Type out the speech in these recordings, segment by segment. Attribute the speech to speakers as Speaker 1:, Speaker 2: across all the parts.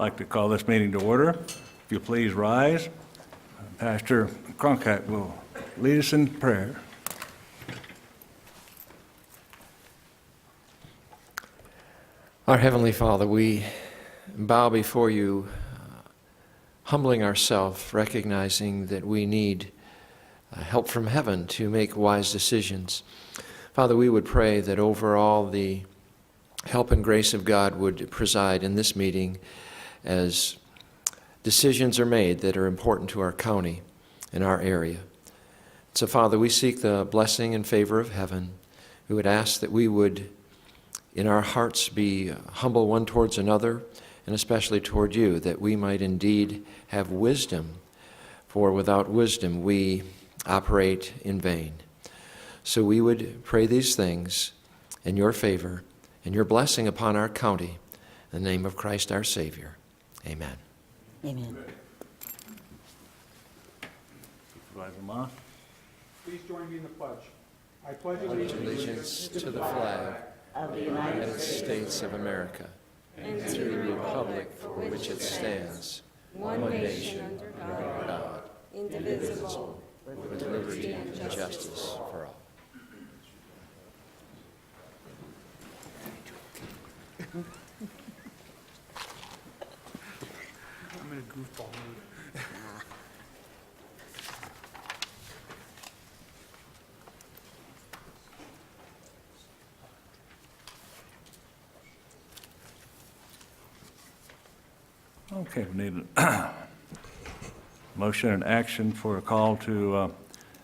Speaker 1: like to call this meeting to order. If you please rise. Pastor Cronkite will lead us in prayer.
Speaker 2: Our Heavenly Father, we bow before you, humbling ourselves, recognizing that we need help from heaven to make wise decisions. Father, we would pray that overall the help and grace of God would preside in this meeting as decisions are made that are important to our county and our area. So, Father, we seek the blessing and favor of heaven. We would ask that we would, in our hearts, be humble one towards another, and especially toward you, that we might indeed have wisdom, for without wisdom we operate in vain. So we would pray these things in your favor and your blessing upon our county. In the name of Christ our Savior. Amen.
Speaker 3: Amen.
Speaker 1: Supervisor Moss.
Speaker 4: Please join me in the pledge. I pledge
Speaker 2: Allegiance to the flag
Speaker 3: Of the
Speaker 2: United States of America and to the republic for which it stands, one nation, under God, indivisible, with liberty and justice for all.
Speaker 4: I'm in a goofball mood.
Speaker 1: Okay, we need a motion and action for a call to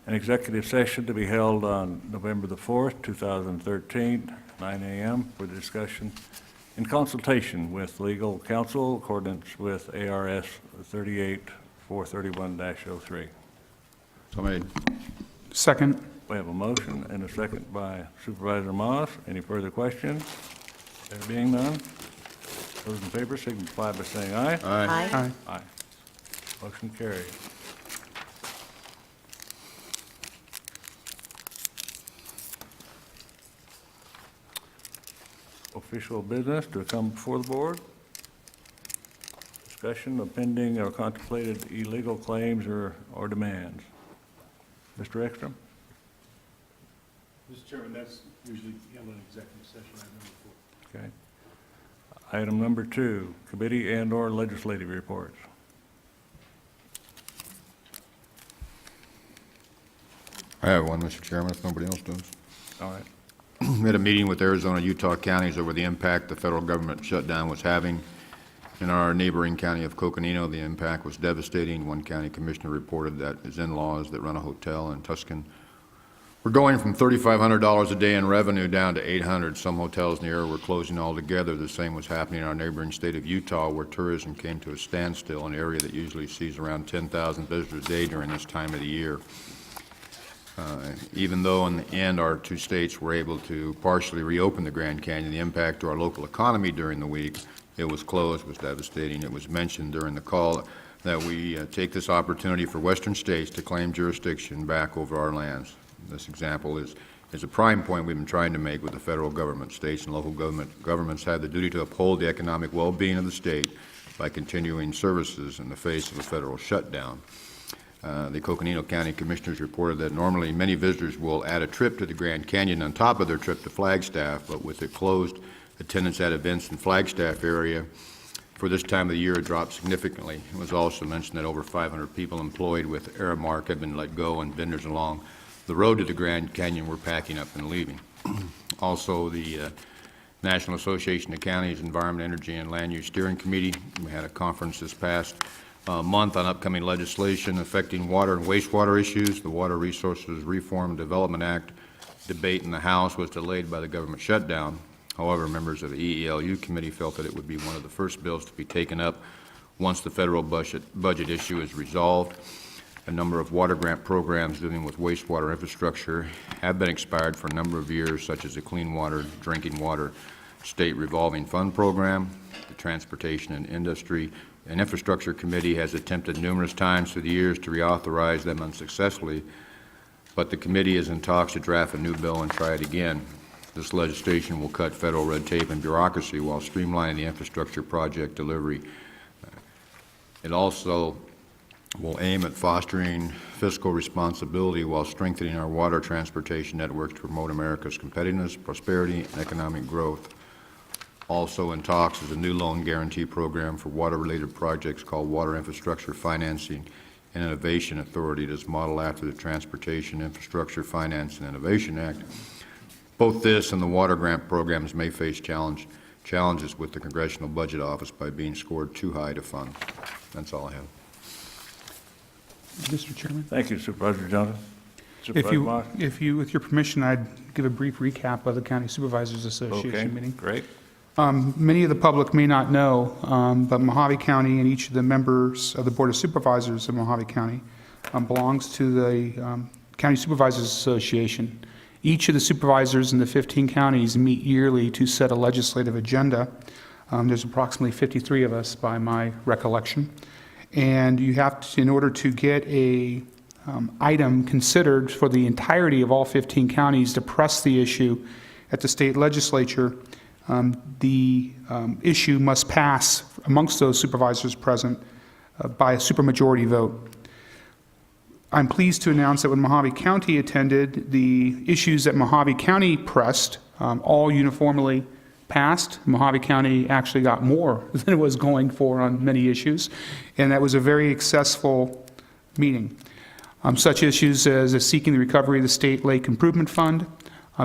Speaker 1: an executive session to be held on November the 4th, 2013, 9 a.m. for discussion in consultation with legal counsel, in accordance with ARS 38431-03.
Speaker 5: So made.
Speaker 4: Second.
Speaker 1: We have a motion and a second by Supervisor Moss. Any further questions? There being none, those in favor signify by saying aye.
Speaker 5: Aye.
Speaker 4: Aye.
Speaker 1: Aye. Motion carried. Official business to come before the board. Discussion of pending or contemplated illegal claims or demands. Mr. Ekstrom?
Speaker 6: Mr. Chairman, that's usually handled in executive session, I've done before.
Speaker 1: Okay. Item number 2, committee and/or legislative reports.
Speaker 5: I have one, Mr. Chairman, if nobody else does.
Speaker 1: All right.
Speaker 5: We had a meeting with Arizona, Utah counties over the impact the federal government shutdown was having in our neighboring county of Coconino. The impact was devastating. One county commissioner reported that his in-laws that run a hotel in Tuscan were going from $3,500 a day in revenue down to $800. Some hotels in the area were closing altogether. The same was happening in our neighboring state of Utah, where tourism came to a standstill, an area that usually sees around 10,000 visitors a day during this time of the year. Even though in the end our two states were able to partially reopen the Grand Canyon, the impact to our local economy during the week it was closed was devastating. It was mentioned during the call that we take this opportunity for western states to claim jurisdiction back over our lands. This example is a prime point we've been trying to make with the federal government. States and local governments have the duty to uphold the economic well-being of the state by continuing services in the face of a federal shutdown. The Coconino County Commissioners reported that normally many visitors will add a trip to the Grand Canyon on top of their trip to Flagstaff, but with it closed, attendance at events in Flagstaff area for this time of the year dropped significantly. It was also mentioned that over 500 people employed with Aramark had been let go, and vendors along the road to the Grand Canyon were packing up and leaving. Also, the National Association of Counties Environment, Energy, and Land Use Steering Committee, we had a conference this past month on upcoming legislation affecting water and wastewater issues. The Water Resources Reform and Development Act debate in the House was delayed by the government shutdown. However, members of the EELU committee felt that it would be one of the first bills to be taken up once the federal budget issue is resolved. A number of water grant programs dealing with wastewater infrastructure have been expired for a number of years, such as the Clean Water Drinking Water State Revolving Fund Program. The Transportation and Industry and Infrastructure Committee has attempted numerous times through the years to reauthorize them unsuccessfully, but the committee is in talks to draft a new bill and try it again. This legislation will cut federal red tape and bureaucracy while streamlining the infrastructure project delivery. It also will aim at fostering fiscal responsibility while strengthening our water transportation network to promote America's competitiveness, prosperity, and economic growth. Also in talks is a new loan guarantee program for water-related projects called Water Infrastructure Financing and Innovation Authority. It is modeled after the Transportation Infrastructure Finance and Innovation Act. Both this and the water grant programs may face challenges with the Congressional Budget Office by being scored too high to fund. That's all I have.
Speaker 4: Mr. Chairman?
Speaker 1: Thank you, Supervisor Johnson.
Speaker 4: If
Speaker 1: Supervisor Moss?
Speaker 4: you, with your permission, I'd give a brief recap of the County Supervisors Association
Speaker 1: Okay,
Speaker 4: meeting.
Speaker 1: great.
Speaker 4: Many of the public may not know, but Mohave County and each of the members of the Board of Supervisors of Mohave County belongs to the County Supervisors Association. Each of the supervisors in the 15 counties meet yearly to set a legislative agenda. There's approximately 53 of us by my recollection. And you have to, in order to get a item considered for the entirety of all 15 counties to press the issue at the state legislature, the issue must pass amongst those supervisors present by a supermajority vote. I'm pleased to announce that when Mohave County attended, the issues that Mohave County pressed all uniformly passed. Mohave County actually got more than it was going for on many issues, and that was a very successful meeting. Such issues as seeking the recovery of the State Lake Improvement Fund,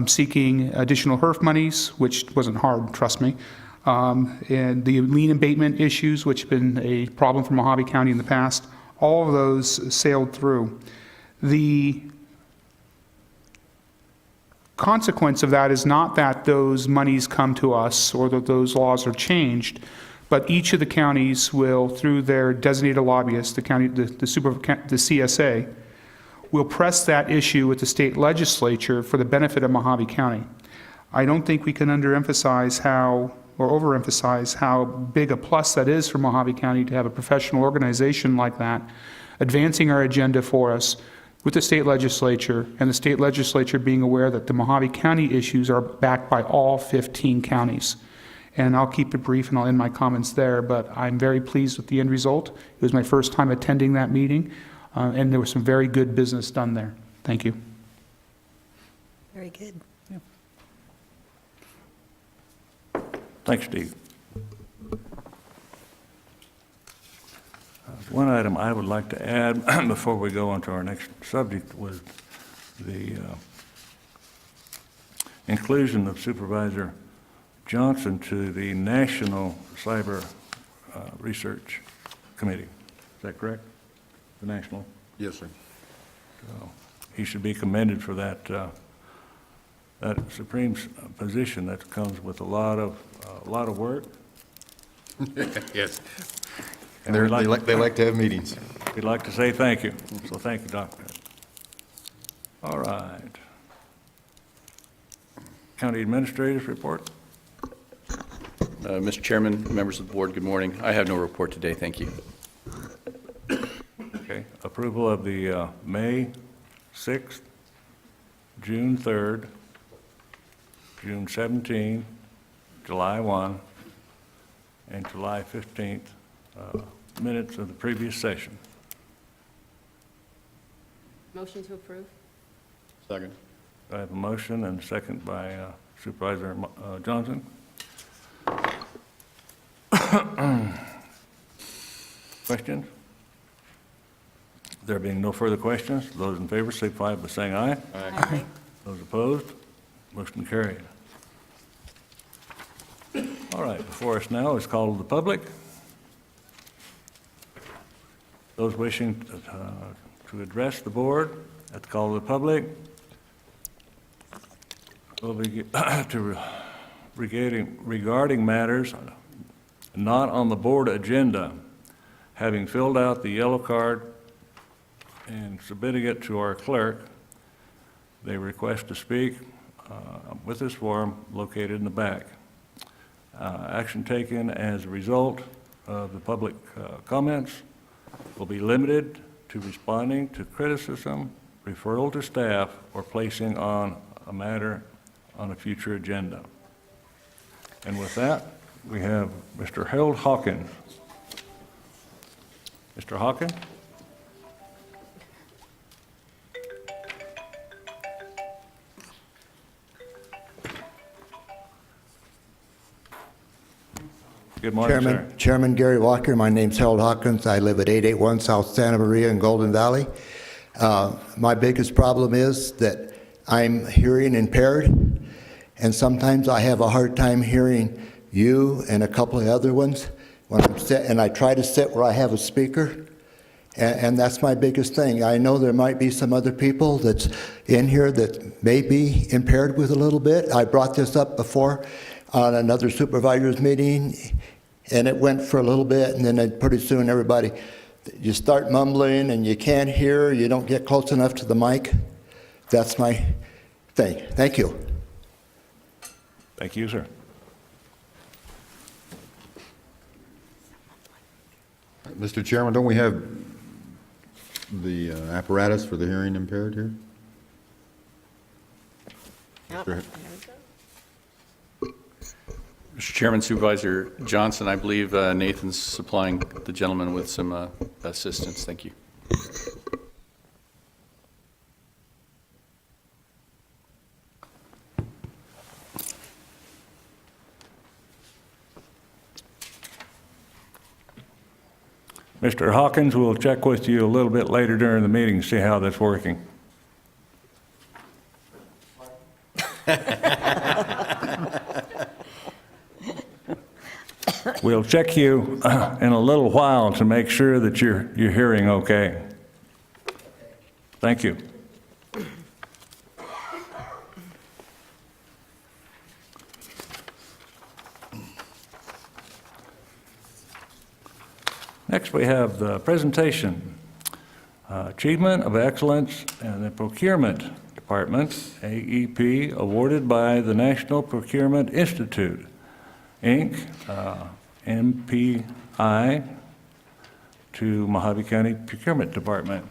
Speaker 4: seeking additional HERF monies, which wasn't hard, trust me, and the lien abatement issues, which have been a problem for Mohave County in the past. All of those sailed through. The consequence of that is not that those monies come to us or that those laws are changed, but each of the counties will, through their designated lobbyists, the CSA, will press that issue with the state legislature for the benefit of Mohave County. I don't think we can underemphasize or overemphasize how big a plus that is for Mohave County to have a professional organization like that advancing our agenda for us with the state legislature, and the state legislature being aware that the Mohave County issues are backed by all 15 counties. And I'll keep it brief and I'll end my comments there, but I'm very pleased with the end result. It was my first time attending that meeting, and there was some very good business done there. Thank you.
Speaker 3: Very good.
Speaker 1: Thanks, Steve. One item I would like to add before we go on to our next subject was the inclusion of Supervisor Johnson to the National Cyber Research Committee. Is that correct? The National?
Speaker 5: Yes, sir.
Speaker 1: So he should be commended for that that supreme position that comes with a lot of work.
Speaker 5: Yes.
Speaker 1: And
Speaker 5: They
Speaker 1: we'd
Speaker 5: like to have meetings.
Speaker 1: We'd like to say thank you. So thank you, Doctor. All right. County Administrator's report.
Speaker 7: Mr. Chairman, members of the board, good morning. I have no report today, thank you.
Speaker 1: Okay. Approval of the May 6th, June 3rd, June 17th, July 1, and July 15th minutes of the previous session.
Speaker 3: Motion to approve?
Speaker 5: Second.
Speaker 1: I have a motion and a second by Supervisor Johnson. Questions? There being no further questions, those in favor signify by saying aye.
Speaker 3: Aye.
Speaker 1: Those opposed, motion carried. All right, before us now is call to the public. Those wishing to address the board at the call of the public will be regarding matters not on the board agenda. Having filled out the yellow card and submitting it to our clerk, they request to speak with this form located in the back. Action taken as a result of the public comments will be limited to responding to criticism, referral to staff, or placing on a matter on a future agenda. And with that, we have Mr. Harold Hawkins. Mr. Hawkins? Good morning, sir.
Speaker 8: Chairman Gary Walker, my name's Harold Hawkins. I live at 881 South Santa Maria in Golden Valley. My biggest problem is that I'm hearing impaired, and sometimes I have a hard time hearing you and a couple of other ones when and I try to sit where I have a speaker, and that's my biggest thing. I know there might be some other people that's in here that may be impaired with a little bit. I brought this up before on another supervisors meeting, and it went for a little bit, and then pretty soon everybody, you start mumbling and you can't hear, you don't get close enough to the mic. That's my thing. Thank you.
Speaker 1: Thank you, sir.
Speaker 5: Mr. Chairman, don't we have the apparatus for the hearing impaired here? Mr.
Speaker 7: Mr. Chairman, Supervisor Johnson, I believe Nathan's supplying the gentleman with some assistance. Thank you.
Speaker 1: Mr. Hawkins, we'll check with you a little bit later during the meeting, see how that's working. We'll check you in a little while to make sure that you're hearing okay. Thank you. Next, we have the presentation, Achievement of Excellence in the Procurement Department, AEP, awarded by the National Procurement Institute, Inc., MPI, to Mohave County Procurement Department.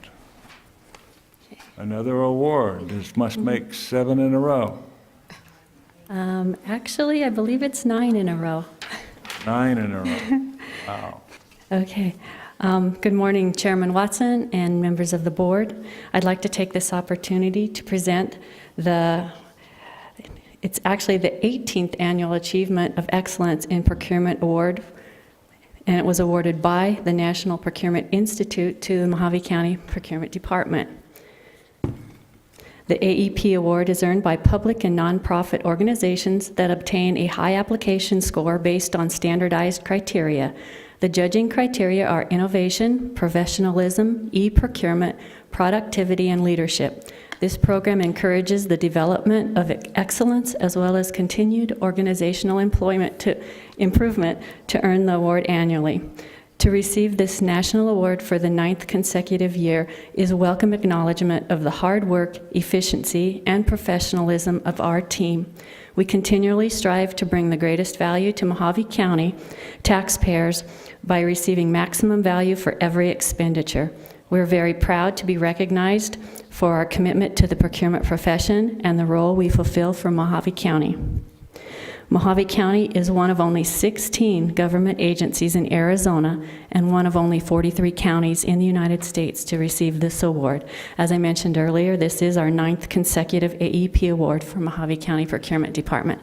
Speaker 1: Another award. This must make 7 in a row.
Speaker 3: Actually, I believe it's 9 in a row.
Speaker 1: 9 in a row. Wow.
Speaker 3: Okay. Good morning, Chairman Watson and members of the board. I'd like to take this opportunity to present it's actually the 18th Annual Achievement of Excellence in Procurement Award, and it was awarded by the National Procurement Institute to the Mohave County Procurement Department. The AEP award is earned by public and nonprofit organizations that obtain a high application score based on standardized criteria. The judging criteria are innovation, professionalism, e-procurement, productivity, and leadership. This program encourages the development of excellence as well as continued organizational improvement to earn the award annually. To receive this national award for the 9th consecutive year is welcome acknowledgement of the hard work, efficiency, and professionalism of our team. We continually strive to bring the greatest value to Mohave County taxpayers by receiving maximum value for every expenditure. We're very proud to be recognized for our commitment to the procurement profession and the role we fulfill for Mohave County. Mohave County is one of only 16 government agencies in Arizona and one of only 43 counties in the United States to receive this award. As I mentioned earlier, this is our 9th consecutive AEP award for Mohave County Procurement Department.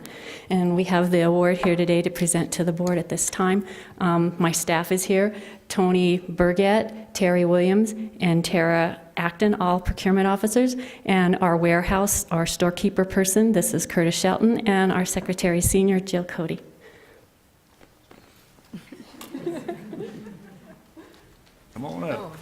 Speaker 3: And we have the award here today to present to the board at this time. My staff is here, Tony Burgett, Terry Williams, and Tara Acton, all procurement officers, and our warehouse, our storekeeper person, this is Curtis Shelton, and our secretary senior, Jill Cody.
Speaker 1: Come on up.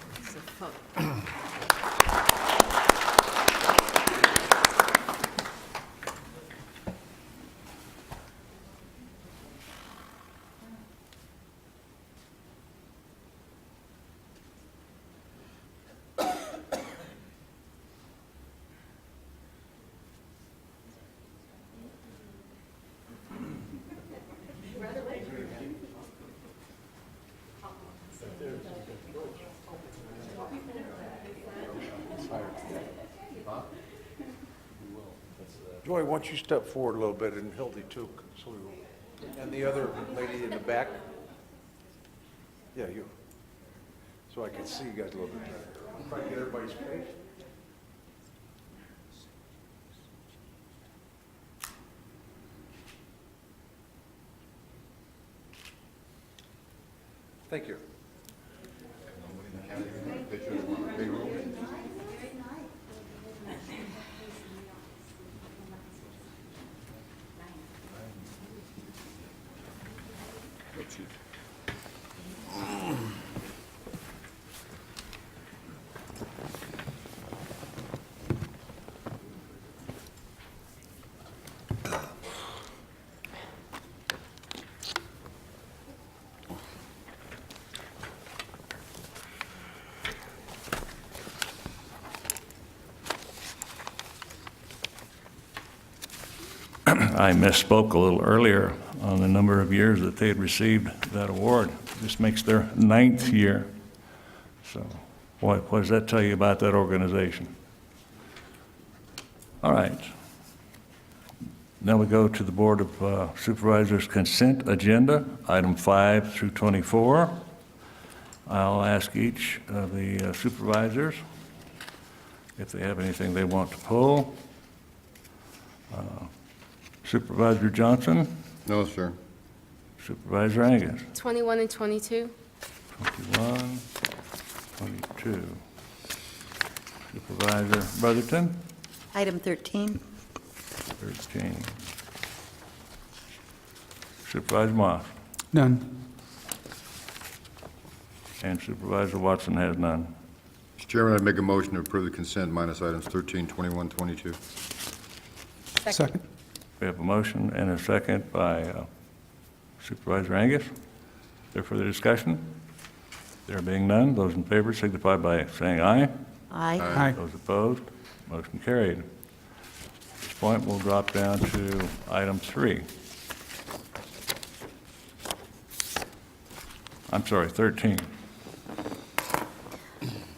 Speaker 9: Joy, why don't you step forward a little bit, and Hildy too, so we will. And the other lady in the back? Yeah, you. so I can see you guys a little bit better. I'm trying to get everybody's face. Thank you.
Speaker 1: I misspoke a little earlier on the number of years that they had received that award. This makes their 9th year. So what does that tell you about that organization? All right. Now we go to the Board of Supervisors consent agenda, item 5 through 24. I'll ask each of the supervisors if they have anything they want to pull. Supervisor Johnson,
Speaker 5: No, sir.
Speaker 1: Supervisor Angus,
Speaker 10: 21 and 22?
Speaker 1: 21, 22. Supervisor Brotherton,
Speaker 11: Item 13.
Speaker 1: 13. Supervisor Moss,
Speaker 4: None.
Speaker 1: and Supervisor Watson has none.
Speaker 5: Mr. Chairman, I'd make a motion to approve the consent minus items 13, 21, 22.
Speaker 4: Second.
Speaker 1: We have a motion and a second by Supervisor Angus. Is there further discussion? There being none, those in favor signify by saying aye.
Speaker 11: Aye.
Speaker 4: Aye.
Speaker 1: Those opposed, motion carried. At this point, we'll drop down to item 3. I'm sorry, 13.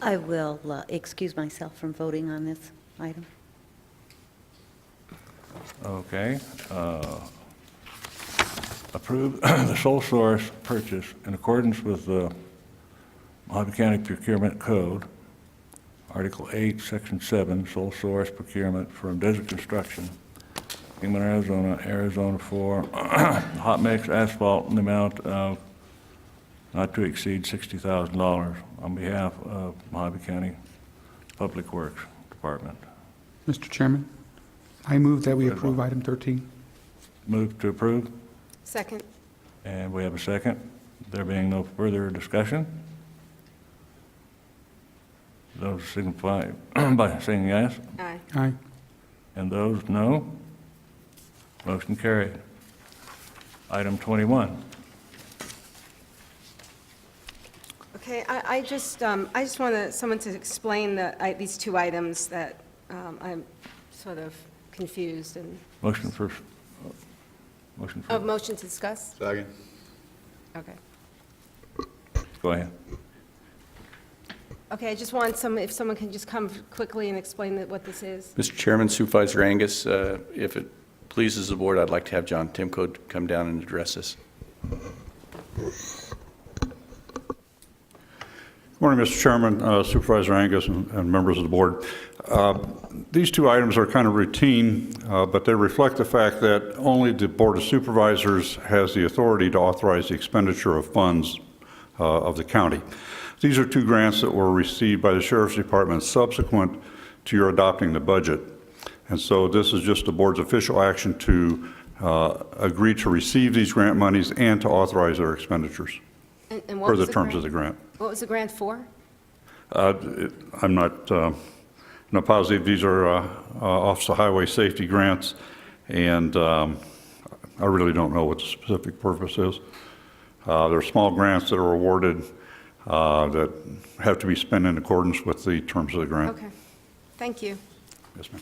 Speaker 11: I will excuse myself from voting on this item.
Speaker 1: Okay. Approve the sole source purchase in accordance with the Mohave County Procurement Code, Article 8, Section 7, sole source procurement from Desert Construction, Kingman, Arizona for hot mix asphalt in the amount of not to exceed $60,000 on behalf of Mohave County Public Works Department.
Speaker 4: Mr. Chairman, I move that we approve item 13.
Speaker 1: Move to approve,
Speaker 10: Second.
Speaker 1: and we have a second. There being no further discussion, those signify by saying yes,
Speaker 10: Aye.
Speaker 4: Aye.
Speaker 1: and those no. Motion carried. Item 21.
Speaker 10: Okay, I just want someone to explain these two items that I'm sort of confused and,
Speaker 1: Motion for,
Speaker 10: motion to discuss?
Speaker 5: Second.
Speaker 10: Okay.
Speaker 1: go ahead.
Speaker 10: Okay, I just want if someone can just come quickly and explain what this is.
Speaker 7: Mr. Chairman, Supervisor Angus, if it pleases the board, I'd like to have John Timko come down and address this.
Speaker 12: Good morning, Mr. Chairman, Supervisor Angus, and members of the board. These two items are kind of routine, but they reflect the fact that only the Board of Supervisors has the authority to authorize the expenditure of funds of the county. These are two grants that were received by the Sheriff's Department subsequent to your adopting the budget. And so this is just the board's official action to agree to receive these grant monies and to authorize their expenditures
Speaker 10: And what
Speaker 12: per
Speaker 10: was
Speaker 12: the terms of the grant.
Speaker 10: What was the grant for?
Speaker 12: I'm not positive. These are Office of Highway Safety grants, and I really don't know what the specific purpose is. They're small grants that are awarded that have to be spent in accordance with the terms of the grant.
Speaker 10: Okay, thank you.
Speaker 12: Yes, ma'am.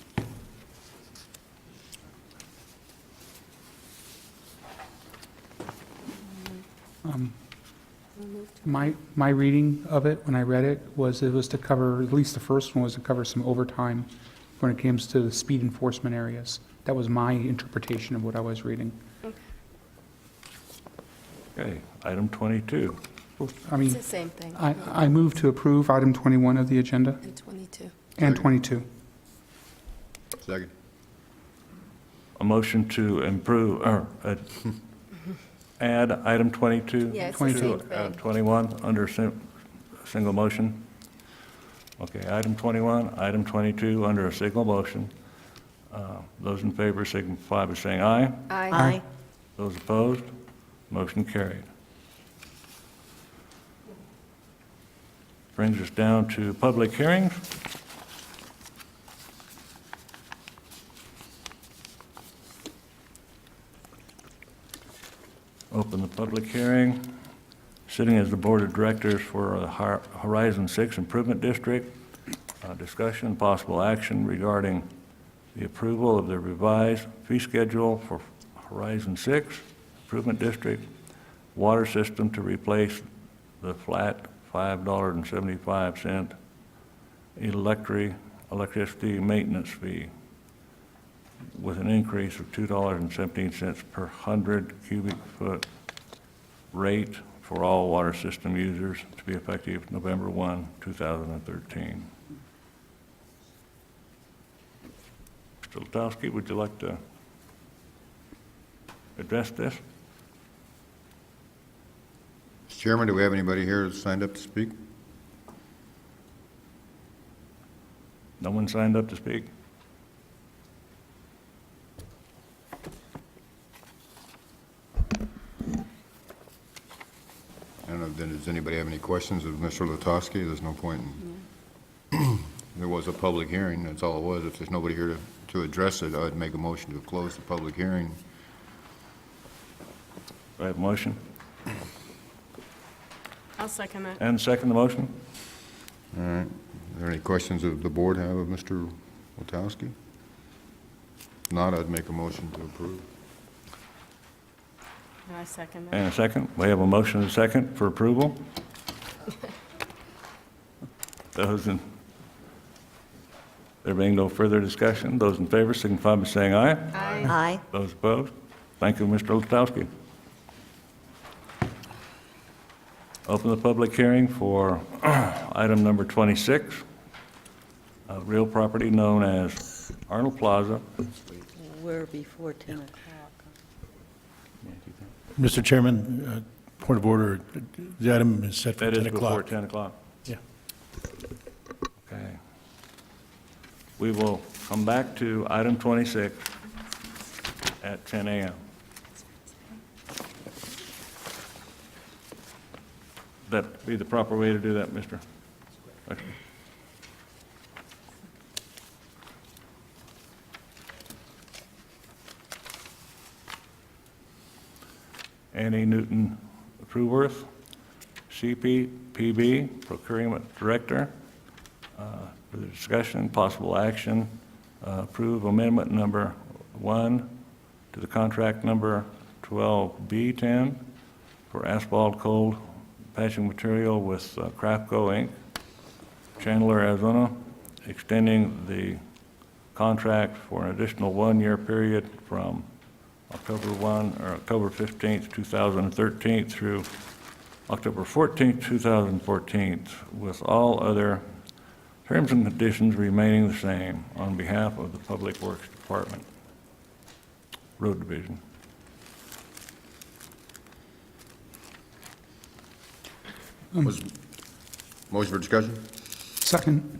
Speaker 4: My reading of it, when I read it, was to cover, at least the first one was to cover some overtime when it comes to the speed enforcement areas. That was my interpretation of what I was reading.
Speaker 1: Okay, item 22.
Speaker 4: I mean,
Speaker 10: It's the same thing.
Speaker 4: I move to approve item 21 of the agenda
Speaker 10: And 22.
Speaker 4: and 22.
Speaker 5: Second.
Speaker 1: A motion to improve, or add item 22?
Speaker 10: Yeah, it's the
Speaker 4: 22.
Speaker 10: same
Speaker 1: To
Speaker 10: thing.
Speaker 1: 21 under single motion? Okay, item 21, item 22 under a single motion. Those in favor signify by saying aye.
Speaker 11: Aye.
Speaker 1: Those opposed, motion carried. Brings us down to public hearings. Open the public hearing. Sitting as the Board of Directors for the Horizon 6 Improvement District. Discussion, possible action regarding the approval of the revised fee schedule for Horizon 6 Improvement District water system to replace the flat $5.75 electricity maintenance fee with an increase of $2.17 per 100 cubic foot rate for all water system users to be effective November 1, 2013. Mr. Latowski, would you like to address this?
Speaker 5: Mr. Chairman, do we have anybody here that's signed up to speak?
Speaker 1: No one signed up to speak?
Speaker 5: I don't know, then does anybody have any questions of Mr. Latowski? There's no point in, there was a public hearing, that's all it was. If there's nobody here to address it, I'd make a motion to close the public hearing.
Speaker 1: Do I have a motion?
Speaker 10: I'll second that.
Speaker 1: And second the motion?
Speaker 5: All right. Are there any questions of the board have of Mr. Latowski? If not, I'd make a motion to approve.
Speaker 10: I second that.
Speaker 1: And a second. We have a motion and a second for approval. Those in, there being no further discussion, those in favor signify by saying aye.
Speaker 10: Aye.
Speaker 11: Aye.
Speaker 1: Those opposed? Thank you, Mr. Latowski. Open the public hearing for item number 26, real property known as Arnold Plaza.
Speaker 11: We're before 10 o'clock.
Speaker 6: Mr. Chairman, point of order, the item is set for
Speaker 1: That
Speaker 6: 10
Speaker 1: is before
Speaker 6: o'clock.
Speaker 1: 10 o'clock.
Speaker 6: Yeah.
Speaker 1: Okay. We will come back to item 26 at 10 a.m. That be the proper way to do that, Mr.? Okay. Annie Newton Trueworth, CPPB Procurement Director. For the discussion, possible action, approve amendment number 1 to the contract number 12B10 for asphalt cold patching material with Craftco Inc., Chandler, Arizona, extending the contract for an additional one-year period from October 1 or October 15th, 2013 through October 14th, 2014, with all other terms and conditions remaining the same on behalf of the Public Works Department, Road Division.
Speaker 5: Motion for discussion?
Speaker 4: Second.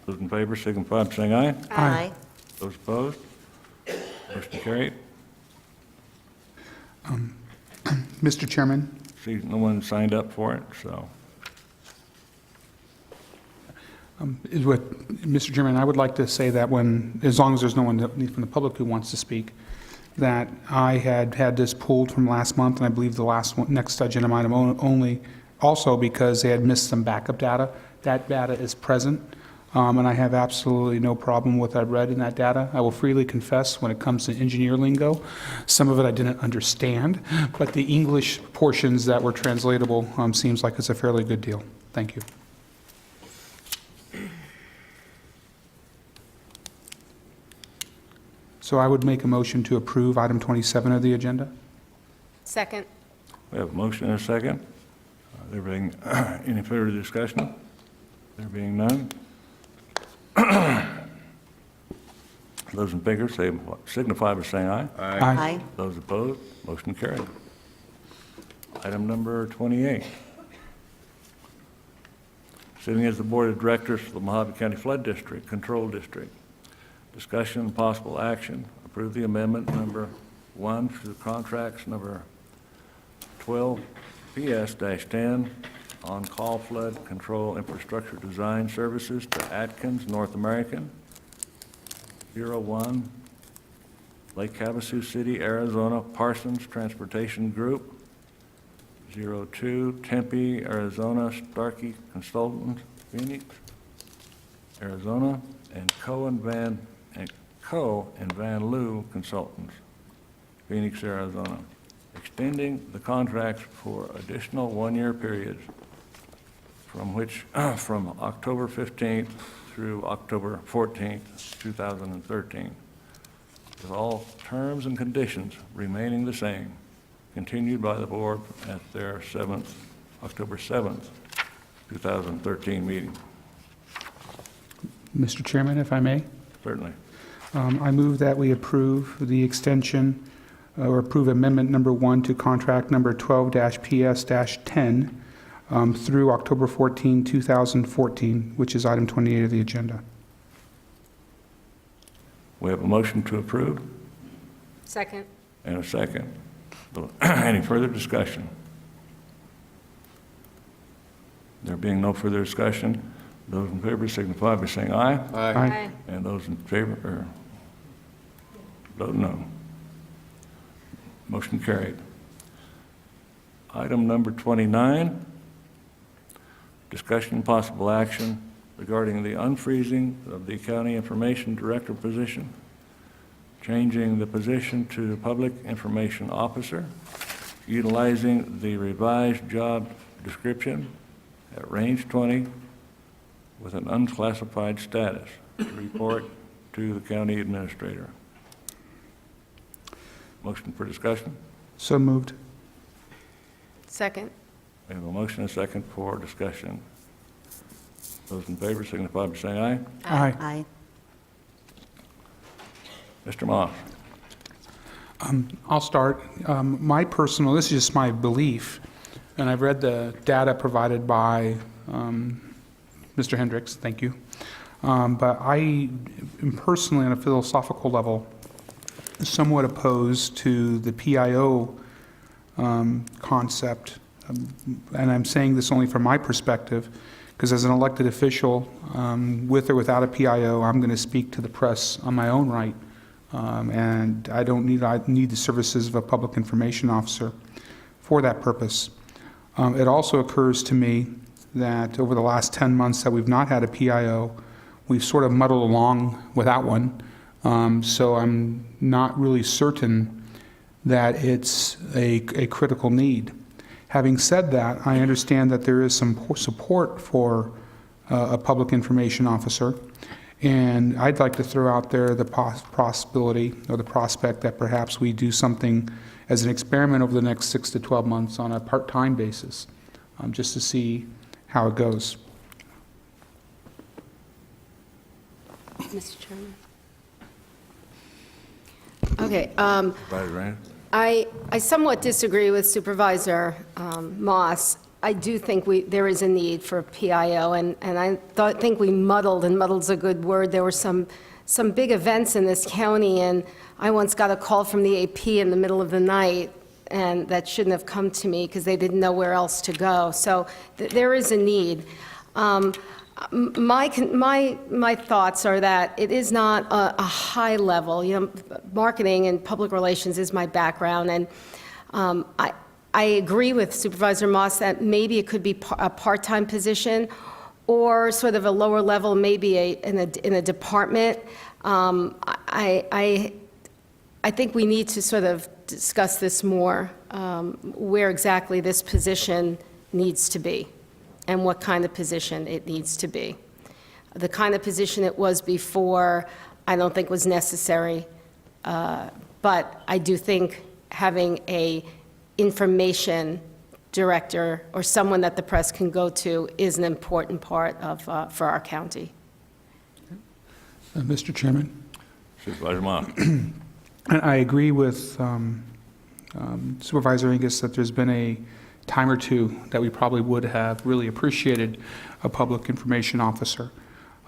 Speaker 1: Those in favor signify by saying aye.
Speaker 11: Aye.
Speaker 1: Those opposed? Motion carried.
Speaker 4: Mr. Chairman,
Speaker 1: See, no one signed up for it, so.
Speaker 4: Mr. Chairman, I would like to say that when, as long as there's no one from the public who wants to speak, that I had this pulled from last month, and I believe the last one, next agenda item only, also because they had missed some backup data. That data is present, and I have absolutely no problem with what I read in that data. I will freely confess, when it comes to engineer lingo, some of it I didn't understand, but the English portions that were translatable seems like it's a fairly good deal. Thank you. So I would make a motion to approve item 27 of the agenda.
Speaker 10: Second.
Speaker 1: We have a motion and a second. There being any further discussion? There being none. Those in favor signify by saying aye.
Speaker 11: Aye.
Speaker 1: Those opposed, motion carried. Item number 28. Sitting as the Board of Directors for the Mohave County Flood District, Control District. Discussion and possible action, approve the amendment number 1 to contracts number 12 PS-10 on-call flood control infrastructure design services to Atkins North American, 01 Lake Havasu City, Arizona Parsons Transportation Group, 02 Tempe, Arizona Starkey Consultants, Phoenix, Arizona, and Co. and Van Loo Consultants, Phoenix, Arizona, extending the contracts for additional one-year periods from October 15th through October 14th, 2013, with all terms and conditions remaining the same, continued by the board at their October 7th, 2013 meeting.
Speaker 4: Mr. Chairman, if I may,
Speaker 1: Certainly.
Speaker 4: I move that we approve the extension or approve amendment number 1 to contract number 12-PS-10 through October 14, 2014, which is item 28 of the agenda.
Speaker 1: We have a motion to approve
Speaker 10: Second.
Speaker 1: and a second. Any further discussion? There being no further discussion, those in favor signify by saying aye.
Speaker 4: Aye.
Speaker 1: And those in favor vote no. Motion carried. Item number 29, discussion and possible action regarding the unfreezing of the County Information Director position, changing the position to Public Information Officer, utilizing the revised job description at range 20 with an unclassified status to report to the county administrator. Motion for discussion?
Speaker 4: So moved.
Speaker 10: Second.
Speaker 1: We have a motion and a second for discussion. Those in favor signify by saying aye.
Speaker 4: Aye.
Speaker 11: Aye.
Speaker 1: Mr. Moss.
Speaker 4: I'll start. This is just my belief, and I've read the data provided by Mr. Hendricks, thank you. But I am personally, on a philosophical level, somewhat opposed to the PIO concept. And I'm saying this only from my perspective, because as an elected official, with or without a PIO, I'm going to speak to the press on my own right. And I need the services of a public information officer for that purpose. It also occurs to me that over the last 10 months that we've not had a PIO, we've sort of muddled along without one. So I'm not really certain that it's a critical need. Having said that, I understand that there is some support for a public information officer, and I'd like to throw out there the possibility or the prospect that perhaps we do something as an experiment over the next 6 to 12 months on a part-time basis, just to see how it goes.
Speaker 10: Mr. Chairman. Okay,
Speaker 1: Supervisor Rand?
Speaker 10: I somewhat disagree with Supervisor Moss. I do think there is a need for a PIO, and I think we muddled, and muddled's a good word. There were some big events in this county, and I once got a call from the AP in the middle of the night, and that shouldn't have come to me because they didn't know where else to go. So there is a need. My thoughts are that it is not a high level. You know, marketing and public relations is my background, and I agree with Supervisor Moss that maybe it could be a part-time position or sort of a lower level, maybe in a department. I think we need to sort of discuss this more, where exactly this position needs to be and what kind of position it needs to be. The kind of position it was before, I don't think was necessary, but I do think having a information director or someone that the press can go to is an important part of, for our county.
Speaker 4: Mr. Chairman,
Speaker 1: Supervisor Moss.
Speaker 4: I agree with Supervisor Angus that there's been a time or two that we probably would have really appreciated a public information officer.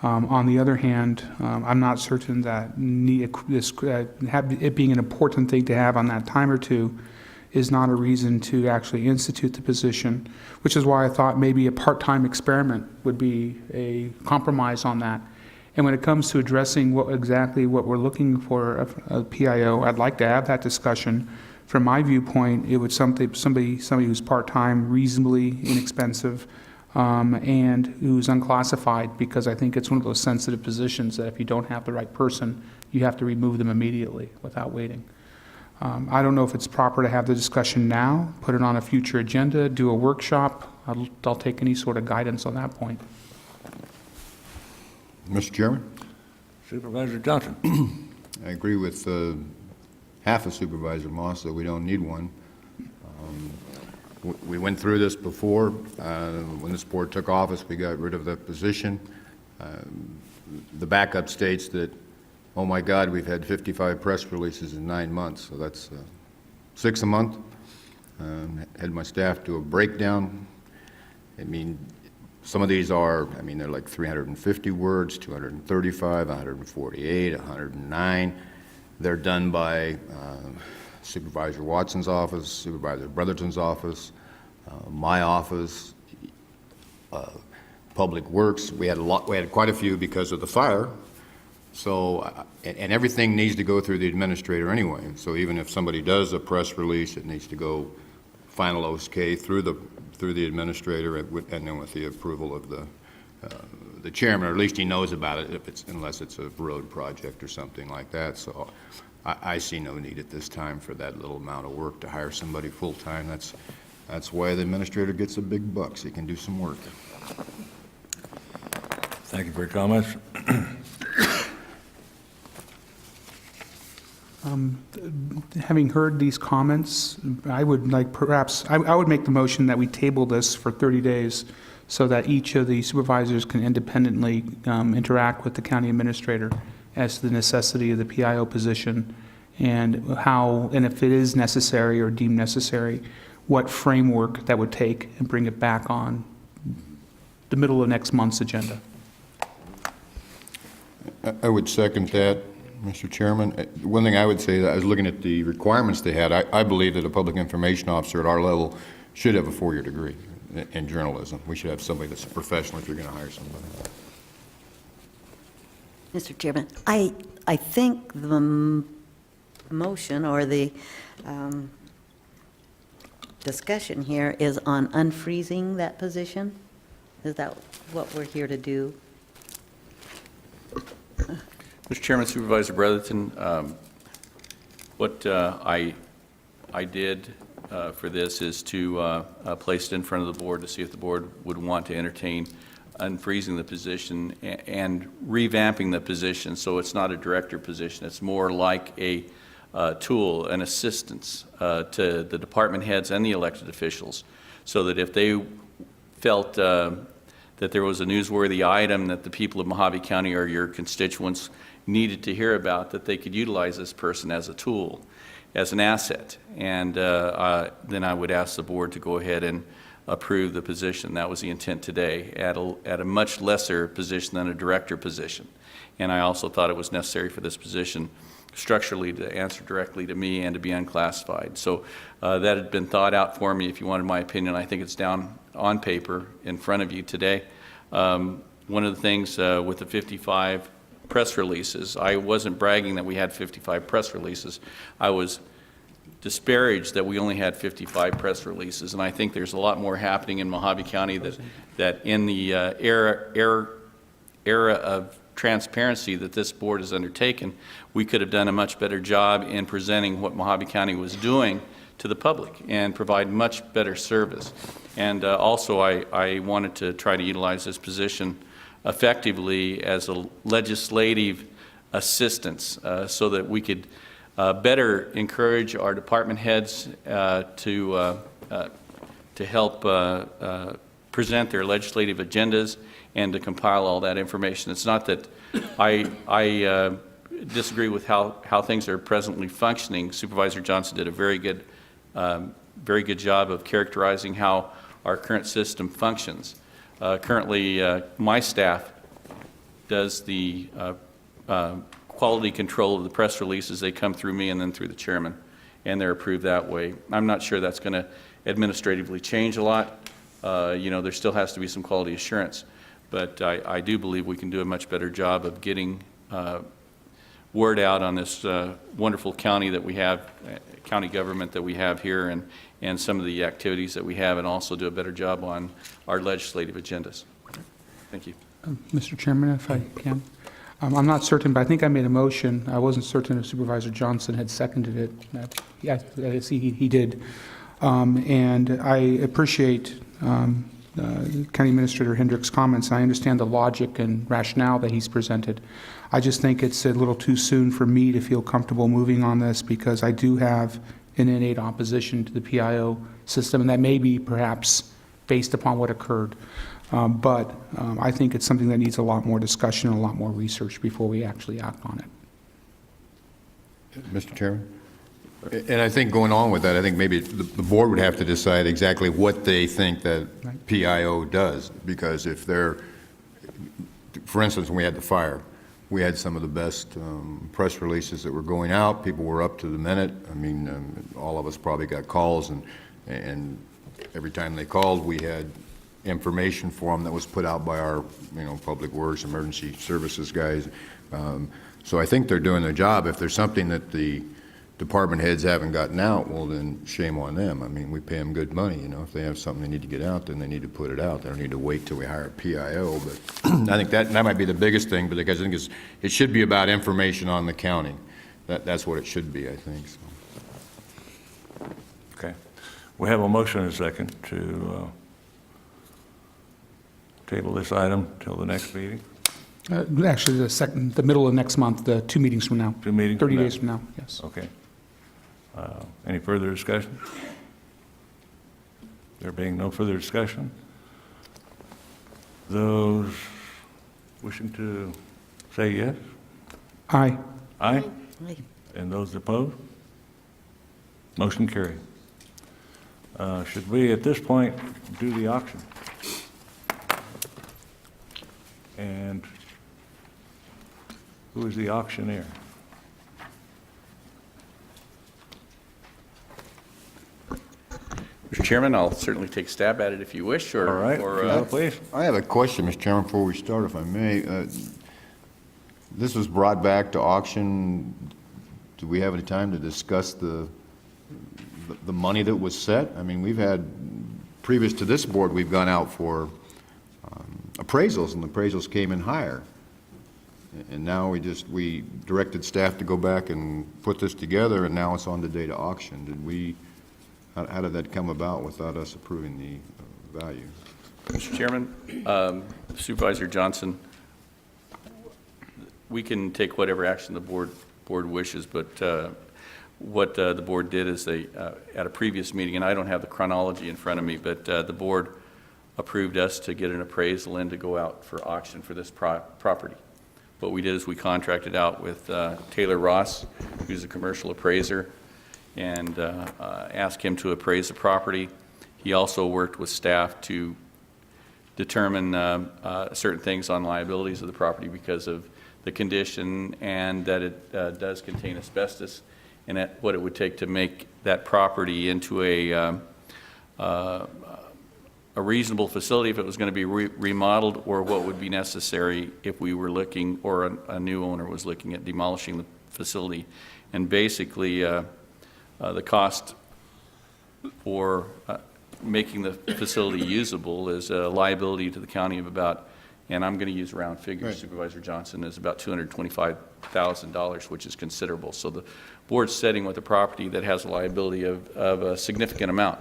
Speaker 4: On the other hand, I'm not certain that it being an important thing to have on that time or two is not a reason to actually institute the position, which is why I thought maybe a part-time experiment would be a compromise on that. And when it comes to addressing exactly what we're looking for a PIO, I'd like to have that discussion. From my viewpoint, it would somebody who's part-time, reasonably inexpensive, and who's unclassified, because I think it's one of those sensitive positions that if you don't have the right person, you have to remove them immediately without waiting. I don't know if it's proper to have the discussion now, put it on a future agenda, do a workshop. I'll take any sort of guidance on that point.
Speaker 5: Mr. Chairman?
Speaker 1: Supervisor Johnson.
Speaker 5: I agree with half of Supervisor Moss that we don't need one. We went through this before. When this board took office, we got rid of the position. The backup states that, oh my God, we've had 55 press releases in 9 months, so that's 6 a month. Had my staff do a breakdown. I mean, some of these are, they're like 350 words, 235, 148, 109. They're done by Supervisor Watson's office, Supervisor Brotherton's office, my office, Public Works. We had quite a few because of the fire. So, and everything needs to go through the administrator anyway. So even if somebody does a press release, it needs to go final OK through the administrator and then with the approval of the chairman, or at least he knows about it unless it's a road project or something like that. So I see no need at this time for that little amount of work to hire somebody full-time. That's why the administrator gets a big buck, so he can do some work.
Speaker 1: Thank you for your comments.
Speaker 4: Having heard these comments, I would like I would make the motion that we table this for 30 days so that each of the supervisors can independently interact with the county administrator as to the necessity of the PIO position and if it is necessary or deemed necessary, what framework that would take and bring it back on the middle of next month's agenda.
Speaker 5: I would second that, Mr. Chairman. One thing I would say, that I was looking at the requirements they had. I believe that a public information officer at our level should have a 4-year degree in journalism. We should have somebody that's a professional if you're going to hire somebody.
Speaker 11: Mr. Chairman, I think the motion or the discussion here is on unfreezing that position. Is that what we're here to do?
Speaker 7: Mr. Chairman, Supervisor Brotherton, what I did for this is to place it in front of the board to see if the board would want to entertain unfreezing the position and revamping the position so it's not a director position. It's more like a tool, an assistance to the department heads and the elected officials, so that if they felt that there was a newsworthy item that the people of Mohave County or your constituents needed to hear about, that they could utilize this person as a tool, as an asset. And then I would ask the board to go ahead and approve the position. That was the intent today, at a much lesser position than a director position. And I also thought it was necessary for this position structurally to answer directly to me and to be unclassified. So that had been thought out for me. If you wanted my opinion, I think it's down on paper in front of you today. One of the things with the 55 press releases, I wasn't bragging that we had 55 press releases. I was disparaged that we only had 55 press releases, and I think there's a lot more happening in Mohave County that in the era of transparency that this board has undertaken, we could have done a much better job in presenting what Mohave County was doing to the public and provide much better service. And also I wanted to try to utilize this position effectively as a legislative assistance so that we could better encourage our department heads to help present their legislative agendas and to compile all that information. It's not that I disagree with how things are presently functioning. Supervisor Johnson did a very good job of characterizing how our current system functions. Currently, my staff does the quality control of the press releases. They come through me and then through the chairman, and they're approved that way. I'm not sure that's going to administratively change a lot. There still has to be some quality assurance, but I do believe we can do a much better job of getting word out on this wonderful county that we have, county government that we have here, and some of the activities that we have, and also do a better job on our legislative agendas. Thank you.
Speaker 4: Mr. Chairman, if I can. I'm not certain, but I think I made a motion. I wasn't certain if Supervisor Johnson had seconded it. Yeah, I see he did. And I appreciate County Administrator Hendrick's comments, and I understand the logic and rationale that he's presented. I just think it's a little too soon for me to feel comfortable moving on this, because I do have an innate opposition to the PIO system, and that may be perhaps based upon what occurred. But I think it's something that needs a lot more discussion and a lot more research before we actually act on it.
Speaker 5: Mr. Chairman? And I think going on with that, I think maybe the board would have to decide exactly what they think that PIO does, because if they're, for instance, when we had the fire, we had some of the best press releases that were going out. People were up to the minute. I mean, all of us probably got calls, and every time they called, we had information for them that was put out by our, Public Works, Emergency Services guys. So I think they're doing their job. If there's something that the department heads haven't gotten out, well, then shame on them. I mean, we pay them good money, If they have something they need to get out, then they need to put it out. They don't need to wait till we hire a PIO. But I think that might be the biggest thing, because I think it should be about information on the county. That's what it should be, I think. So.
Speaker 1: Okay. We have a motion and a second to table this item till the next meeting.
Speaker 4: Actually, the middle of next month, the 2 meetings from now.
Speaker 1: 2 meetings
Speaker 4: 30
Speaker 1: from now.
Speaker 4: days from now, yes.
Speaker 1: Okay. Any further discussion? There being no further discussion, those wishing to say yes?
Speaker 4: Aye.
Speaker 1: Aye?
Speaker 11: Aye.
Speaker 1: And those opposed? Motion carried. Should we, at this point, do the auction? And who is the auctioneer?
Speaker 7: Mr. Chairman, I'll certainly take a stab at it if you wish, or...
Speaker 1: All right,
Speaker 7: or,
Speaker 1: please.
Speaker 5: I have a question, Mr. Chairman, before we start, if I may. This was brought back to auction. Do we have any time to discuss the money that was set? I mean, we've had, previous to this board, we've gone out for appraisals, and the appraisals came in higher. And now we directed staff to go back and put this together, and now it's on the day to auction. How did that come about without us approving the value?
Speaker 7: Mr. Chairman, Supervisor Johnson, we can take whatever action the board wishes, but what the board did is they, at a previous meeting, and I don't have the chronology in front of me, but the board approved us to get an appraisal in to go out for auction for this property. What we did is we contracted out with Taylor Ross, who's a commercial appraiser, and asked him to appraise the property. He also worked with staff to determine certain things on liabilities of the property because of the condition, and that it does contain asbestos, and what it would take to make that property into a reasonable facility if it was going to be remodeled, or what would be necessary if we were looking, or a new owner was looking at demolishing the facility. And basically, the cost for making the facility usable is a liability to the county of about, and I'm going to use round figures, right. Supervisor Johnson, is about $225,000, which is considerable. So the board's setting with a property that has a liability of a significant amount.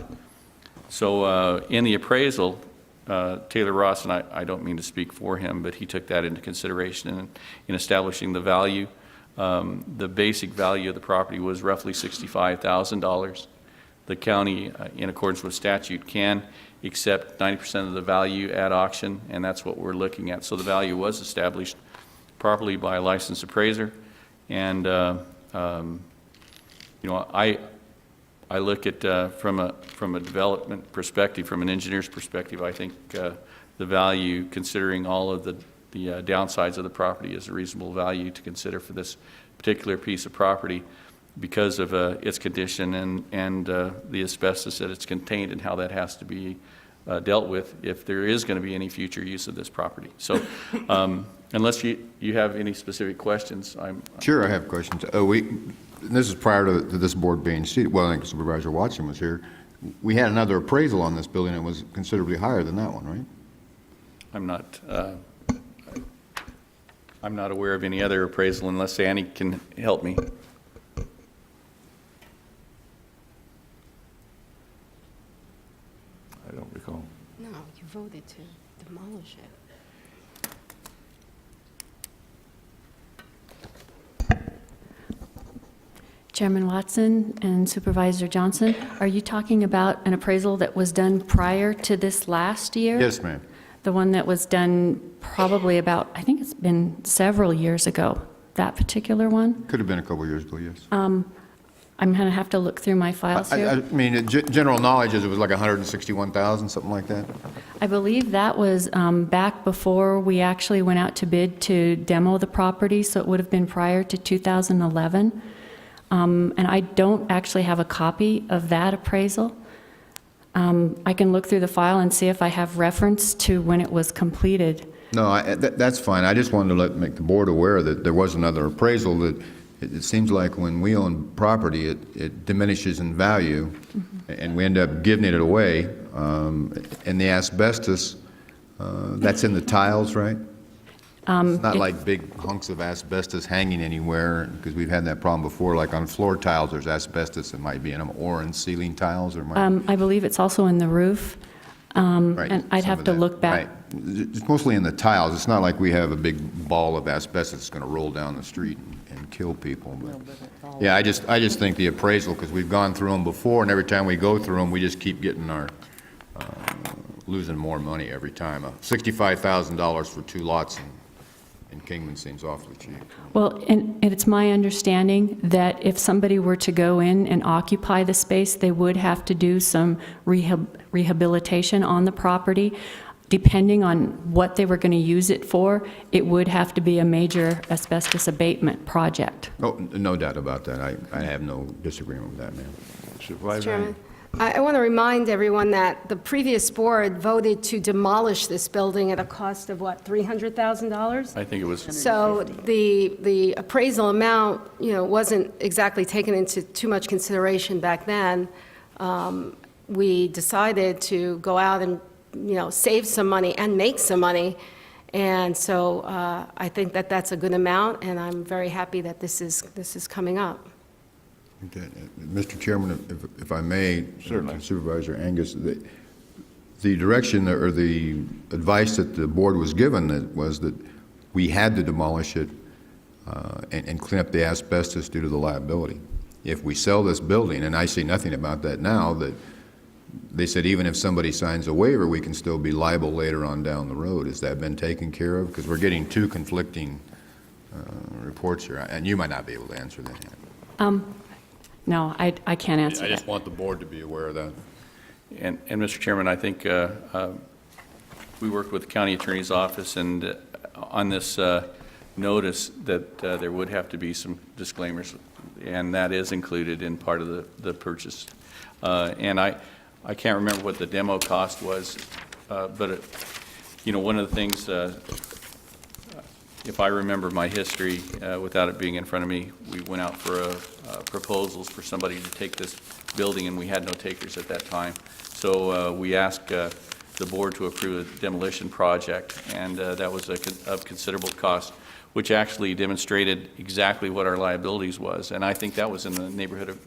Speaker 7: So in the appraisal, Taylor Ross, and I don't mean to speak for him, but he took that into consideration in establishing the value. the basic value of the property was roughly $65,000. The county, in accordance with statute, can accept 90% of the value at auction, and that's what we're looking at. So the value was established properly by a licensed appraiser, and I look at from a development perspective, from an engineer's perspective. I think the value, considering all of the downsides of the property, is a reasonable value to consider for this particular piece of property because of its condition and the asbestos that it's contained and how that has to be dealt with if there is going to be any future use of this property. So unless you have any specific questions,
Speaker 5: Sure, I have questions. This is prior to this board being seated. Well, I think Supervisor Watson was here. We had another appraisal on this building. It was considerably higher than that one, right?
Speaker 7: I'm not aware of any other appraisal unless Annie can help me.
Speaker 1: I don't recall.
Speaker 10: No, you voted to demolish it.
Speaker 3: Chairman Watson and Supervisor Johnson, are you talking about an appraisal that was done prior to this last year?
Speaker 5: Yes, ma'am.
Speaker 3: The one that was done probably about, I think it's been several years ago, that particular one?
Speaker 5: Could have been a couple years ago, yes.
Speaker 3: I'm going to have to look through my files
Speaker 5: I
Speaker 3: here.
Speaker 5: mean, general knowledge is it was like 161,000, something like that?
Speaker 3: I believe that was back before we actually went out to bid to demo the property, so it would have been prior to 2011. And I don't actually have a copy of that appraisal. I can look through the file and see if I have reference to when it was completed.
Speaker 5: No, that's fine. I just wanted to make the board aware that there was another appraisal that it seems like when we own property, it diminishes in value, and we end up giving it away. And the asbestos, that's in the tiles, right? It's not like big hunks of asbestos hanging anywhere, because we've had that problem before, like on floor tiles, there's asbestos that might be in them, or in ceiling tiles, or might.
Speaker 3: I believe it's also in the roof,
Speaker 5: Right,
Speaker 3: and I'd
Speaker 5: some
Speaker 3: have
Speaker 5: of
Speaker 3: to
Speaker 5: that.
Speaker 3: look back.
Speaker 5: Right. It's mostly in the tiles. It's not like we have a big ball of asbestos that's going to roll down the street and kill people. But yeah, I just think the appraisal, because we've gone through them before, and every time we go through them, we just keep getting losing more money every time. $65,000 for 2 lots in Kingman seems awfully cheap.
Speaker 3: Well, and it's my understanding that if somebody were to go in and occupy the space, they would have to do some rehabilitation on the property. Depending on what they were going to use it for, it would have to be a major asbestos abatement project.
Speaker 5: Oh, no doubt about that. I have no disagreement with that, ma'am.
Speaker 1: Supervisor?
Speaker 10: Chairman, I want to remind everyone that the previous board voted to demolish this building at a cost of, what, $300,000?
Speaker 7: I think it was.
Speaker 10: So the appraisal amount, wasn't exactly taken into too much consideration back then. We decided to go out and, save some money and make some money. And so I think that that's a good amount, and I'm very happy that this is coming up.
Speaker 5: Okay. Mr. Chairman, if I may,
Speaker 1: Certainly.
Speaker 5: Supervisor Angus, the direction or the advice that the board was given was that we had to demolish it and clean up the asbestos due to the liability. If we sell this building, and I see nothing about that now, that they said even if somebody signs a waiver, we can still be liable later on down the road. Has that been taken care of? Because we're getting 2 conflicting reports here, and you might not be able to answer that.
Speaker 3: No, I can't answer
Speaker 5: I
Speaker 3: that.
Speaker 5: just want the board to be aware of that.
Speaker 7: And Mr. Chairman, I think we worked with the county attorney's office and on this notice that there would have to be some disclaimers, and that is included in part of the purchase. And I can't remember what the demo cost was, but one of the things, if I remember my history, without it being in front of me, we went out for proposals for somebody to take this building, and we had no takers at that time. So we asked the board to approve a demolition project, and that was of considerable cost, which actually demonstrated exactly what our liabilities was. And I think that was in the neighborhood of,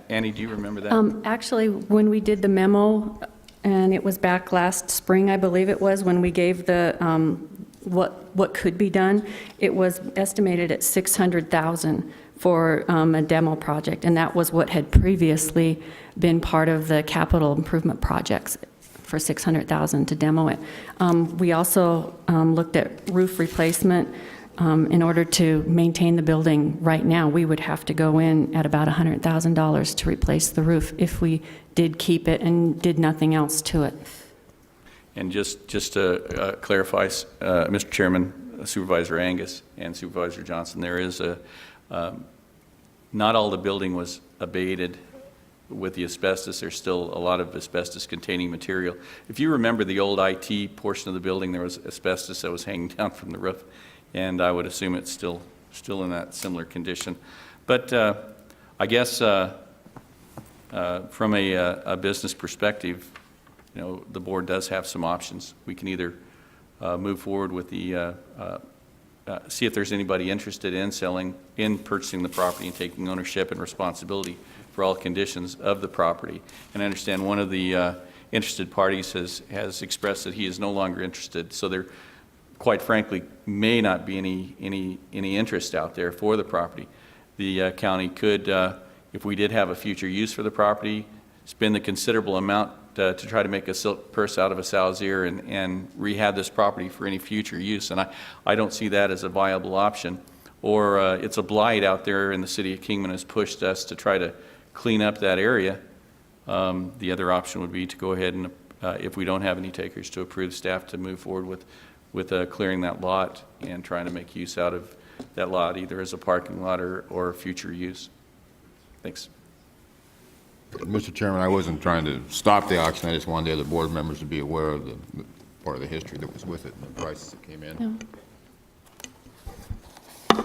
Speaker 7: Annie, do you remember that?
Speaker 3: Actually, when we did the memo, and it was back last spring, I believe it was, when we gave the what could be done. It was estimated at $600,000 for a demo project, and that was what had previously been part of the capital improvement projects, for $600,000 to demo it. We also looked at roof replacement. In order to maintain the building right now, we would have to go in at about $100,000 to replace the roof if we did keep it and did nothing else to it.
Speaker 7: And just to clarify, Mr. Chairman, Supervisor Angus and Supervisor Johnson, there is not all the building was abated with the asbestos. There's still a lot of asbestos-containing material. If you remember the old IT portion of the building, there was asbestos that was hanging down from the roof, and I would assume it's still in that similar condition. But I guess from a business perspective, you know, the board does have some options. We can either move forward with the see if there's anybody interested in purchasing the property and taking ownership and responsibility for all conditions of the property. And I understand one of the interested parties has expressed that he is no longer interested. So there, quite frankly, may not be any interest out there for the property. The county could, if we did have a future use for the property, spend a considerable amount to try to make a silk purse out of a sow's ear and rehab this property for any future use. And I don't see that as a viable option. Or it's a blight out there, and the city of Kingman has pushed us to try to clean up that area. The other option would be to go ahead and, if we don't have any takers, to approve staff to move forward with clearing that lot and trying to make use out of that lot, either as a parking lot or future use. Thanks.
Speaker 5: Mr. Chairman, I wasn't trying to stop the auction. I just wanted the other board members to be aware of the part of the history that was with it and the prices that came in.
Speaker 3: No.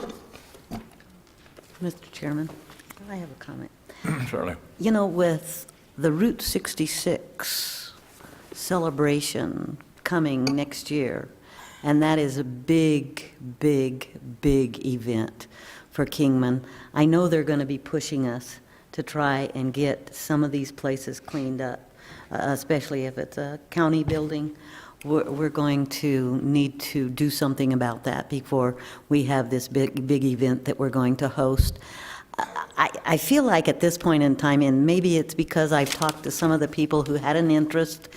Speaker 11: Mr. Chairman, I have a comment.
Speaker 1: Certainly.
Speaker 11: You know, with the Route 66 celebration coming next year, and that is a big, big, big event for Kingman, I know they're going to be pushing us to try and get some of these places cleaned up, especially if it's a county building. We're going to need to do something about that before we have this big event that we're going to host. I feel like at this point in time, and maybe it's because I've talked to some of the people who had an interest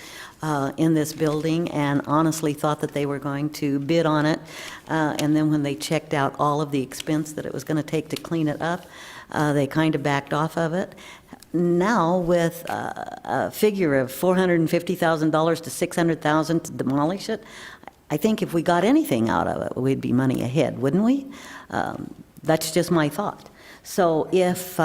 Speaker 11: in this building and honestly thought that they were going to bid on it, and then when they checked out all of the expense that it was going to take to clean it up, they kind of backed off of it. Now, with a figure of $450,000 to $600,000 to demolish it, I think if we got anything out of it, we'd be money ahead, wouldn't we? That's just my thought. So if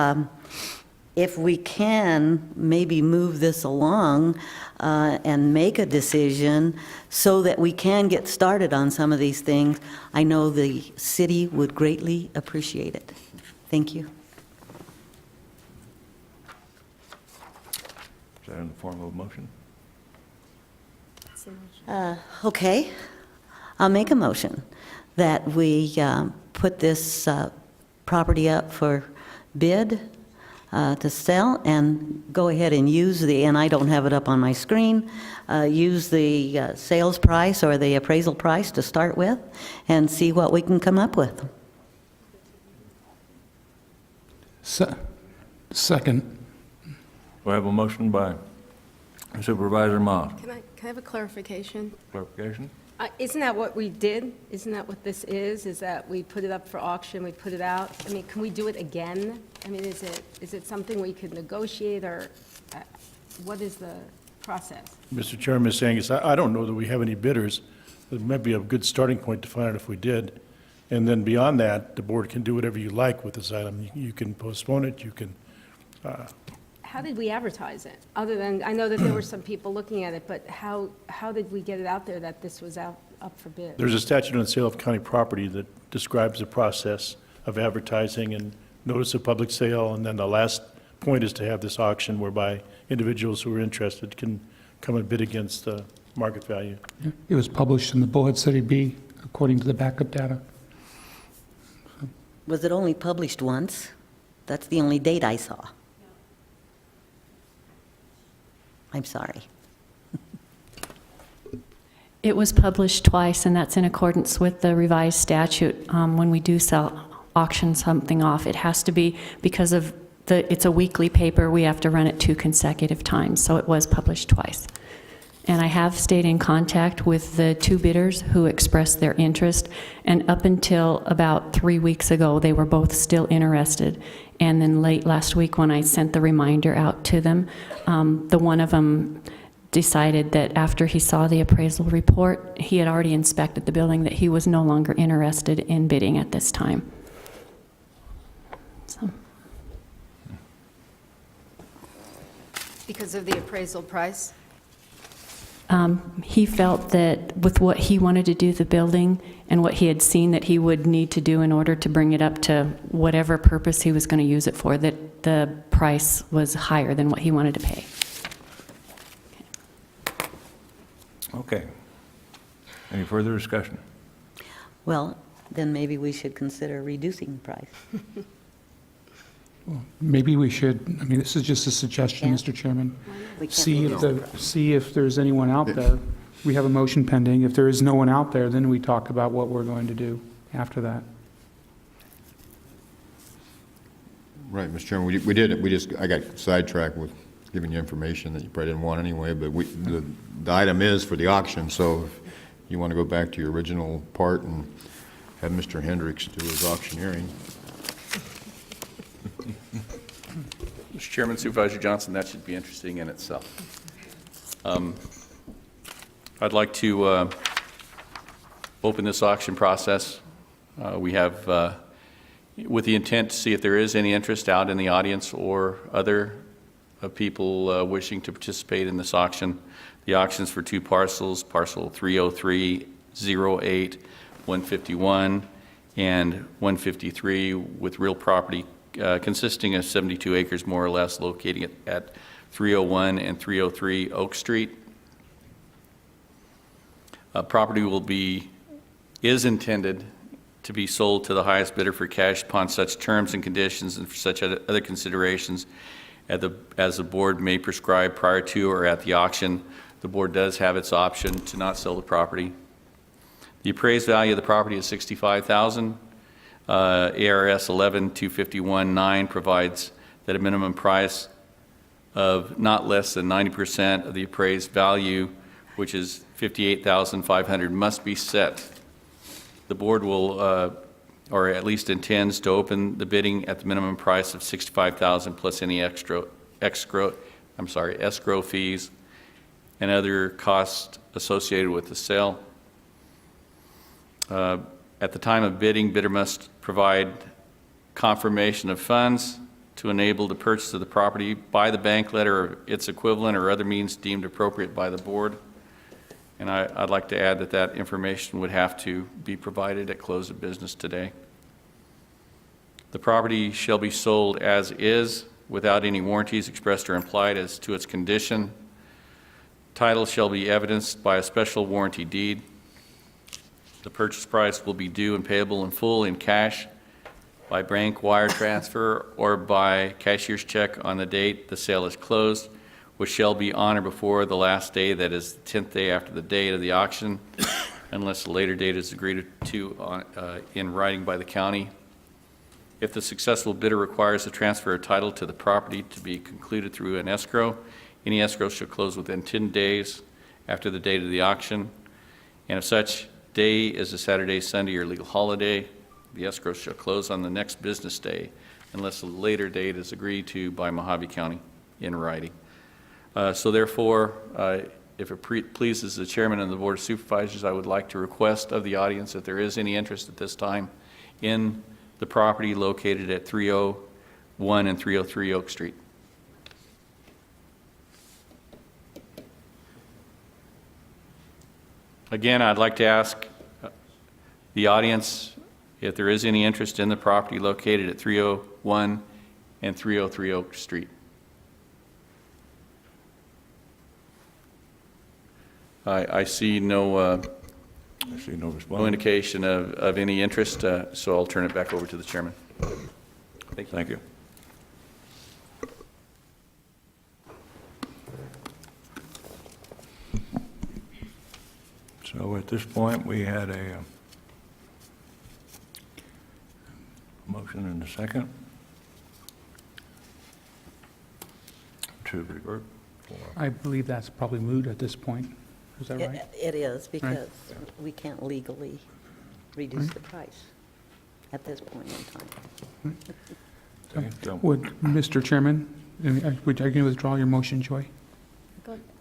Speaker 11: we can maybe move this along and make a decision so that we can get started on some of these things, I know the city would greatly appreciate it. Thank you.
Speaker 1: Is that in the form of a motion?
Speaker 11: Okay, I'll make a motion that we put this property up for bid to sell and go ahead and use and I don't have it up on my screen, use the sales price or the appraisal price to start with and see what we can come up with.
Speaker 4: Second.
Speaker 1: We have a motion by Supervisor Mohave.
Speaker 10: Can I have a clarification?
Speaker 1: Clarification?
Speaker 10: Isn't that what we did? Isn't that what this is? Is that we put it up for auction, we put it out? I mean, can we do it again? I mean, is it something we could negotiate, or what is the process?
Speaker 6: Mr. Chairman, Ms. Angus, I don't know that we have any bidders. It might be a good starting point to find out if we did. And then beyond that, the board can do whatever you like with this item. You can postpone it, you can,
Speaker 10: How did we advertise it? Other than, I know that there were some people looking at it, but how did we get it out there that this was up for bid?
Speaker 6: there's a statute on sale of county property that describes the process of advertising and notice of public sale, and then the last point is to have this auction whereby individuals who are interested can come and bid against the market value.
Speaker 4: It was published in the Bullhead City Bee, according to the backup data.
Speaker 11: Was it only published once? That's the only date I saw. I'm sorry.
Speaker 3: It was published twice, and that's in accordance with the revised statute. When we do auction something off, it has to be, because of it's a weekly paper, we have to run it 2 consecutive times, so it was published twice. And I have stayed in contact with the 2 bidders who expressed their interest, and up until about 3 weeks ago, they were both still interested. And then late last week, when I sent the reminder out to them, the one of them decided that after he saw the appraisal report, he had already inspected the building, that he was no longer interested in bidding at this time. So.
Speaker 10: Because of the appraisal price?
Speaker 3: He felt that with what he wanted to do to the building and what he had seen that he would need to do in order to bring it up to whatever purpose he was going to use it for, that the price was higher than what he wanted to pay.
Speaker 1: Okay. Any further discussion?
Speaker 11: Well, then maybe we should consider reducing the price.
Speaker 4: Maybe we should, I mean, this is just a suggestion,
Speaker 11: Yeah.
Speaker 4: Mr. Chairman.
Speaker 11: We can't
Speaker 4: See
Speaker 11: reduce the price.
Speaker 4: see if there's anyone out there. We have a motion pending. If there is no one out there, then we talk about what we're going to do after that.
Speaker 5: Right, Mr. Chairman, I got sidetracked with giving you information that you probably didn't want anyway, but the item is for the auction, so if you want to go back to your original part and have Mr. Hendricks do his auctioneering.
Speaker 7: Mr. Chairman, Supervisor Johnson, that should be interesting in itself. I'd like to open this auction process. We have, with the intent to see if there is any interest out in the audience or other people wishing to participate in this auction. The auction's for 2 parcels, parcel 30308, 151, and 153, with real property consisting of 72 acres more or less, located at 301 and 303 Oak Street. Property is intended to be sold to the highest bidder for cash upon such terms and conditions and for such other considerations as the board may prescribe prior to or at the auction. The board does have its option to not sell the property. The appraised value of the property is $65,000. ARS 11-251-9 provides that a minimum price of not less than 90% of the appraised value, which is $58,500, must be set. The board will, or at least intends to open the bidding at the minimum price of $65,000 plus any escrow fees and other costs associated with the sale. At the time of bidding, bidder must provide confirmation of funds to enable the purchase of the property by the bank letter or its equivalent or other means deemed appropriate by the board. And I'd like to add that that information would have to be provided at close of business today. The property shall be sold as is without any warranties expressed or implied as to its condition. Title shall be evidenced by a special warranty deed. The purchase price will be due and payable in full in cash, by bank wire transfer, or by cashier's check on the date the sale is closed, which shall be on or before the last day, that is the 10th day after the date of the auction, unless a later date is agreed to in writing by the county. If the successful bidder requires the transfer of title to the property to be concluded through an escrow, any escrow shall close within 10 days after the date of the auction, and if such day is a Saturday, Sunday, or legal holiday, the escrow shall close on the next business day unless a later date is agreed to by Mohave County in writing. So therefore, if it pleases the chairman and the board of supervisors, I would like to request of the audience that there is any interest at this time in the property located at 301 and 303 Oak Street. Again, I'd like to ask the audience if there is any interest in the property located at 301 and 303 Oak Street. I see no
Speaker 1: response.
Speaker 7: indication of any interest, so I'll turn it back over to the chairman. Thank you.
Speaker 1: Thank you. So So at this point, we had a motion and a second to revert.
Speaker 4: I believe that's probably moot at this point. Is that right?
Speaker 11: It is, because we can't legally reduce the price at this point in time.
Speaker 1: Okay, so
Speaker 4: Would, Mr. Chairman, are you going to withdraw your motion, Joy?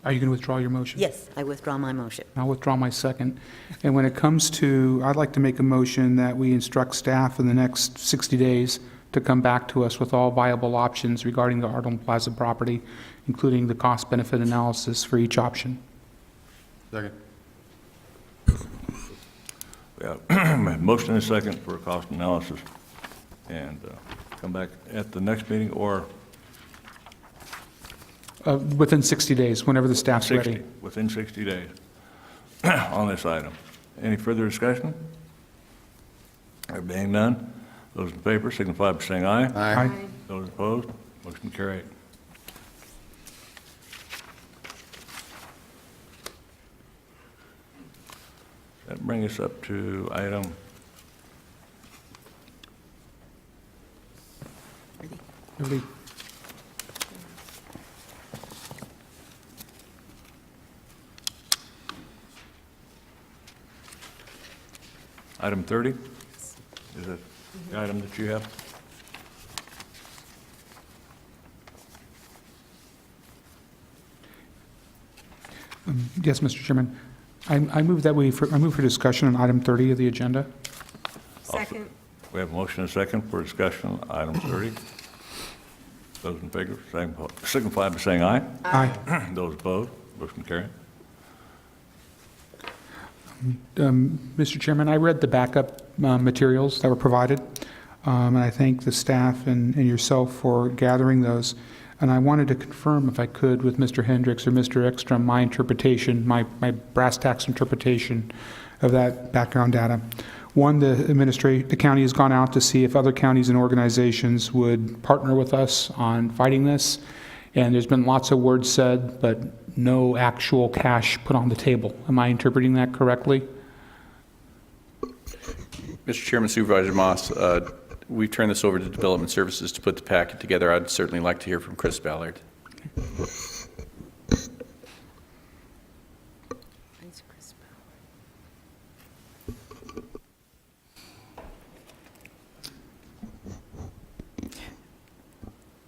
Speaker 4: Are you going to withdraw your motion?
Speaker 11: Yes, I withdraw my motion.
Speaker 4: I'll withdraw my second. And when it comes to, I'd like to make a motion that we instruct staff in the next 60 days to come back to us with all viable options regarding the Arnold Plaza property, including the cost-benefit analysis for each option.
Speaker 5: Second.
Speaker 1: we have motion and a second for a cost analysis. And come back at the next meeting or
Speaker 4: Within 60 days, whenever the staff's
Speaker 1: 60,
Speaker 4: ready.
Speaker 1: within 60 days on this item. Any further discussion? There being none, those in favor signify by saying aye.
Speaker 4: Aye.
Speaker 1: Those opposed, motion carried. That brings us up to item
Speaker 4: Ready?
Speaker 1: item 30. Is it the item that you have?
Speaker 4: Yes, Mr. Chairman. I move that I move for discussion on item 30 of the agenda.
Speaker 10: Second.
Speaker 1: We have a motion and a second for discussion on item 30. Those in favor signify by saying aye.
Speaker 4: Aye.
Speaker 1: Those opposed, motion carried.
Speaker 4: Mr. Chairman, I read the backup materials that were provided, and I thank the staff and yourself for gathering those. And I wanted to confirm, if I could, with Mr. Hendricks or Mr. Ekstrom, my interpretation, my brass tacks interpretation of that background data. One, the county has gone out to see if other counties and organizations would partner with us on fighting this, and there's been lots of words said, but no actual cash put on the table. Am I interpreting that correctly?
Speaker 7: Mr. Chairman, Supervisor Moss, we've turned this over to Development Services to put the packet together. I'd certainly like to hear from Chris Ballard.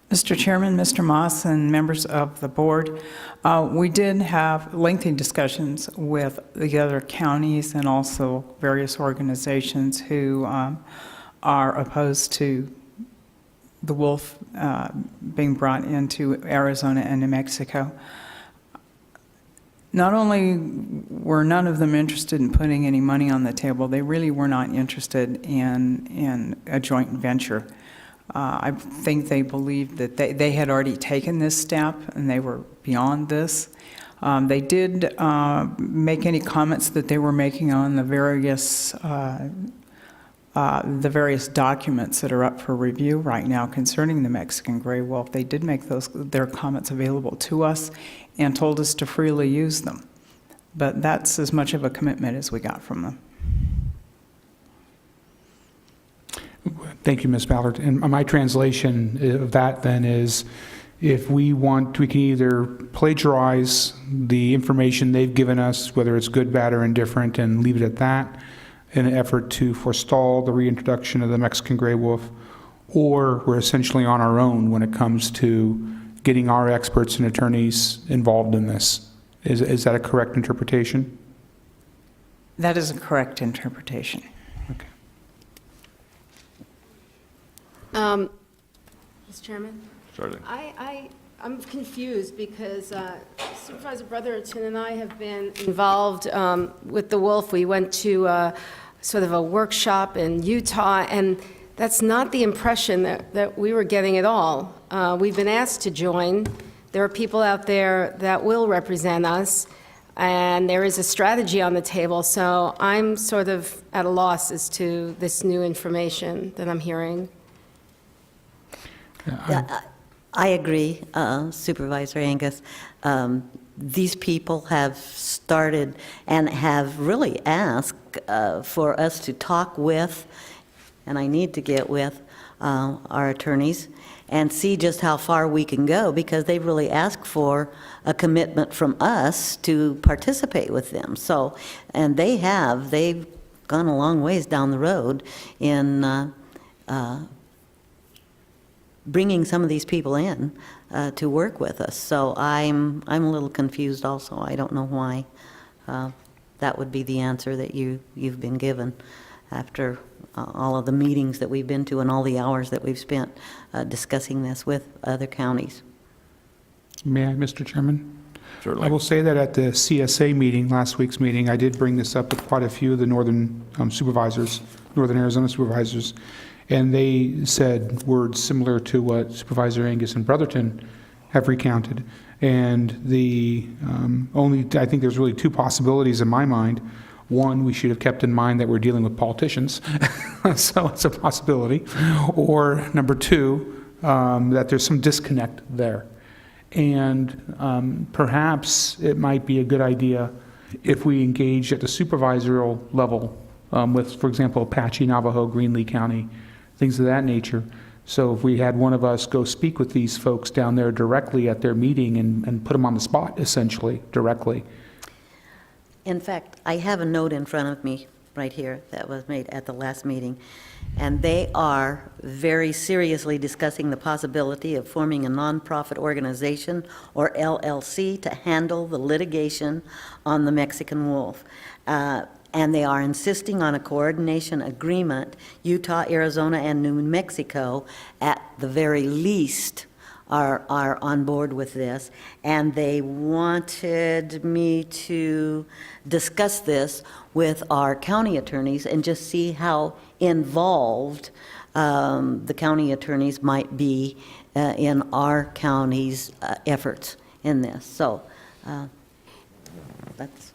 Speaker 13: Mr. Chairman, Mr. Moss, and members of the board, we did have lengthy discussions with the other counties and also various organizations who are opposed to the wolf being brought into Arizona and New Mexico. Not only were none of them interested in putting any money on the table, they really were not interested in a joint venture. I think they believed that they had already taken this step and they were beyond this. They did make any comments that they were making on the various documents that are up for review right now concerning the Mexican gray wolf. They did make their comments available to us and told us to freely use them. But that's as much of a commitment as we got from them.
Speaker 4: Thank you, Ms. Ballard. And my translation of that then is, if we want, we can either plagiarize the information they've given us, whether it's good, bad, or indifferent, and leave it at that in an effort to forestall the reintroduction of the Mexican gray wolf, or we're essentially on our own when it comes to getting our experts and attorneys involved in this. Is that a correct interpretation?
Speaker 13: That is a correct interpretation.
Speaker 4: Okay.
Speaker 10: Mr. Chairman?
Speaker 1: Certainly.
Speaker 10: I'm confused because Supervisor Brotherton and I have been involved with the wolf. We went to sort of a workshop in Utah, and that's not the impression that we were getting at all. We've been asked to join. There are people out there that will represent us, and there is a strategy on the table, so I'm sort of at a loss as to this new information that I'm hearing.
Speaker 11: Yeah, I agree, Supervisor Angus. these people have started and have really asked for us to talk with, and I need to get with our attorneys and see just how far we can go, because they've really asked for a commitment from us to participate with them. So, and they've gone a long ways down the road in bringing some of these people in to work with us. So I'm a little confused also. I don't know why that would be the answer that you've been given after all of the meetings that we've been to and all the hours that we've spent discussing this with other counties.
Speaker 4: May I, Mr. Chairman?
Speaker 1: Certainly.
Speaker 4: I will say that at the CSA meeting, last week's meeting, I did bring this up with quite a few of the northern supervisors, Northern Arizona supervisors, and they said words similar to what Supervisor Angus and Brotherton have recounted. And the I think there's really two possibilities in my mind. One, we should have kept in mind that we're dealing with politicians, so it's a possibility. Or number two, that there's some disconnect there. And perhaps it might be a good idea if we engage at the supervisorial level with, for example, Apache, Navajo, Greenlee County, things of that nature. So if we had one of us go speak with these folks down there directly at their meeting and put them on the spot, essentially, directly.
Speaker 11: In fact, I have a note in front of me right here that was made at the last meeting, and they are very seriously discussing the possibility of forming a nonprofit organization, or LLC, to handle the litigation on the Mexican wolf. And they are insisting on a coordination agreement. Utah, Arizona, and New Mexico, at the very least, are on board with this, and they wanted me to discuss this with our county attorneys and just see how involved the county attorneys might be in our county's efforts in this. So that's...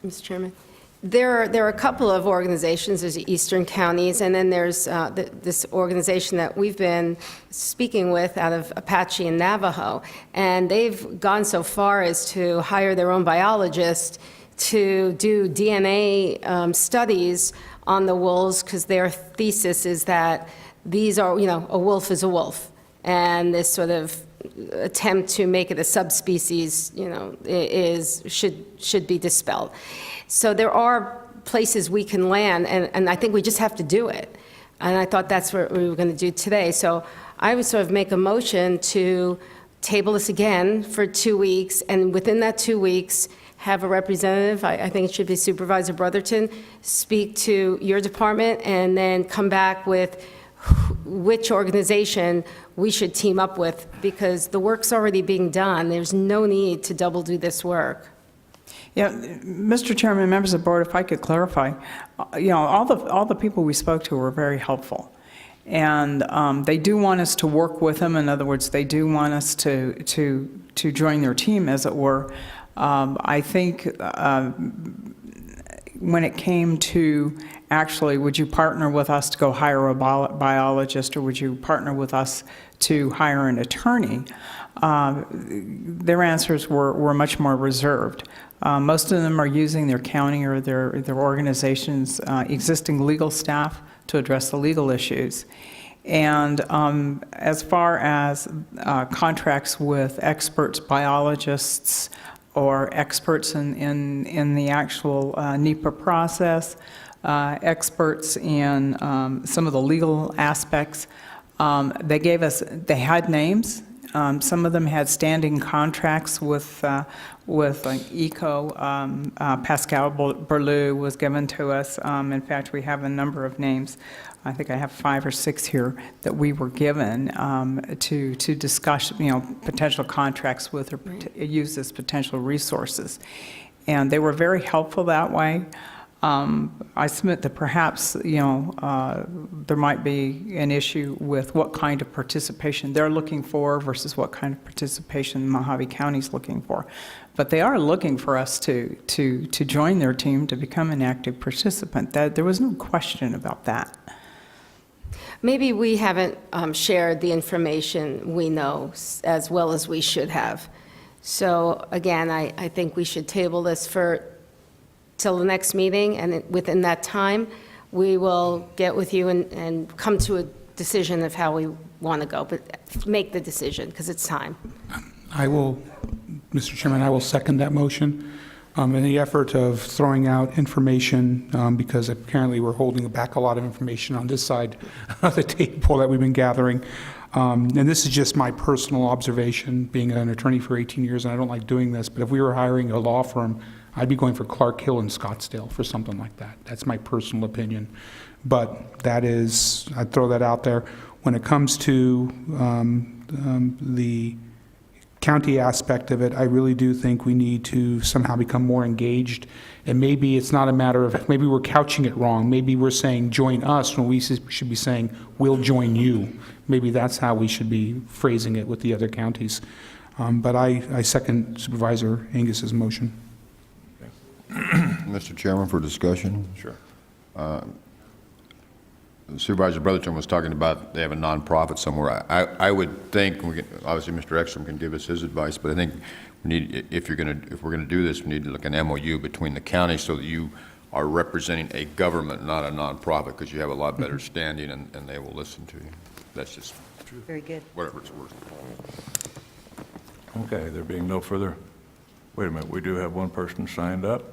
Speaker 10: Mr. Chairman? There are a couple of organizations. There's the Eastern Counties, and then there's this organization that we've been speaking with out of Apache and Navajo, and they've gone so far as to hire their own biologist to do DNA studies on the wolves, because their thesis is that these are, a wolf is a wolf, and this sort of attempt to make it a subspecies, should be dispelled. So there are places we can land, and I think we just have to do it. And I thought that's what we were going to do today. So I would sort of make a motion to table this again for 2 weeks, and within that 2 weeks, have a representative, I think it should be Supervisor Brotherton, speak to your department, and then come back with which organization we should team up with, because the work's already being done. There's no need to double do this work.
Speaker 13: Yeah, Mr. Chairman, members of the board, if I could clarify, all the people we spoke to were very helpful. And they do want us to work with them. In other words, they do want us to join their team, as it were. I think when it came to actually, would you partner with us to go hire a biologist, or would you partner with us to hire an attorney? Their answers were much more reserved. Most of them are using their county or their organization's existing legal staff to address the legal issues. And as far as contracts with experts, biologists, or experts in the actual NEPA process, experts in some of the legal aspects, they had names. Some of them had standing contracts with like ECO. Pascal Berlou was given to us. In fact, we have a number of names. I think I have 5 or 6 here that we were given to discuss, potential contracts with, or use as potential resources, and they were very helpful that way. I submit that perhaps, there might be an issue with what kind of participation they're looking for versus what kind of participation Mohave County is looking for. But they are looking for us to join their team, to become an active participant. There was no question about that.
Speaker 10: Maybe we haven't shared the information we know as well as we should have. So again, I think we should table this till the next meeting, and within that time, we will get with you and come to a decision of how we want to go, but make the decision, because it's time.
Speaker 4: Mr. Chairman, I will second that motion. In the effort of throwing out information, because apparently we're holding back a lot of information on this side of the table that we've been gathering. And this is just my personal observation, being an attorney for 18 years, and I don't like doing this, but if we were hiring a law firm, I'd be going for Clark Hill in Scottsdale for something like that. That's my personal opinion. But I'd throw that out there. When it comes to the county aspect of it, I really do think we need to somehow become more engaged. And maybe it's not a matter of, maybe we're couching it wrong. Maybe we're saying join us when we should be saying we'll join you. Maybe that's how we should be phrasing it with the other counties. But I second Supervisor Angus's motion.
Speaker 5: Mr. Chairman, for discussion.
Speaker 1: Sure.
Speaker 5: Supervisor Brotherton was talking about they have a nonprofit somewhere. I would think, obviously Mr. Ekstrom can give us his advice, but I think we need, if we're going to do this, we need to look at an MOU between the counties so that you are representing a government, not a nonprofit, because you have a lot better standing and they will listen to you. That's just
Speaker 11: Very good.
Speaker 5: whatever it's worth.
Speaker 1: Okay, there being no further, wait a minute, we do have one person signed up.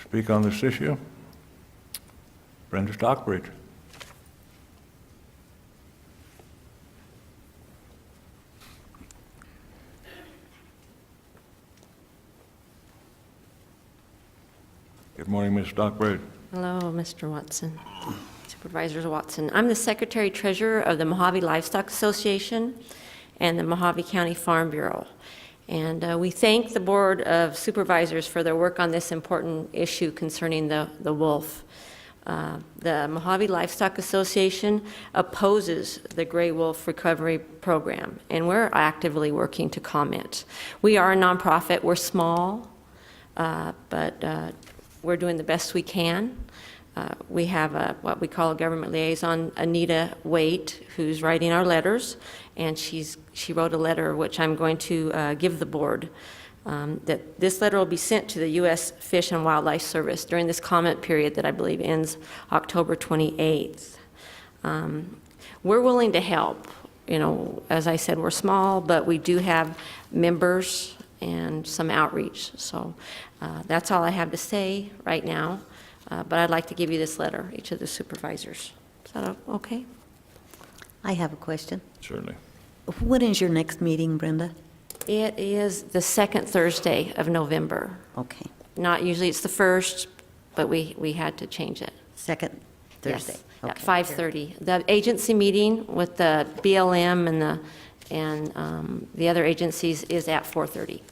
Speaker 1: Speak on this issue. Brenda Stockbridge. Good morning, Ms. Stockbridge.
Speaker 14: Hello, Mr. Watson, Supervisors Watson. I'm the Secretary-Treasurer of the Mohave Livestock Association and the Mohave County Farm Bureau. And we thank the Board of Supervisors for their work on this important issue concerning the wolf. The Mohave Livestock Association opposes the gray wolf recovery program, and we're actively working to comment. We are a nonprofit. We're small, but we're doing the best we can. We have what we call a government liaison, Anita Waite, who's writing our letters, and she wrote a letter which I'm going to give the board. That this letter will be sent to the U.S. Fish and Wildlife Service during this comment period that I believe ends October 28th. We're willing to help. You know, as I said, we're small, but we do have members and some outreach. So that's all I have to say right now. But I'd like to give you this letter, each of the supervisors. Is that okay?
Speaker 11: I have a question.
Speaker 1: Certainly.
Speaker 11: When is your next meeting, Brenda?
Speaker 14: It is the second Thursday of November.
Speaker 11: Okay.
Speaker 14: Not usually it's the first, but we had to change it.
Speaker 11: Second Thursday?
Speaker 14: Yes,
Speaker 11: Okay.
Speaker 14: at 5:30. The agency meeting with the BLM and the other agencies is at 4:30.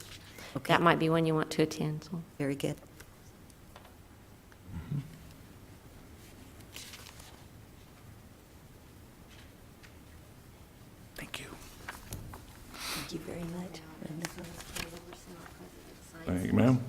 Speaker 11: Okay.
Speaker 14: That might be when you want to attend. So.
Speaker 11: Very good.
Speaker 4: Thank you.
Speaker 11: Thank you very much, Brenda.
Speaker 1: Thank you, ma'am.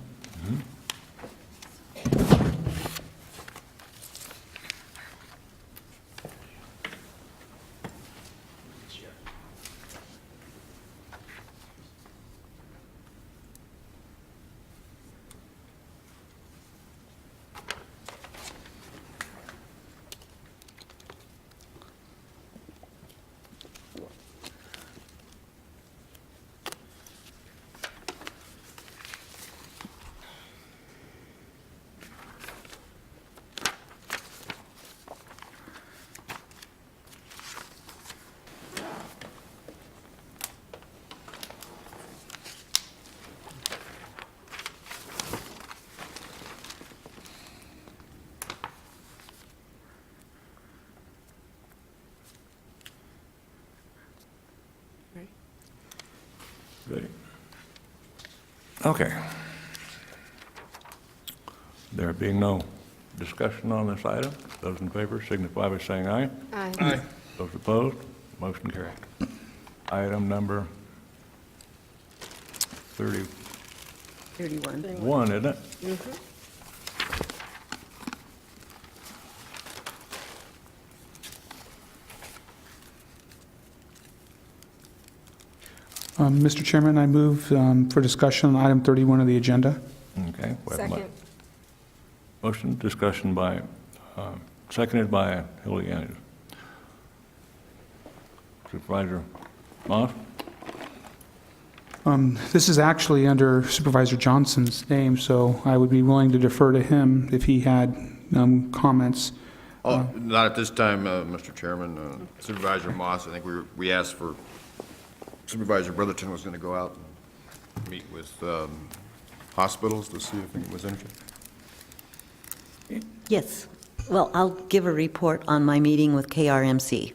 Speaker 1: Ready? Okay. There being no discussion on this item, those in favor signify by saying aye.
Speaker 10: Aye.
Speaker 1: Those opposed, motion carried. Item number
Speaker 11: 31.
Speaker 1: 31, isn't it?
Speaker 4: Mr. Chairman, I move for discussion on item 31 of the agenda.
Speaker 1: Okay. we have a mo-
Speaker 10: Second.
Speaker 1: Motion, discussion by, seconded by Hildy Anderson. Supervisor Moss?
Speaker 4: This is actually under Supervisor Johnson's name, so I would be willing to defer to him if he had comments.
Speaker 5: Oh, not at this time, Mr. Chairman. Supervisor Moss, I think we asked for, Supervisor Brotherton was going to go out and meet with hospitals to see if it was interested.
Speaker 11: Yes. Well, I'll give a report on my meeting with KRMC.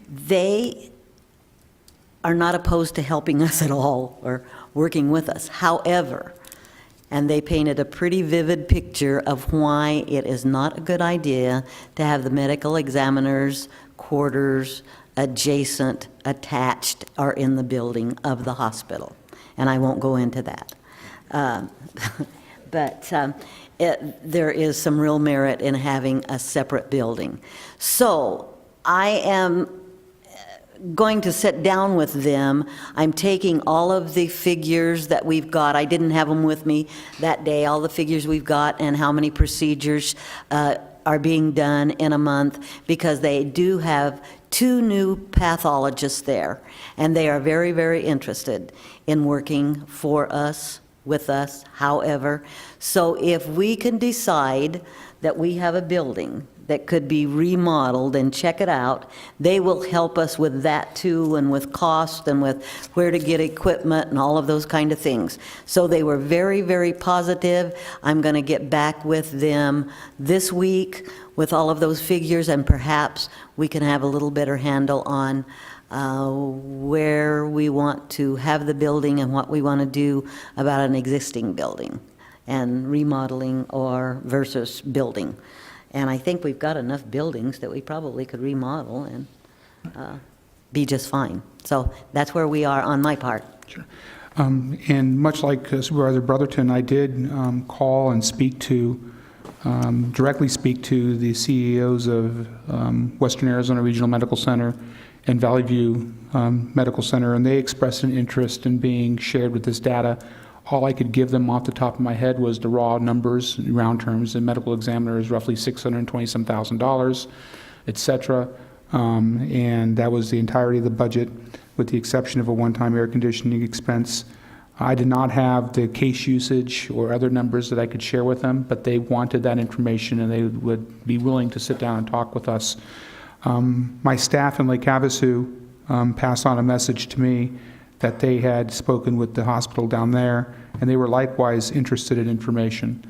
Speaker 11: They are not opposed to helping us at all or working with us. However, and they painted a pretty vivid picture of why it is not a good idea to have the medical examiner's quarters adjacent, attached, or in the building of the hospital. And I won't go into that. But there is some real merit in having a separate building. So I am going to sit down with them. I'm taking all of the figures that we've got. I didn't have them with me that day, all the figures we've got and how many procedures are being done in a month, because they do have 2 new pathologists there, and they are very, very interested in working for us, with us, however. So if we can decide that we have a building that could be remodeled and check it out, they will help us with that too, and with cost and with where to get equipment and all of those kind of things. So they were very, very positive. I'm going to get back with them this week with all of those figures, and perhaps we can have a little better handle on where we want to have the building and what we want to do about an existing building and remodeling or versus building. And I think we've got enough buildings that we probably could remodel and be just fine. So that's where we are on my part.
Speaker 4: Sure. And much like Supervisor Brotherton, I did call and speak to, directly speak to the CEOs of Western Arizona Regional Medical Center and Valley View Medical Center, and they expressed an interest in being shared with this data. All I could give them off the top of my head was the raw numbers, in round terms. The medical examiner is roughly $620,000, et cetera. And that was the entirety of the budget, with the exception of a one-time air conditioning expense. I did not have the case usage or other numbers that I could share with them, but they wanted that information, and they would be willing to sit down and talk with us. My staff in Lake Havasu passed on a message to me that they had spoken with the hospital down there, and they were likewise interested in information.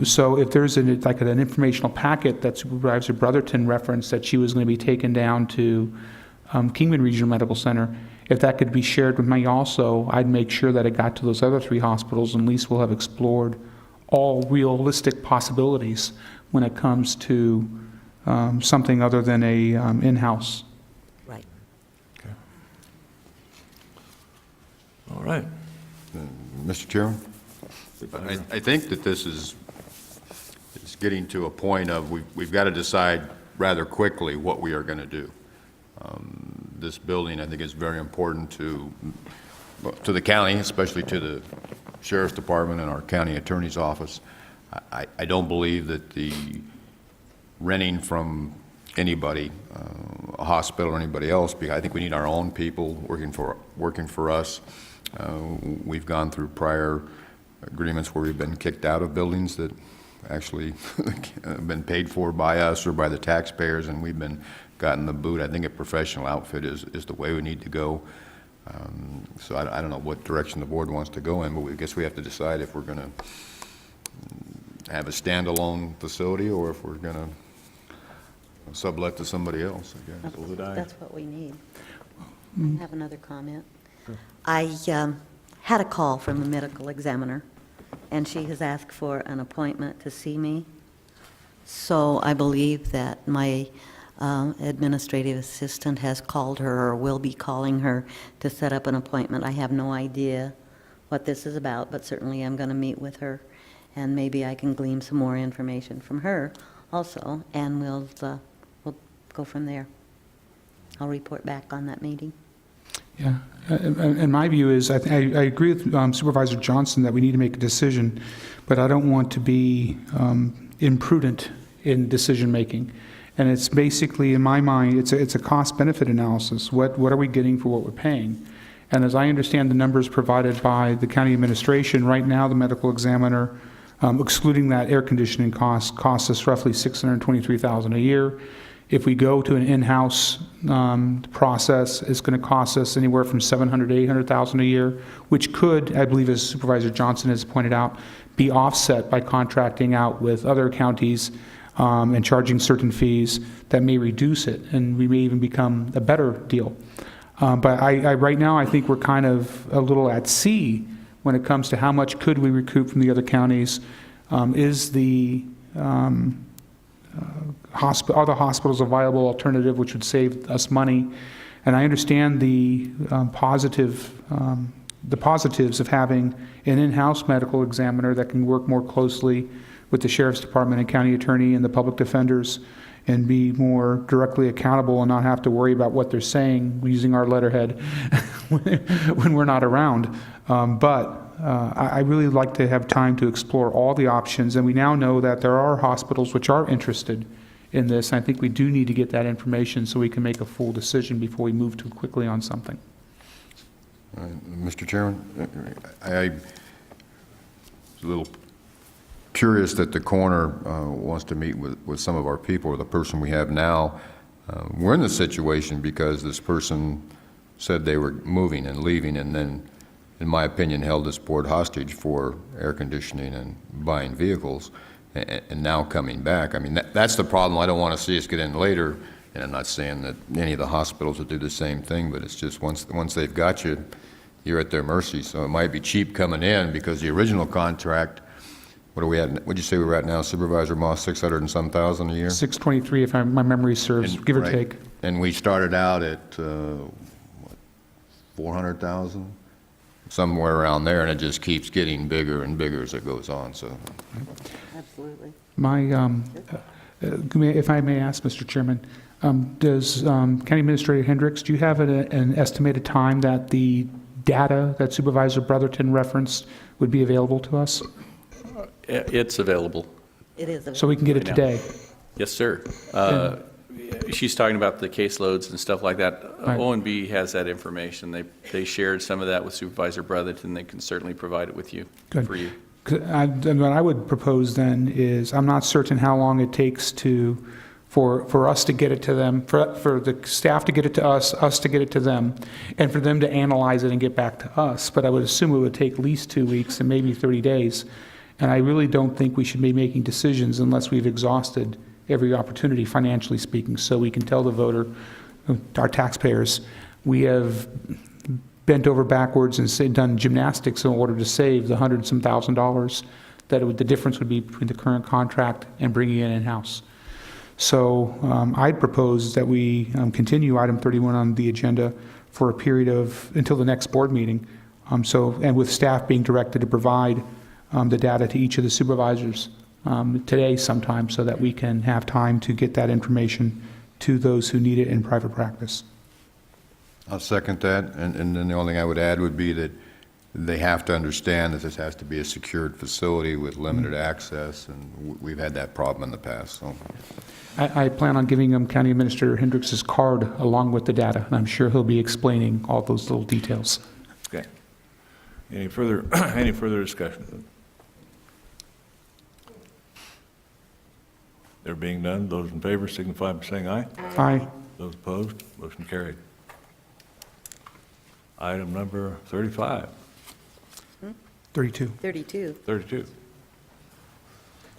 Speaker 4: So if there's an informational packet that Supervisor Brotherton referenced that she was going to be taken down to Kingman Regional Medical Center, if that could be shared with me also, I'd make sure that it got to those other 3 hospitals, and at least we'll have explored all realistic possibilities when it comes to something other than a in-house.
Speaker 11: Right.
Speaker 1: All right.
Speaker 5: Mr. Chairman? I think that this is getting to a point of we've got to decide rather quickly what we are going to do. This building, I think, is very important to the county, especially to the Sheriff's Department and our county attorney's office. I don't believe that the renting from anybody, a hospital or anybody else, because I think we need our own people working for us. We've gone through prior agreements where we've been kicked out of buildings that actually have been paid for by us or by the taxpayers, and we've been gotten the boot. I think a professional outfit is the way we need to go. So I don't know what direction the board wants to go in, but I guess we have to decide if we're going to have a standalone facility or if we're going to sublet to somebody else, I guess.
Speaker 11: That's what we need. I have another comment. I had a call from the medical examiner, and she has asked for an appointment to see me. So I believe that my administrative assistant has called her or will be calling her to set up an appointment. I have no idea what this is about, but certainly I'm going to meet with her, and maybe I can glean some more information from her also, and we'll go from there. I'll report back on that meeting.
Speaker 4: Yeah, and my view is, I agree with Supervisor Johnson that we need to make a decision, but I don't want to be imprudent in decision-making. And it's basically, in my mind, it's a cost-benefit analysis. What are we getting for what we're paying? And as I understand the numbers provided by the county administration, right now the medical examiner, excluding that air conditioning costs us roughly $623,000 a year. If we go to an in-house process, it's going to cost us anywhere from $700,000 to $800,000 a year, which could, I believe, as Supervisor Johnson has pointed out, be offset by contracting out with other counties and charging certain fees that may reduce it, and we may even become a better deal. But right now, I think we're kind of a little at sea when it comes to how much could we recoup from the other counties. Is the are the hospitals a viable alternative which would save us money? And I understand the positives of having an in-house medical examiner that can work more closely with the Sheriff's Department and county attorney and the public defenders and be more directly accountable and not have to worry about what they're saying using our letterhead when we're not around. But I really like to have time to explore all the options, and we now know that there are hospitals which are interested in this. I think we do need to get that information so we can make a full decision before we move too quickly on something.
Speaker 5: Mr. Chairman, I was a little curious that the coroner wants to meet with some of our people, or the person we have now. We're in this situation because this person said they were moving and leaving, and then, in my opinion, held this board hostage for air conditioning and buying vehicles, and now coming back. I mean, that's the problem. I don't want to see us get in later, and I'm not saying that any of the hospitals would do the same thing, but it's just once they've got you, you're at their mercy. So it might be cheap coming in because the original contract, what are we at? What'd you say we were at now, Supervisor Moss? 600 and some thousand a year?
Speaker 4: 623, if my memory serves, give or take.
Speaker 5: And we started out at 400,000, somewhere around there, and it just keeps getting bigger and bigger as it goes on. So,
Speaker 11: Absolutely.
Speaker 4: If I may ask, Mr. Chairman, does County Administrator Hendricks, do you have an estimated time that the data that Supervisor Brotherton referenced would be available to us?
Speaker 7: It's available.
Speaker 11: It is.
Speaker 4: So we can get it today?
Speaker 7: Yes, sir. She's talking about the caseloads and stuff like that.
Speaker 4: Right.
Speaker 7: O&B has that information. They shared some of that with Supervisor Brotherton. They can certainly provide it with you,
Speaker 4: Good.
Speaker 7: for you.
Speaker 4: What I would propose then is, I'm not certain how long it takes for us to get it to them, for the staff to get it to us to get it to them, and for them to analyze it and get back to us. But I would assume it would take at least 2 weeks and maybe 30 days. And I really don't think we should be making decisions unless we've exhausted every opportunity, financially speaking, so we can tell the voter, our taxpayers, we have bent over backwards and done gymnastics in order to save the $100 and some thousand that the difference would be between the current contract and bringing it in-house. So I'd propose that we continue item 31 on the agenda for a period of, until the next board meeting, and with staff being directed to provide the data to each of the supervisors today sometime, so that we can have time to get that information to those who need it in private practice.
Speaker 5: I'll second that, and then the only thing I would add would be that they have to understand that this has to be a secured facility with limited access, and we've had that problem in the past. So
Speaker 4: I plan on giving them County Administrator Hendricks' card along with the data, and I'm sure he'll be explaining all those little details.
Speaker 1: Okay. Any further discussion? There being none, those in favor signify by saying aye.
Speaker 4: Aye.
Speaker 1: Those opposed, motion carried. Item number 35.
Speaker 4: 32.
Speaker 11: 32.
Speaker 1: 32.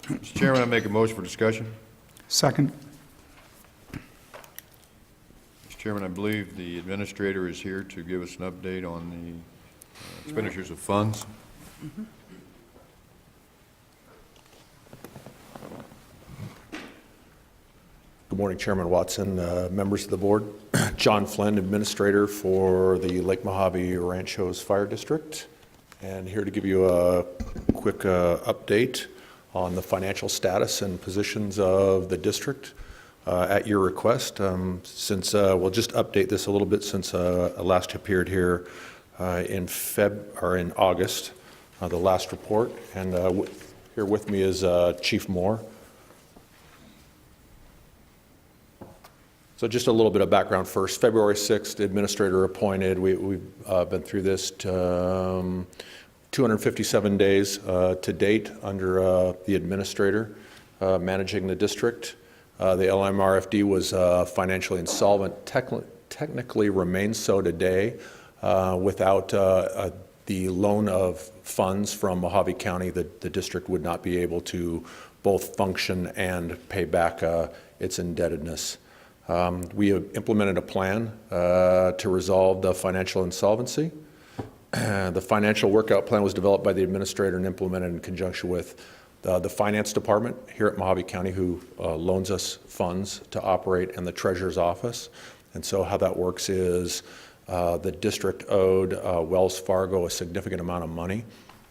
Speaker 5: Mr. Chairman, I make a motion for discussion.
Speaker 4: Second.
Speaker 5: Mr. Chairman, I believe the administrator is here to give us an update on the expenditures of funds.
Speaker 9: Good morning, Chairman Watson, members of the board. John Flynn, Administrator for the Lake Mohave Ranchos Fire District, and here to give you a quick update on the financial status and positions of the district. at your request, since we'll just update this a little bit since I last appeared here in August, the last report, and here with me is Chief Moore. So just a little bit of background first. February 6th, administrator appointed. We've been through this 257 days to date under the administrator managing the district. The LMRFD was financially insolvent, technically remains so today. Without the loan of funds from Mohave County, the district would not be able to both function and pay back its indebtedness. We have implemented a plan to resolve the financial insolvency. The financial workout plan was developed by the administrator and implemented in conjunction with the finance department here at Mohave County, who loans us funds to operate, and the treasurer's office. And so how that works is the district owed Wells Fargo a significant amount of money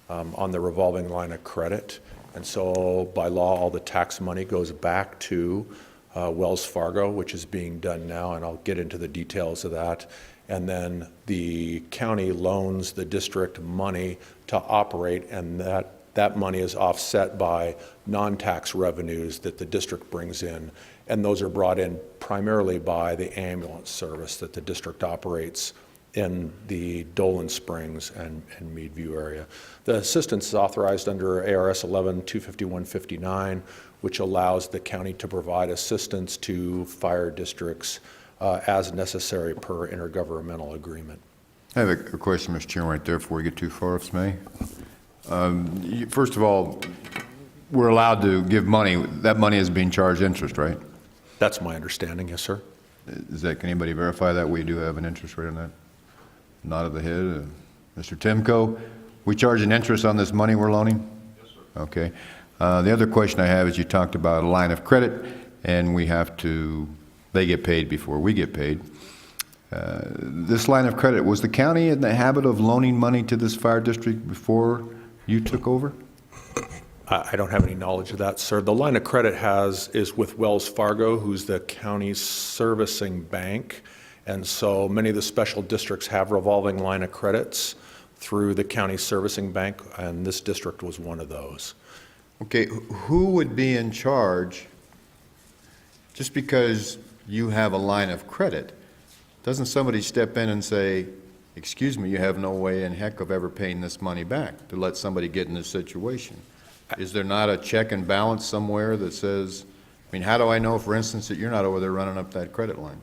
Speaker 9: on the revolving line of credit. And so by law, all the tax money goes back to Wells Fargo, which is being done now, and I'll get into the details of that. And then the county loans the district money to operate, and that money is offset by non-tax revenues that the district brings in, and those are brought in primarily by the ambulance service that the district operates in the Dolan Springs and Meadview area. The assistance is authorized under ARS 11-251-59, which allows the county to provide assistance to fire districts as necessary per intergovernmental agreement.
Speaker 5: I have a question, Mr. Chairman, right there before we get too far, if I may. First of all, we're allowed to give money. That money is being charged interest, right?
Speaker 9: That's my understanding, yes, sir.
Speaker 5: Can anybody verify that we do have an interest rate on that? Nod of the head. Mr. Timko, we charge an interest on this money we're loaning? Yes, sir. Okay. The other question I have is you talked about a line of credit, and they get paid before we get paid. This line of credit, was the county in the habit of loaning money to this fire district before you took over?
Speaker 9: I don't have any knowledge of that, sir. The line of credit is with Wells Fargo, who's the county's servicing bank. And so many of the special districts have revolving line of credits through the county servicing bank, and this district was one of those.
Speaker 5: Okay, who would be in charge? Just because you have a line of credit, doesn't somebody step in and say, excuse me, you have no way in heck of ever paying this money back, to let somebody get in this situation? Is there not a check and balance somewhere that says, I mean, how do I know, for instance, that you're not over there running up that credit line?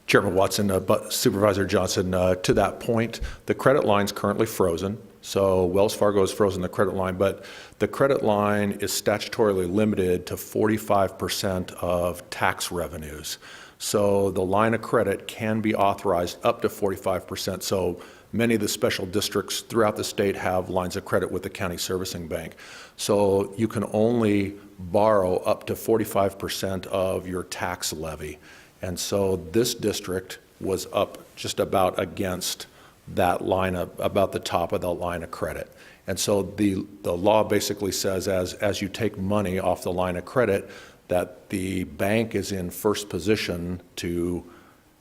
Speaker 9: Chairman Watson, Supervisor Johnson, to that point, the credit line's currently frozen. So Wells Fargo has frozen the credit line, but the credit line is statutorily limited to 45% of tax revenues. So the line of credit can be authorized up to 45%. So many of the special districts throughout the state have lines of credit with the county servicing bank. So you can only borrow up to 45% of your tax levy. And so this district was up just about against that line, about the top of the line of credit. And so the law basically says as you take money off the line of credit, that the bank is in first position to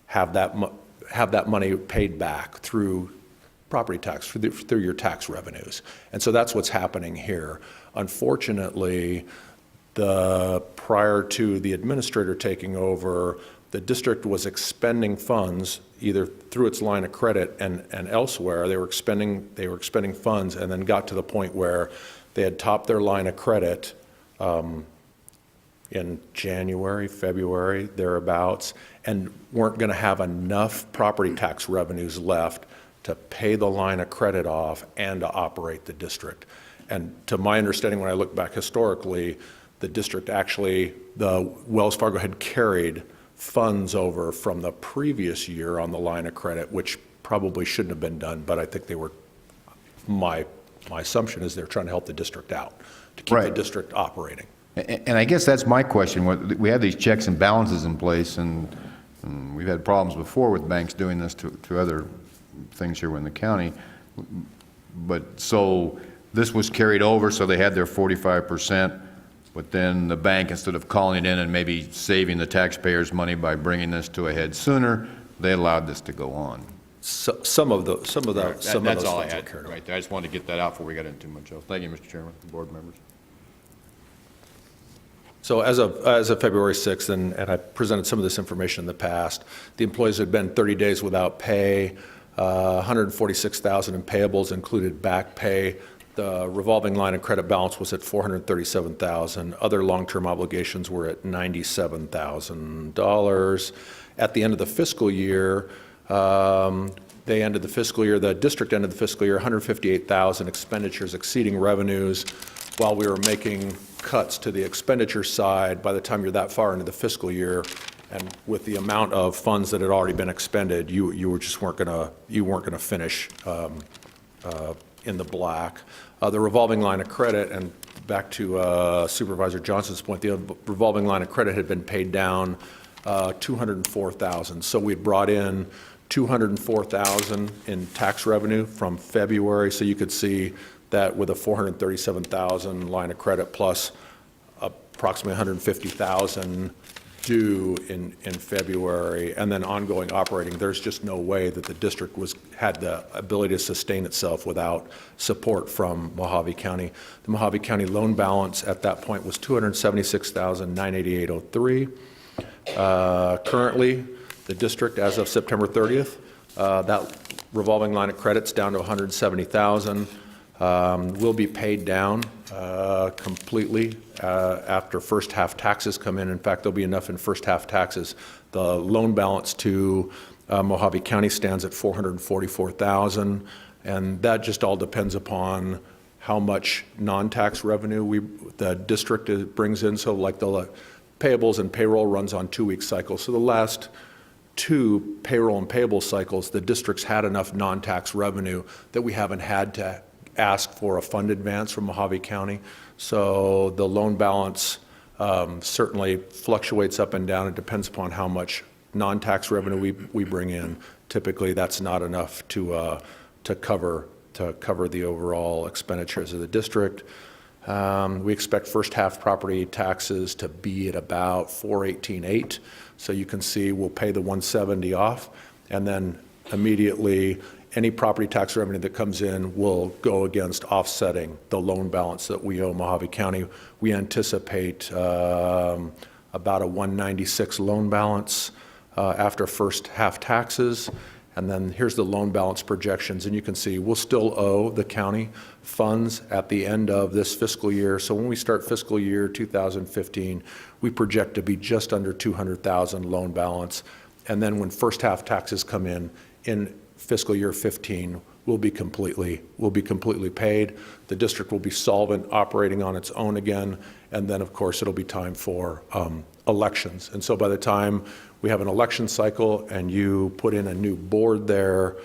Speaker 9: have that money paid back through property tax, through your tax revenues. And so that's what's happening here. Unfortunately, prior to the administrator taking over, the district was expending funds either through its line of credit and elsewhere. They were expending funds, and then got to the point where they had topped their line of credit in January, February, thereabouts, and weren't going to have enough property tax revenues left to pay the line of credit off and to operate the district. And to my understanding, when I look back historically, the district the Wells Fargo had carried funds over from the previous year on the line of credit, which probably shouldn't have been done, but I think my assumption is they're trying to help the district out, to keep the district operating.
Speaker 5: And I guess that's my question. We have these checks and balances in place, and we've had problems before with banks doing this to other things here in the county. But so this was carried over, so they had their 45%. but then the bank, instead of calling it in and maybe saving the taxpayers money by bringing this to a head sooner, they allowed this to go on.
Speaker 9: Some of those
Speaker 5: That's all I
Speaker 9: funds were
Speaker 5: had
Speaker 9: carried over.
Speaker 5: right there. I just wanted to get that out before we got into too much else. Thank you, Mr. Chairman, board members.
Speaker 9: So as of February 6th, and I presented some of this information in the past, the employees had been 30 days without pay, $146,000 in payables included back pay. The revolving line of credit balance was at $437,000. Other long-term obligations were at $97,000. At the end of the fiscal year, the district ended the fiscal year $158,000 expenditures exceeding revenues. While we were making cuts to the expenditure side, by the time you're that far into the fiscal year, and with the amount of funds that had already been expended, you weren't going to finish in the black. The revolving line of credit, and back to Supervisor Johnson's point, the revolving line of credit had been paid down $204,000. So we brought in $204,000 in tax revenue from February. So you could see that with a $437,000 line of credit plus approximately $150,000 due in February, and then ongoing operating, there's just no way that the district had the ability to sustain itself without support from Mohave County. The Mohave County loan balance at that point was $276,988.03. Currently, the district, as of September 30th, that revolving line of credit's down to $170,000. Will be paid down completely after first half taxes come in. In fact, there'll be enough in first half taxes. The loan balance to Mohave County stands at $444,000, and that just all depends upon how much non-tax revenue the district brings in. So like the payables and payroll runs on 2-week cycles. So the last 2 payroll and payable cycles, the district's had enough non-tax revenue that we haven't had to ask for a fund advance from Mohave County. So the loan balance certainly fluctuates up and down. It depends upon how much non-tax revenue we bring in. Typically, that's not enough to cover the overall expenditures of the district. We expect first half property taxes to be at about $418,800. So you can see we'll pay the $170 off, and then immediately any property tax revenue that comes in will go against offsetting the loan balance that we owe Mohave County. We anticipate about a $196 loan balance after first half taxes. And then here's the loan balance projections, and you can see we'll still owe the county funds at the end of this fiscal year. So when we start fiscal year 2015, we project to be just under $200,000 loan balance. And then when first half taxes come in fiscal year 15, we'll be completely paid. The district will be solvent, operating on its own again, and then of course it'll be time for elections. And so by the time we have an election cycle and you put in a new board there,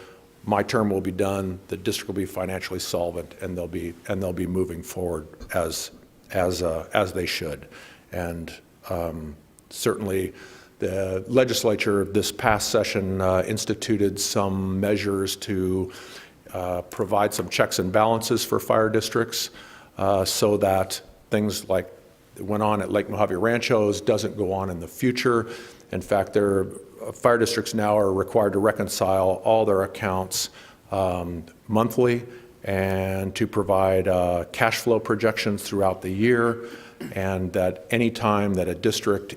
Speaker 9: my term will be done, the district will be financially solvent, and they'll be moving forward as they should. And certainly the legislature this past session instituted some measures to provide some checks and balances for fire districts so that things like went on at Lake Mohave Ranchos doesn't go on in the future. In fact, their fire districts now are required to reconcile all their accounts monthly and to provide cash flow projections throughout the year, and that any time that a district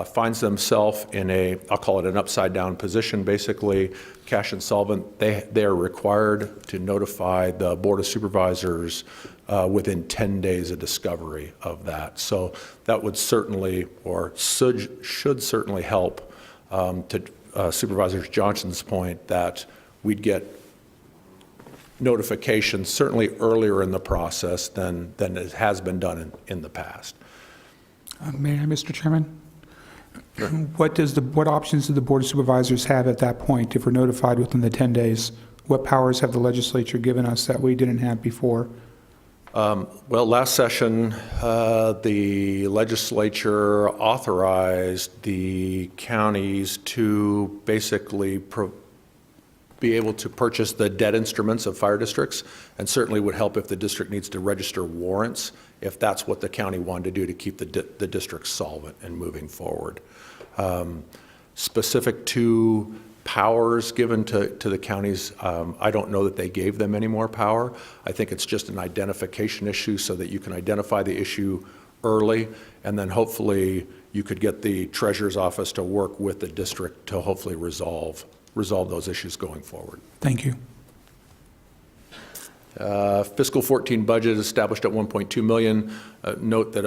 Speaker 9: finds themselves in I'll call it an upside down position, basically cash insolvent, they are required to notify the Board of Supervisors within 10 days of discovery of that. So that would certainly, or should certainly help to Supervisor Johnson's point that we'd get notification certainly earlier in the process than it has been done in the past.
Speaker 4: May I, Mr. Chairman? Sure. What options do the Board of Supervisors have at that point if we're notified within the 10 days? What powers have the legislature given us that we didn't have before?
Speaker 9: Well, last session, the legislature authorized the counties to basically be able to purchase the debt instruments of fire districts, and certainly would help if the district needs to register warrants if that's what the county wanted to do to keep the district solvent and moving forward. Specific to powers given to the counties, I don't know that they gave them any more power. I think it's just an identification issue so that you can identify the issue early, and then hopefully you could get the treasurer's office to work with the district to hopefully resolve those issues going forward.
Speaker 4: Thank you.
Speaker 9: Fiscal 14 budget established at $1.2 million. Note that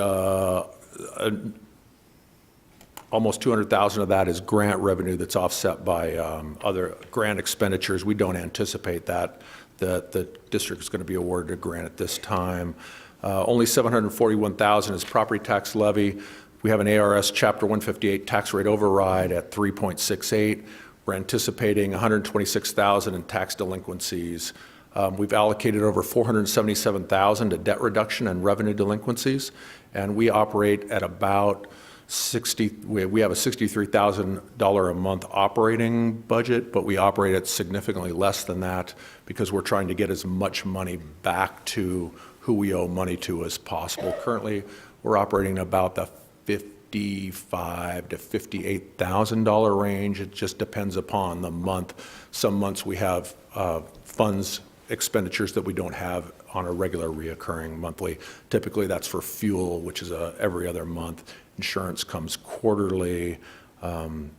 Speaker 9: almost $200,000 of that is grant revenue that's offset by other grant expenditures. We don't anticipate that the district is going to be awarded a grant at this time. Only $741,000 is property tax levy. We have an ARS Chapter 158 tax rate override at 3.68. We're anticipating $126,000 in tax delinquencies. We've allocated over $477,000 to debt reduction and revenue delinquencies, and we operate at about we have a $63,000 a month operating budget, but we operate at significantly less than that because we're trying to get as much money back to who we owe money to as possible. Currently, we're operating about the $55,000 to $58,000 range. It just depends upon the month. Some months we have funds expenditures that we don't have on a regular reoccurring monthly. Typically that's for fuel, which is every other month. Insurance comes quarterly, and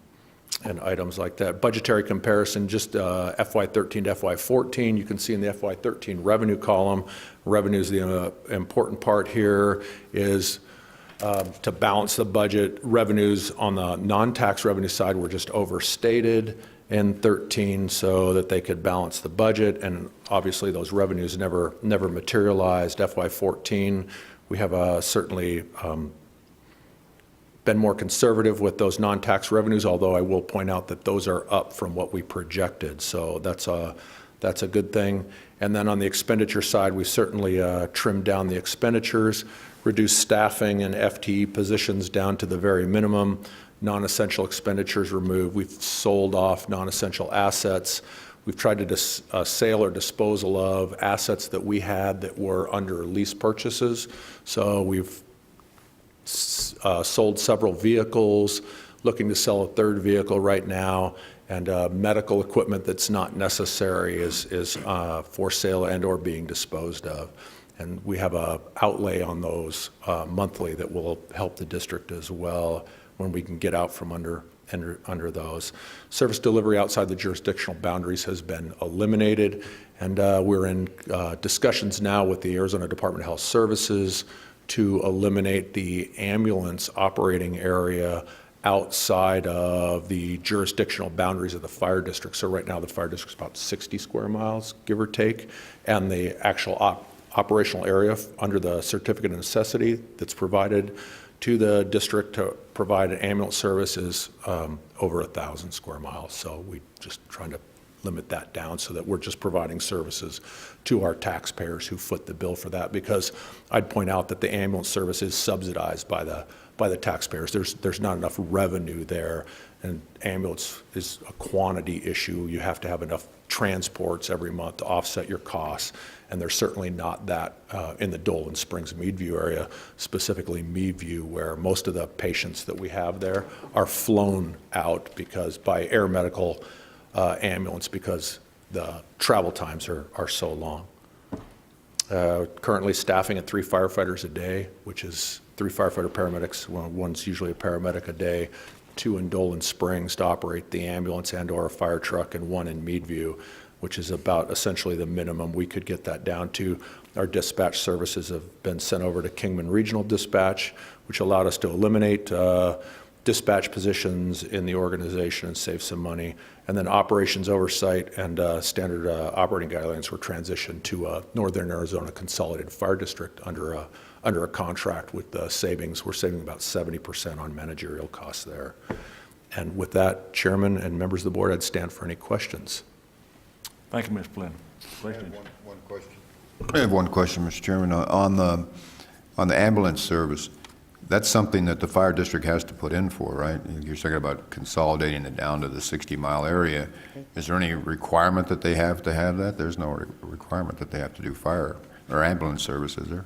Speaker 9: items like that. Budgetary comparison, just FY13 to FY14. You can see in the FY13 revenue column, revenue is the important part here, is to balance the budget. Revenues on the non-tax revenue side were just overstated in 13 so that they could balance the budget, and obviously those revenues never materialized. FY14, we have certainly been more conservative with those non-tax revenues, although I will point out that those are up from what we projected, so that's a good thing. And then on the expenditure side, we certainly trimmed down the expenditures, reduced staffing and FTE positions down to the very minimum, non-essential expenditures removed. We've sold off non-essential assets. We've tried to sale or disposal of assets that we had that were under lease purchases. So we've sold several vehicles, looking to sell a third vehicle right now, and medical equipment that's not necessary is for sale and or being disposed of. And we have a outlay on those monthly that will help the district as well when we can get out from under those. Service delivery outside the jurisdictional boundaries has been eliminated, and we're in discussions now with the Arizona Department of Health Services to eliminate the ambulance operating area outside of the jurisdictional boundaries of the fire district. So right now the fire district is about 60 square miles, give or take, and the actual operational area under the certificate of necessity that's provided to the district to provide an ambulance service is over 1,000 square miles. So we just trying to limit that down so that we're just providing services to our taxpayers who foot the bill for that, because I'd point out that the ambulance service is subsidized by the taxpayers. There's not enough revenue there, and ambulance is a quantity issue. You have to have enough transports every month to offset your costs, and there's certainly not that in the Dolan Springs Meadview area, specifically Meadview, where most of the patients that we have there are flown out because by air medical ambulance because the travel times are so long. Currently staffing at 3 firefighters a day, which is 3 firefighter paramedics. One's usually a paramedic a day, 2 in Dolan Springs to operate the ambulance and or a fire truck, and 1 in Meadview, which is about essentially the minimum we could get that down to. Our dispatch services have been sent over to Kingman Regional Dispatch, which allowed us to eliminate dispatch positions in the organization and save some money. And then operations oversight and standard operating guidelines were transitioned to Northern Arizona Consolidated Fire District under a contract with savings. We're saving about 70% on managerial costs there. And with that, Chairman and members of the board, I'd stand for any questions.
Speaker 1: Thank you, Ms. Flynn. Questions?
Speaker 5: One question. I have one question, Mr. Chairman. On the ambulance service, that's something that the fire district has to put in for, right? You're talking about consolidating it down to the 60-mile area. Is there any requirement that they have to have that? There's no requirement that they have to do fire or ambulance service, is there?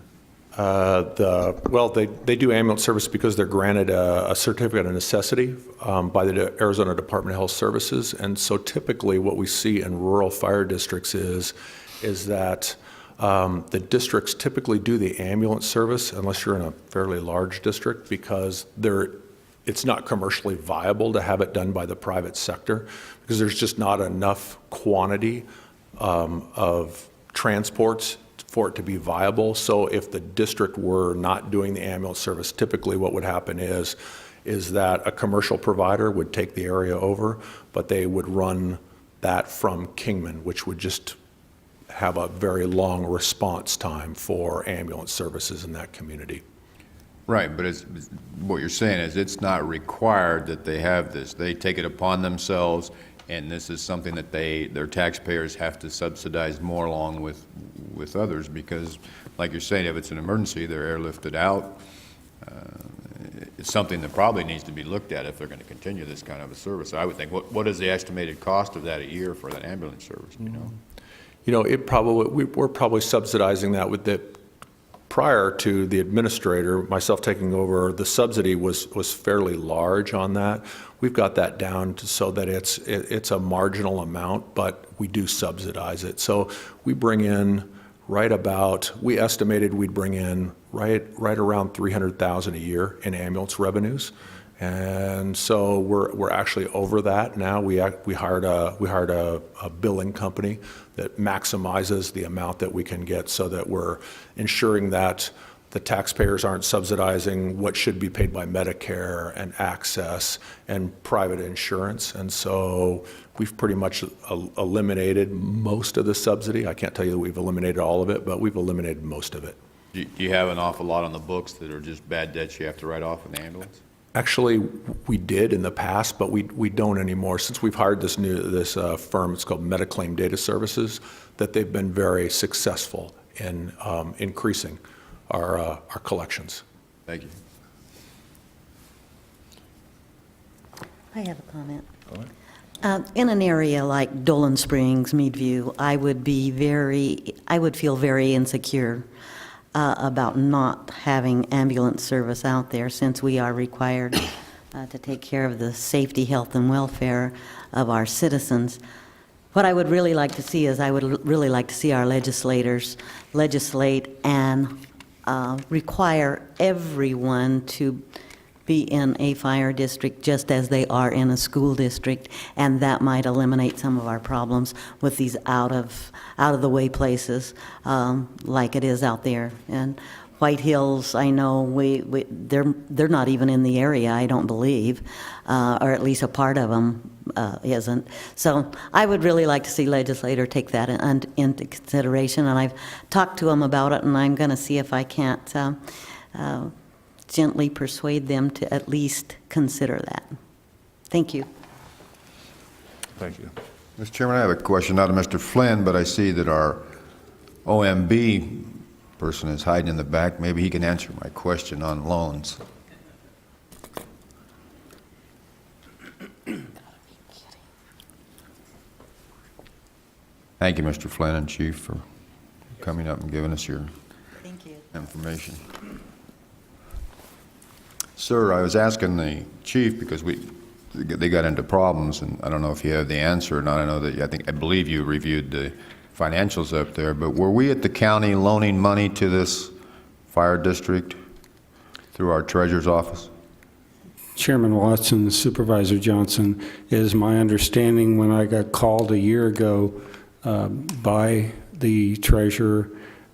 Speaker 9: They do ambulance service because they're granted a certificate of necessity by the Arizona Department of Health Services. And so typically what we see in rural fire districts is that the districts typically do the ambulance service unless you're in a fairly large district, because it's not commercially viable to have it done by the private sector, because there's just not enough quantity of transports for it to be viable. So if the district were not doing the ambulance service, typically what would happen is that a commercial provider would take the area over, but they would run that from Kingman, which would just have a very long response time for ambulance services in that community.
Speaker 5: Right, but what you're saying is it's not required that they have this. They take it upon themselves, and this is something that their taxpayers have to subsidize more along with others, because, like you're saying, if it's an emergency, they're airlifted out. It's something that probably needs to be looked at if they're going to continue this kind of a service. I would think, what is the estimated cost of that a year for that ambulance service, do you know?
Speaker 9: You know, we're probably subsidizing that with the, prior to the administrator, myself taking over, the subsidy was fairly large on that. We've got that down so that it's a marginal amount, but we do subsidize it. So we bring in we estimated we'd bring in right around $300,000 a year in ambulance revenues. And so we're actually over that now. We hired a billing company that maximizes the amount that we can get, so that we're ensuring that the taxpayers aren't subsidizing what should be paid by Medicare and Access and private insurance. And so we've pretty much eliminated most of the subsidy. I can't tell you that we've eliminated all of it, but we've eliminated most of it.
Speaker 5: Do you have an awful lot on the books that are just bad debts you have to write off in the ambulance?
Speaker 9: Actually, we did in the past, but we don't anymore. Since we've hired this firm, it's called Mediclaim Data Services, that they've been very successful in increasing our collections.
Speaker 5: Thank you.
Speaker 11: I have a comment. In an area like Dolan Springs, Meadview, I would feel very insecure about not having ambulance service out there, since we are required to take care of the safety, health, and welfare of our citizens. What I would really like to see is I would really like to see our legislators legislate and require everyone to be in a fire district just as they are in a school district, and that might eliminate some of our problems with these out of the way places like it is out there. And White Hills, I know they're not even in the area, I don't believe, or at least a part of them isn't. So I would really like to see legislator take that into consideration, and I've talked to them about it, and I'm going to see if I can't gently persuade them to at least consider that. Thank you.
Speaker 1: Thank you.
Speaker 5: Mr. Chairman, I have a question, not of Mr. Flynn, but I see that our OMB person is hiding in the back. Maybe he can answer my question on loans. Thank you, Mr. Flynn and Chief, for coming up and giving us your information. Sir, I was asking the chief because they got into problems, and I don't know if you have the answer or not. I know that I believe you reviewed the financials up there, but were we at the county loaning money to this fire district through our treasurer's office?
Speaker 15: Chairman Watson, Supervisor Johnson, it is my understanding when I got called a year ago by the treasurer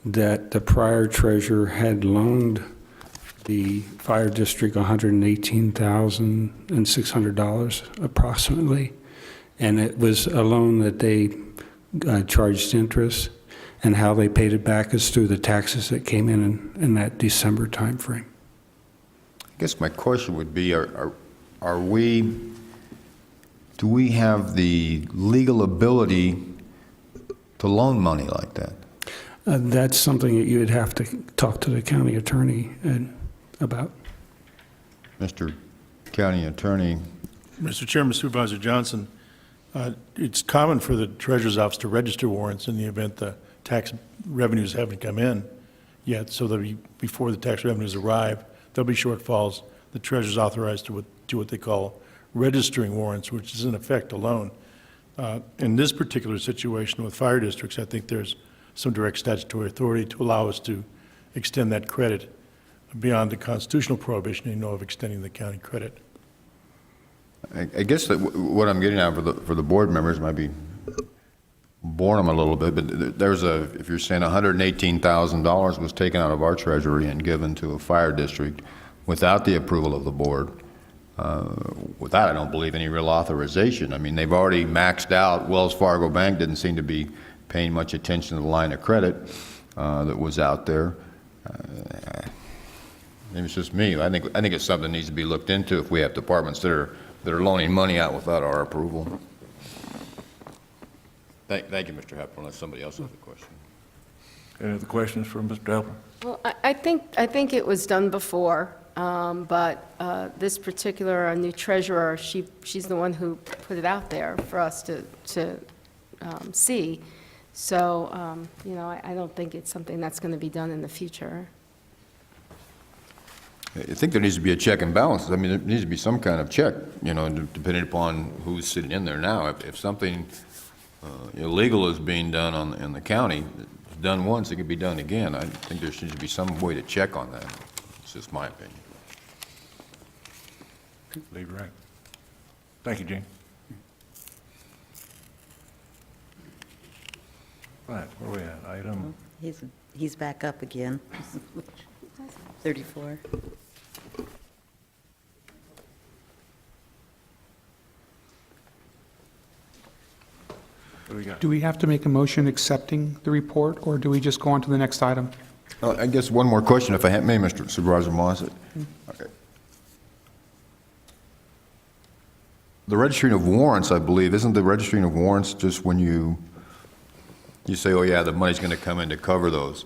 Speaker 15: that the prior treasurer had loaned the fire district $118,600 approximately, and it was a loan that they charged interest, and how they paid it back is through the taxes that came in that December time frame.
Speaker 5: I guess my question would be, do we have the legal ability to loan money like that?
Speaker 15: That's something that you would have to talk to the county attorney about.
Speaker 5: Mr. County Attorney.
Speaker 6: Mr. Chairman, Supervisor Johnson, it's common for the Treasurer's Office to register warrants in the event the tax revenues haven't come in. yet, so that before the tax revenues arrive, there'll be shortfalls. The treasurer's authorized to do what they call registering warrants, which is in effect a loan. In this particular situation with fire districts, I think there's some direct statutory authority to allow us to extend that credit beyond the constitutional prohibition, of extending the county credit.
Speaker 5: I guess that what I'm getting at for the board members might be bore them a little bit, but there's if you're saying $118,000 was taken out of our treasury and given to a fire district without the approval of the board, without, I don't believe, any real authorization. I mean, they've already maxed out. Wells Fargo Bank didn't seem to be paying much attention to the line of credit that was out there. Maybe it's just me. I think it's something that needs to be looked into if we have departments that are loaning money out without our approval. Thank you, Mr. Hepler, unless somebody else has a question.
Speaker 1: Any other questions for Mr. Hepler?
Speaker 10: Well, I think it was done before, but this particular new treasurer, she's the one who put it out there for us to see. So, I don't think it's something that's going to be done in the future.
Speaker 5: I think there needs to be a check and balance. I mean, there needs to be some kind of check, depending upon who's sitting in there now. If something illegal is being done in the county, it's done once, it can be done again. I think there needs to be some way to check on that. It's just my opinion.
Speaker 1: I believe you're right. Thank you, Gene. Right, where are we at? Item?
Speaker 11: He's back up again. 34.
Speaker 1: What do we got?
Speaker 4: Do we have to make a motion accepting the report, or do we just go on to the next item?
Speaker 5: I guess one more question, if I may, Mr. Supervisor Moss. Okay. The registering of warrants, I believe, isn't the registering of warrants just when you say, oh yeah, the money's going to come in to cover those?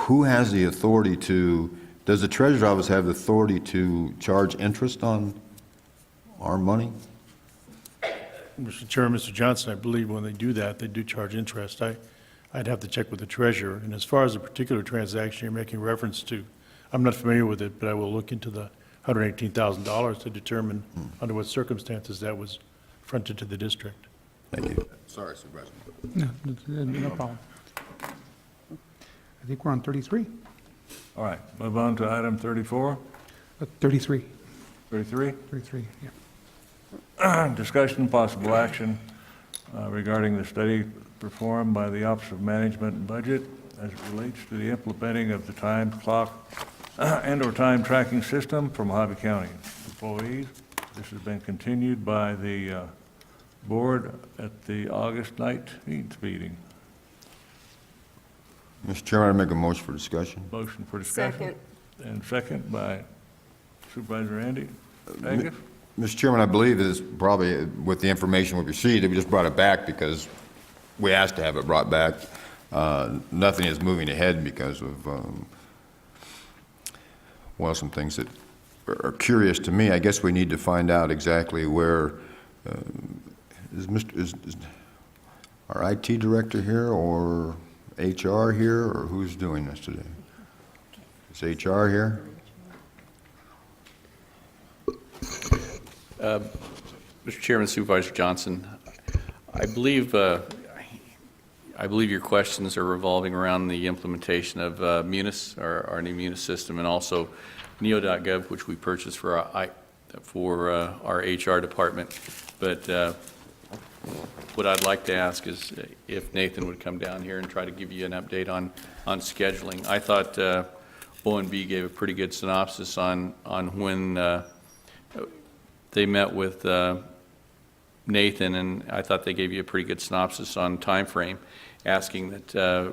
Speaker 5: Who has the authority does the Treasurer's Office have the authority to charge interest on our money?
Speaker 6: Mr. Chairman, Mr. Johnson, I believe when they do that, they do charge interest. I'd have to check with the treasurer. And as far as the particular transaction you're making reference to, I'm not familiar with it, but I will look into the $118,000 to determine under what circumstances that was fronted to the district.
Speaker 5: Thank you. Sorry, Supervisor.
Speaker 4: No problem. I think we're on 33.
Speaker 1: All right, move on to item 34.
Speaker 4: 33.
Speaker 1: 33?
Speaker 4: 33, yeah.
Speaker 1: Discussion and possible action regarding the study performed by the Office of Management and Budget as it relates to the implementing of the time clock and/or time tracking system for Mohave County employees. This has been continued by the board at the August 19th meeting.
Speaker 5: Mr. Chairman, I make a motion for discussion.
Speaker 1: Motion for discussion.
Speaker 10: Second.
Speaker 1: And second by Supervisor Andy Angus.
Speaker 5: Mr. Chairman, I believe it is probably, with the information we received, that we just brought it back because we asked to have it brought back. Nothing is moving ahead because of, some things that are curious to me. I guess we need to find out exactly where, is our IT director here or HR here, or who's doing this today? Is HR here?
Speaker 7: Mr. Chairman, Supervisor Johnson, I believe your questions are revolving around the implementation of Munis, our new Munis system, and also neo.gov, which we purchased for our HR department. But what I'd like to ask is if Nathan would come down here and try to give you an update on scheduling. I thought O&B gave a pretty good synopsis on when they met with Nathan, and I thought they gave you a pretty good synopsis on time frame, asking that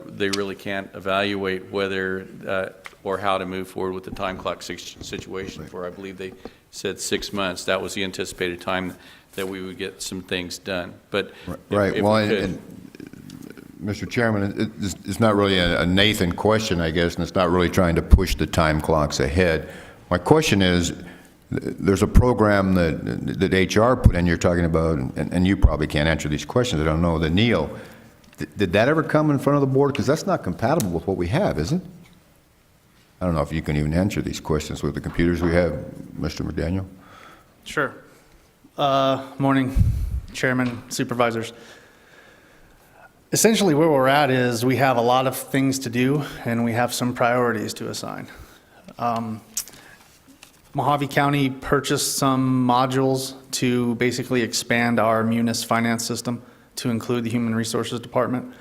Speaker 7: they really can't evaluate whether or how to move forward with the time clock situation for, I believe they said 6 months. That was the anticipated time that we would get some things done. But
Speaker 5: right.
Speaker 7: If
Speaker 5: well,
Speaker 7: we could,
Speaker 5: and Mr. Chairman, it's not really a Nathan question, I guess, and it's not really trying to push the time clocks ahead. My question is, there's a program that HR put in, you're talking about, and you probably can't answer these questions, I don't know, the NEO. Did that ever come in front of the board? Because that's not compatible with what we have, is it? I don't know if you can even answer these questions with the computers we have, Mr. McDaniel.
Speaker 16: Sure. Morning, Chairman, Supervisors. Essentially, where we're at is we have a lot of things to do, and we have some priorities to assign. Mohave County purchased some modules to basically expand our Munis finance system to include the Human Resources Department.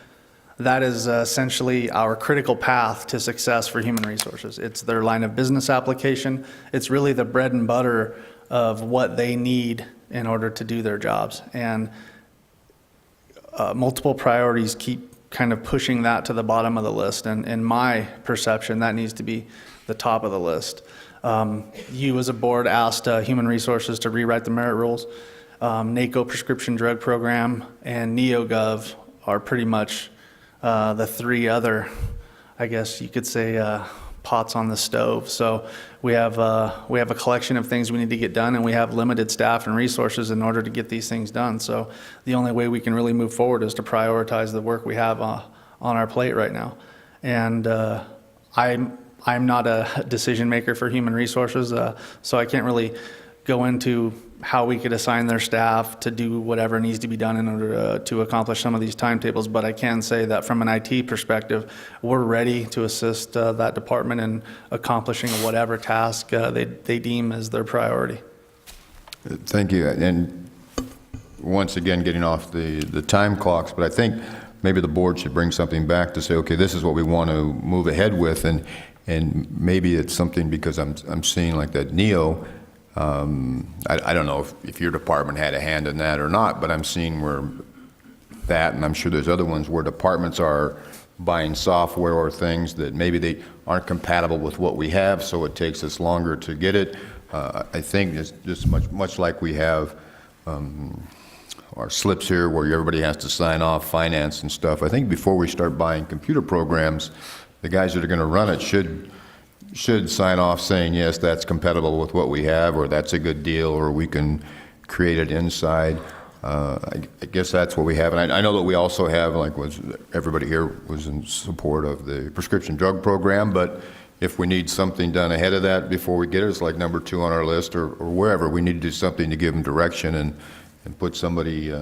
Speaker 16: That is essentially our critical path to success for human resources. It's their line of business application. It's really the bread and butter of what they need in order to do their jobs. And multiple priorities keep kind of pushing that to the bottom of the list. And in my perception, that needs to be the top of the list. You as a board asked Human Resources to rewrite the merit rules. NACO prescription drug program and NeoGov are pretty much the three other, I guess you could say, pots on the stove. So we have a collection of things we need to get done, and we have limited staff and resources in order to get these things done. So the only way we can really move forward is to prioritize the work we have on our plate right now. And I'm not a decision maker for Human Resources, so I can't really go into how we could assign their staff to do whatever needs to be done in order to accomplish some of these timetables. But I can say that from an IT perspective, we're ready to assist that department in accomplishing whatever task they deem as their priority.
Speaker 5: Thank you. And once again, getting off the time clocks, but I think maybe the board should bring something back to say, okay, this is what we want to move ahead with, and maybe it's something, because I'm seeing like that NEO. I don't know if your department had a hand in that or not, but I'm seeing where that, and I'm sure there's other ones where departments are buying software or things that maybe they aren't compatible with what we have, so it takes us longer to get it. I think it's just much like we have our slips here where everybody has to sign off finance and stuff. I think before we start buying computer programs, the guys that are going to run it should sign off saying, yes, that's compatible with what we have, or that's a good deal, or we can create it inside. I guess that's what we have. And I know that we also have, everybody here was in support of the prescription drug program, but if we need something done ahead of that before we get it, it's like number 2 on our list, or wherever. We need to do something to give them direction and put somebody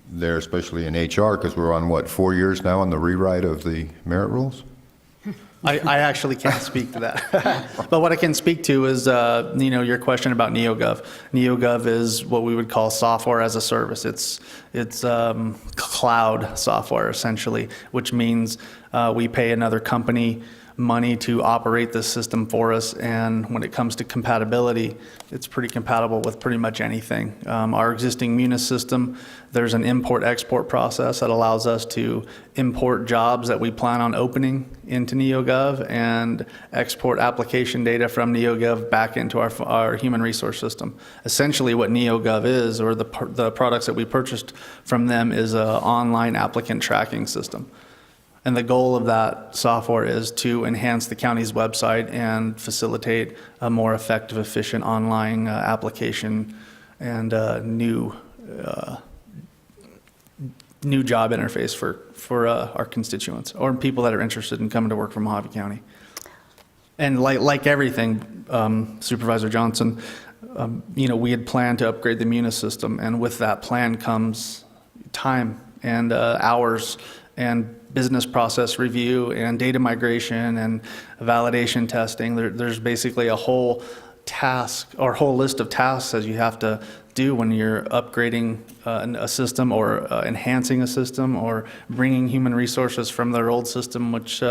Speaker 5: there, especially in HR, because we're on, 4 years now on the rewrite of the merit rules?
Speaker 16: I actually can't speak to that. But what I can speak to is, your question about NeoGov. NeoGov is what we would call software as a service. It's cloud software, essentially, which means we pay another company money to operate this system for us, and when it comes to compatibility, it's pretty compatible with pretty much anything. Our existing Munis system, there's an import-export process that allows us to import jobs that we plan on opening into NeoGov and export application data from NeoGov back into our human resource system. Essentially what NeoGov is, or the products that we purchased from them, is an online applicant tracking system. And the goal of that software is to enhance the county's website and facilitate a more effective, efficient online application and new job interface for our constituents or people that are interested in coming to work for Mohave County. And like everything, Supervisor Johnson, we had planned to upgrade the Munis system, and with that plan comes time and hours and business process review and data migration and validation testing. There's basically a whole task or whole list of tasks that you have to do when you're upgrading a system or enhancing a system or bringing human resources from their old system, which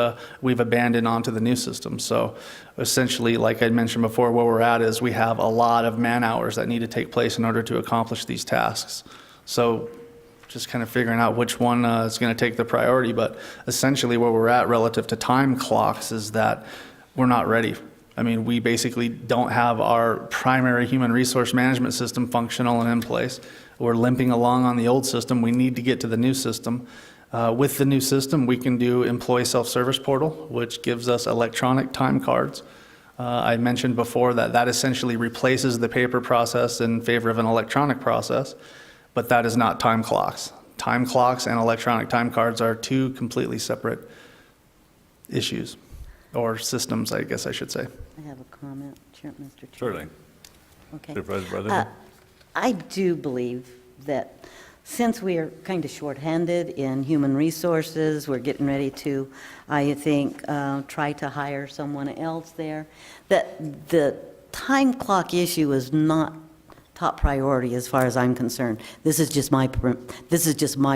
Speaker 16: we've abandoned, onto the new system. So essentially, like I mentioned before, where we're at is we have a lot of man hours that need to take place in order to accomplish these tasks. So just kind of figuring out which one is going to take the priority. But essentially where we're at relative to time clocks is that we're not ready. I mean, we basically don't have our primary human resource management system functional and in place. We're limping along on the old system. We need to get to the new system. With the new system, we can do employee self-service portal, which gives us electronic time cards. I mentioned before that essentially replaces the paper process in favor of an electronic process. But that is not time clocks. time clocks and electronic time cards are two completely separate issues, or systems, I guess I should say.
Speaker 11: I have a comment, Mr. Chairman.
Speaker 1: Certainly.
Speaker 11: Okay.
Speaker 1: Supervisor Brotherton?
Speaker 11: I do believe that since we are kind of shorthanded in human resources, we're getting ready to, I think, try to hire someone else there, that the time clock issue is not top priority as far as I'm concerned. This is just my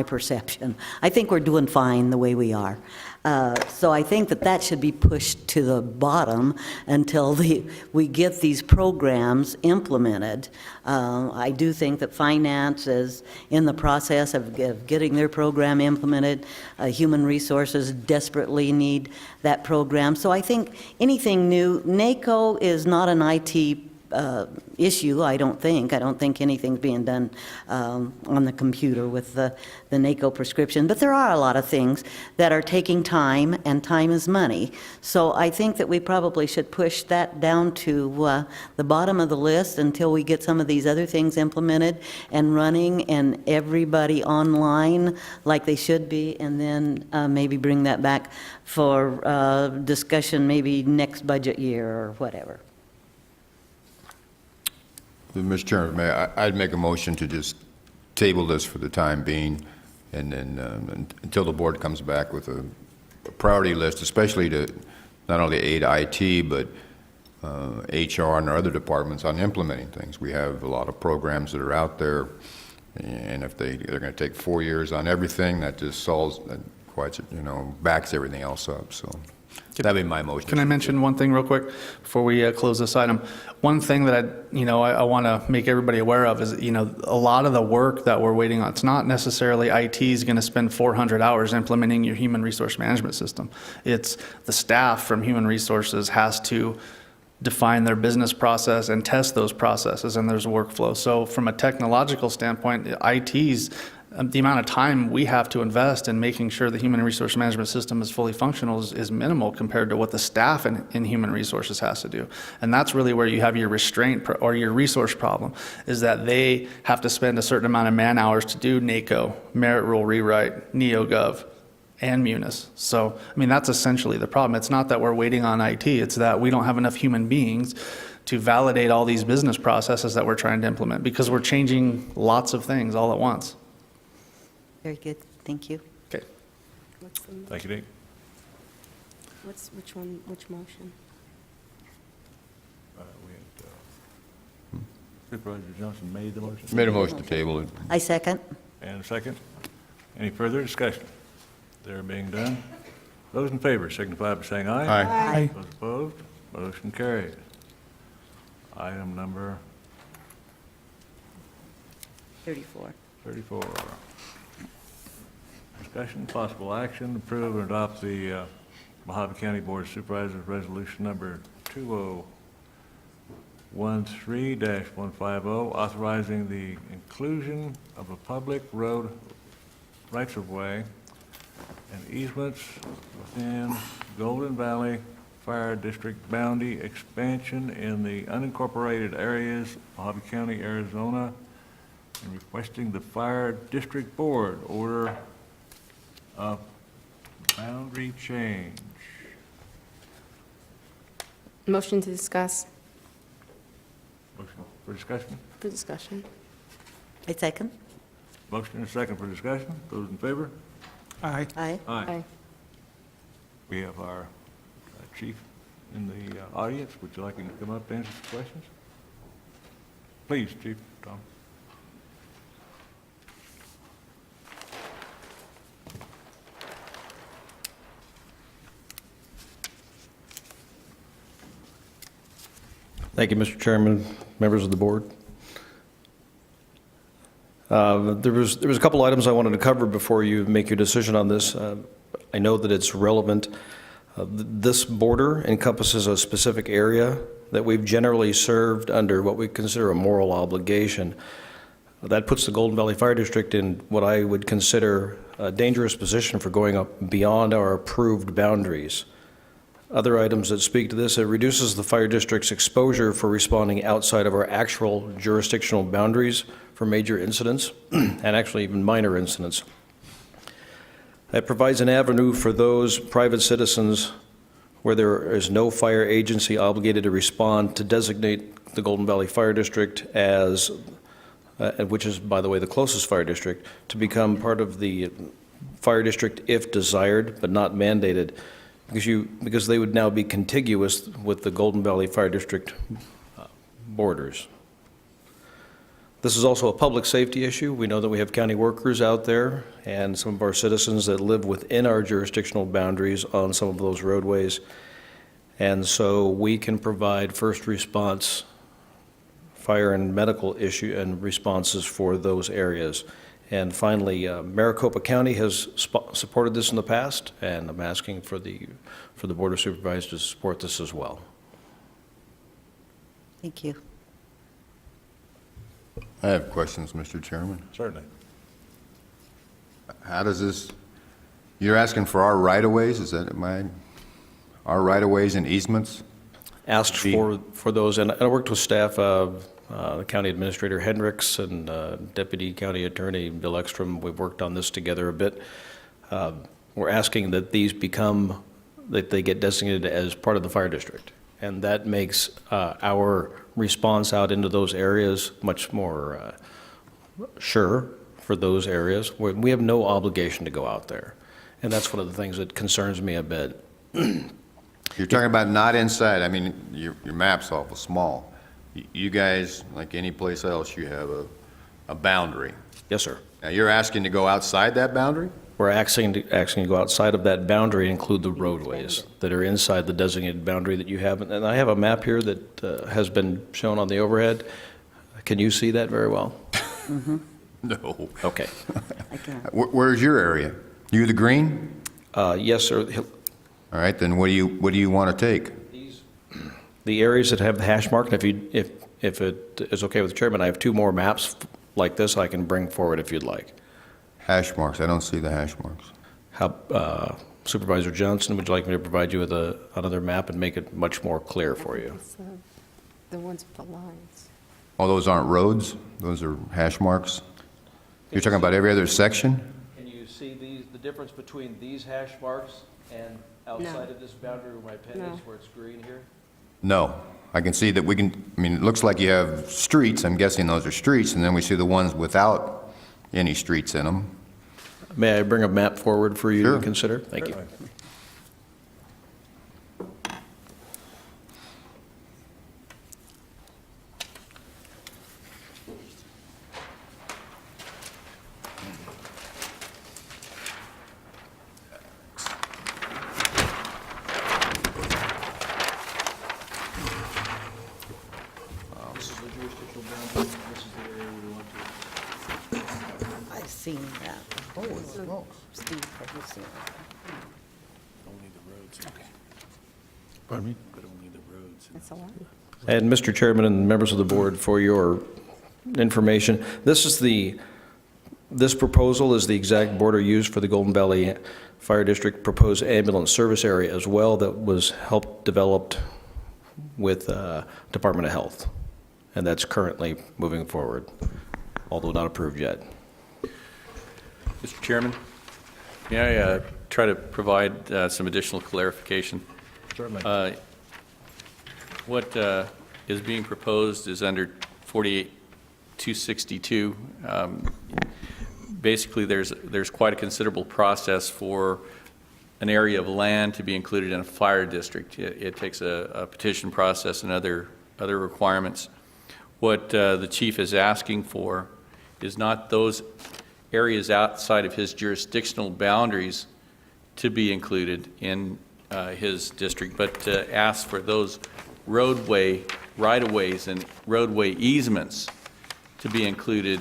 Speaker 11: perception. I think we're doing fine the way we are. So I think that should be pushed to the bottom until we get these programs implemented. I do think that finance is in the process of getting their program implemented. Human resources desperately need that program. So I think anything new, NACO is not an IT issue, I don't think. I don't think anything's being done on the computer with the NACO prescription. But there are a lot of things that are taking time, and time is money. So I think that we probably should push that down to the bottom of the list until we get some of these other things implemented and running and everybody online like they should be, and then maybe bring that back for discussion maybe next budget year or whatever.
Speaker 5: Mr. Chairman, I'd make a motion to just table this for the time being, and then until the board comes back with a priority list, especially to not only aid IT, but HR and our other departments on implementing things. We have a lot of programs that are out there, and if they're going to take 4 years on everything, that just backs everything else up. So that'd be my motion.
Speaker 16: Can I mention one thing real quick before we close this item? One thing that I want to make everybody aware of is, a lot of the work that we're waiting on, it's not necessarily IT is going to spend 400 hours implementing your human resource management system. It's the staff from human resources has to define their business process and test those processes, and there's a workflow. So from a technological standpoint, IT's the amount of time we have to invest in making sure the human resource management system is fully functional is minimal compared to what the staff in human resources has to do. And that's really where you have your restraint or your resource problem, is that they have to spend a certain amount of man hours to do NACO, merit rule rewrite, NeoGov, and Munis. So, that's essentially the problem. It's not that we're waiting on IT, it's that we don't have enough human beings to validate all these business processes that we're trying to implement, because we're changing lots of things all at once.
Speaker 11: Very good, thank you.
Speaker 16: Okay.
Speaker 1: Thank you, Dick.
Speaker 10: Which motion?
Speaker 1: Supervisor Johnson made the motion?
Speaker 5: Made a motion to table it.
Speaker 11: I second.
Speaker 1: And a second. Any further discussion? There being done. Those in favor signify by saying aye.
Speaker 5: Aye.
Speaker 1: Those opposed, motion carried. Item number
Speaker 11: 34.
Speaker 1: 34. Discussion, possible action, approve and adopt the Mohave County Board of Supervisors Resolution Number 2013-150, authorizing the inclusion of a public road rights-of-way and easements within Golden Valley Fire District boundary expansion in the unincorporated areas, Mohave County, Arizona, and requesting the Fire District Board order of boundary change.
Speaker 10: Motion to discuss.
Speaker 1: Motion for discussion?
Speaker 10: For discussion.
Speaker 11: I second.
Speaker 1: Motion and a second for discussion. Those in favor?
Speaker 4: Aye.
Speaker 11: Aye.
Speaker 10: Aye.
Speaker 1: We have our chief in the audience. Would you like him to come up and answer some questions? Please, Chief Tom.
Speaker 17: Thank you, Mr. Chairman, members of the board. There was a couple items I wanted to cover before you make your decision on this. I know that it's relevant. This border encompasses a specific area that we've generally served under what we consider a moral obligation. That puts the Golden Valley Fire District in what I would consider a dangerous position for going up beyond our approved boundaries. Other items that speak to this, it reduces the fire district's exposure for responding outside of our actual jurisdictional boundaries for major incidents, and actually even minor incidents. It provides an avenue for those private citizens where there is no fire agency obligated to respond to designate the Golden Valley Fire District as, which is, by the way, the closest fire district, to become part of the fire district if desired, but not mandated, because they would now be contiguous with the Golden Valley Fire District borders. This is also a public safety issue. We know that we have county workers out there and some of our citizens that live within our jurisdictional boundaries on some of those roadways. And so we can provide first response, fire and medical issue and responses for those areas. And finally, Maricopa County has supported this in the past, and I'm asking for the Board of Supervisors to support this as well.
Speaker 11: Thank you.
Speaker 5: I have questions, Mr. Chairman.
Speaker 1: Certainly.
Speaker 5: How does this, you're asking for our right-of-ways, is that our right-of-ways and easements?
Speaker 17: Asked for those, and I worked with staff of County Administrator Hendricks and Deputy County Attorney Bill Ekstrom. We've worked on this together a bit. We're asking that these become, that they get designated as part of the fire district. And that makes our response out into those areas much more sure for those areas. We have no obligation to go out there. And that's one of the things that concerns me a bit.
Speaker 5: You're talking about not inside. I mean, your map's awful small. You guys, like any place else, you have a boundary.
Speaker 17: Yes, sir.
Speaker 5: Now, you're asking to go outside that boundary?
Speaker 17: We're asking to go outside of that boundary and include the roadways that are inside the designated boundary that you have. And I have a map here that has been shown on the overhead. Can you see that very well?
Speaker 11: Mm-hmm.
Speaker 5: No.
Speaker 17: Okay.
Speaker 11: I can.
Speaker 5: Where's your area? You the green?
Speaker 17: Yes, sir.
Speaker 5: All right, then what do you want to take?
Speaker 17: The areas that have the hash mark, if it is okay with the chairman, I have 2 more maps like this I can bring forward if you'd like.
Speaker 5: Hash marks. I don't see the hash marks.
Speaker 17: How, Supervisor Johnson, would you like me to provide you with another map and make it much more clear for you?
Speaker 10: The ones with the lines.
Speaker 5: Oh, those aren't roads? Those are hash marks? You're talking about every other section?
Speaker 17: Can you see the difference between these hash marks and outside of this boundary where my pen is, where it's green here?
Speaker 5: No. I can see that it looks like you have streets. I'm guessing those are streets, and then we see the ones without any streets in them.
Speaker 17: May I bring a map forward for you
Speaker 5: Sure.
Speaker 17: to consider? Thank you.
Speaker 11: I've seen that. Holy smokes. Steve, have you seen it?
Speaker 6: Only the roads. Okay. Pardon me? But only the roads.
Speaker 10: That's a lot.
Speaker 17: And Mr. Chairman and members of the board, for your information, this proposal is the exact border used for the Golden Valley Fire District proposed ambulance service area as well, that was helped developed with Department of Health. And that's currently moving forward, although not approved yet.
Speaker 7: Mr. Chairman, may I try to provide some additional clarification?
Speaker 1: Certainly.
Speaker 7: What is being proposed is under 48-262. Basically, there's quite a considerable process for an area of land to be included in a fire district. It takes a petition process and other requirements. What the chief is asking for is not those areas outside of his jurisdictional boundaries to be included in his district, but to ask for those roadway right-of-ways and roadway easements to be included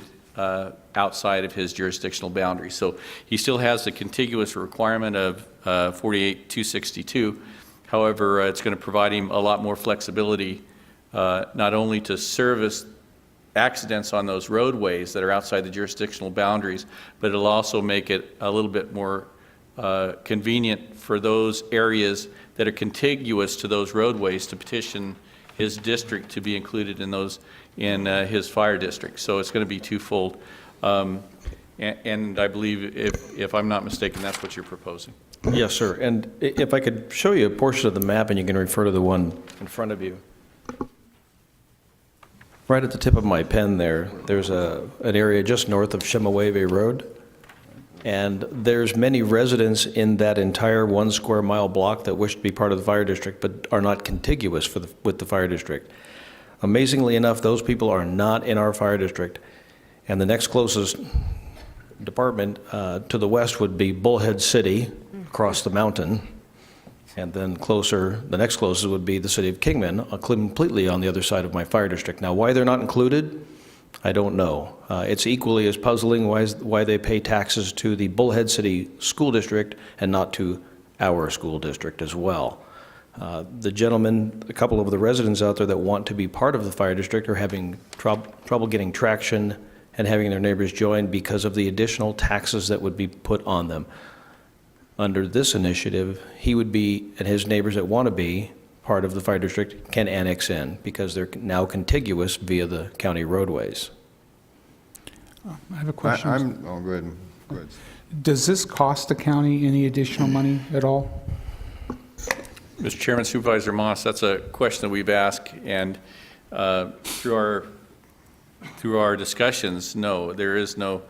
Speaker 7: outside of his jurisdictional boundaries. So he still has the contiguous requirement of 48-262. However, it's going to provide him a lot more flexibility, not only to service accidents on those roadways that are outside the jurisdictional boundaries, but it'll also make it a little bit more convenient for those areas that are contiguous to those roadways to petition his district to be included in those, in his fire district. So it's going to be twofold. And I believe, if I'm not mistaken, that's what you're proposing.
Speaker 17: Yes, sir. And if I could show you a portion of the map, and you can refer to the one in front of you. Right at the tip of my pen there, there's an area just north of Mohave Road. And there's many residents in that entire 1 square mile block that wish to be part of the fire district, but are not contiguous with the fire district. Amazingly enough, those people are not in our fire district. And the next closest department to the west would be Bullhead City, across the mountain. And then closer, the next closest would be the city of Kingman, completely on the other side of my fire district. Now, why they're not included, I don't know. It's equally as puzzling why they pay taxes to the Bullhead City School District and not to our school district as well. The gentleman, a couple of the residents out there that want to be part of the fire district are having trouble getting traction and having their neighbors join because of the additional taxes that would be put on them. Under this initiative, he would be, and his neighbors that want to be part of the fire district can annex in because they're now contiguous via the county roadways.
Speaker 4: I have a question.
Speaker 5: Go ahead. Go ahead.
Speaker 4: Does this cost the county any additional money at all?
Speaker 7: Mr. Chairman, Supervisor Moss, that's a question that we've asked, and through our discussions, no, there is no,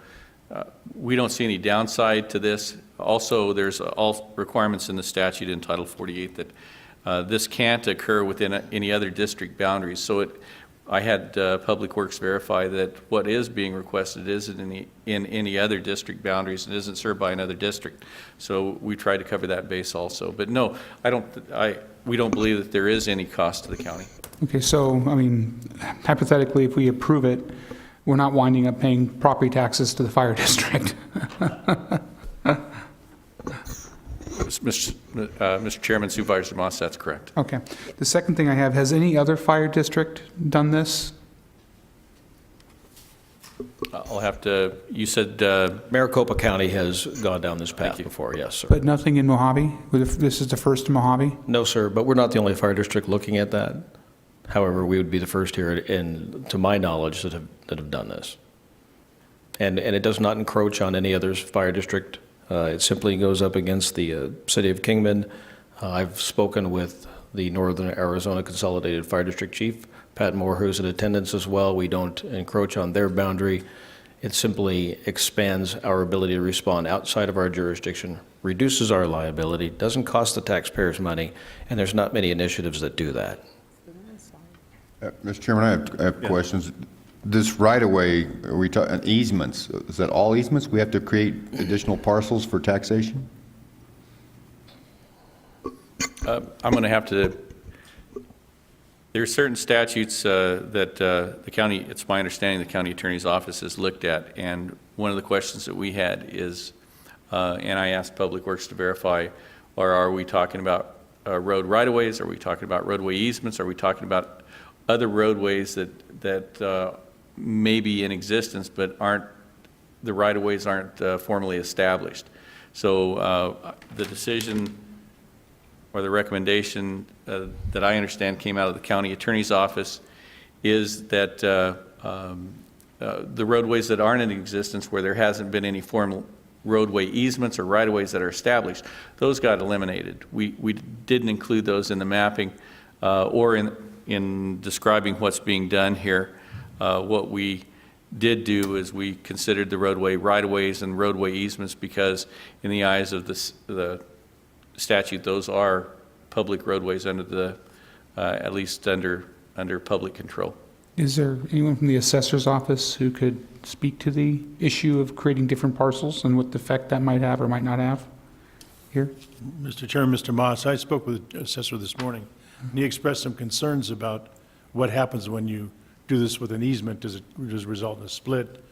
Speaker 7: we don't see any downside to this. Also, there's all requirements in the statute in Title 48 that this can't occur within any other district boundaries. So I had Public Works verify that what is being requested isn't in any other district boundaries and isn't served by another district. So we tried to cover that base also. But no, we don't believe that there is any cost to the county.
Speaker 4: Okay, so, I mean, hypothetically, if we approve it, we're not winding up paying property taxes to the fire district.
Speaker 7: Mr. Chairman, Supervisor Moss, that's correct.
Speaker 4: Okay. The second thing I have, has any other fire district done this?
Speaker 7: I'll have to, you said...
Speaker 17: Maricopa County has gone down this path before, yes, sir.
Speaker 4: But nothing in Mohave? This is the first in Mohave?
Speaker 17: No, sir, but we're not the only fire district looking at that. However, we would be the first here, to my knowledge, that have done this. And it does not encroach on any other fire district. It simply goes up against the city of Kingman. I've spoken with the Northern Arizona Consolidated Fire District Chief, Pat Moore, who's in attendance as well. We don't encroach on their boundary. It simply expands our ability to respond outside of our jurisdiction, reduces our liability, doesn't cost the taxpayers money, and there's not many initiatives that do that.
Speaker 5: Mr. Chairman, I have questions. This right-of-way, are we talking easements? Is that all easements? We have to create additional parcels for taxation?
Speaker 7: I'm going to have to, there are certain statutes that the county, it's my understanding the county attorney's office has looked at, and one of the questions that we had is, and I asked Public Works to verify, or are we talking about road right-of-ways? Are we talking about roadway easements? Are we talking about other roadways that may be in existence but aren't, the right-of-ways aren't formally established? So the decision or the recommendation that I understand came out of the county attorney's office is that the roadways that aren't in existence, where there hasn't been any formal roadway easements or right-of-ways that are established, those got eliminated. We didn't include those in the mapping or in describing what's being done here. What we did do is we considered the roadway right-of-ways and roadway easements because in the eyes of the statute, those are public roadways under the, at least under public control.
Speaker 4: Is there anyone from the assessor's office who could speak to the issue of creating different parcels and what effect that might have or might not have here?
Speaker 6: Mr. Chairman, Mr. Moss, I spoke with the assessor this morning, and he expressed some concerns about what happens when you do this with an easement. Does it result in a split?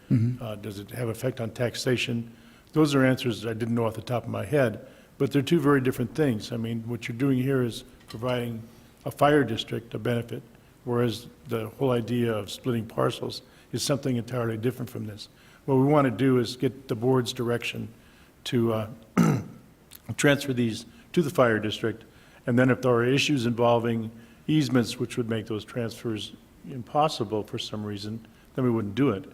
Speaker 6: Does it have effect on taxation? Those are answers I didn't know off the top of my head, but they're two very different things. I mean, what you're doing here is providing a fire district a benefit, whereas the whole idea of splitting parcels is something entirely different from this. What we want to do is get the board's direction to transfer these to the fire district, and then if there are issues involving easements which would make those transfers impossible for some reason, then we wouldn't do it.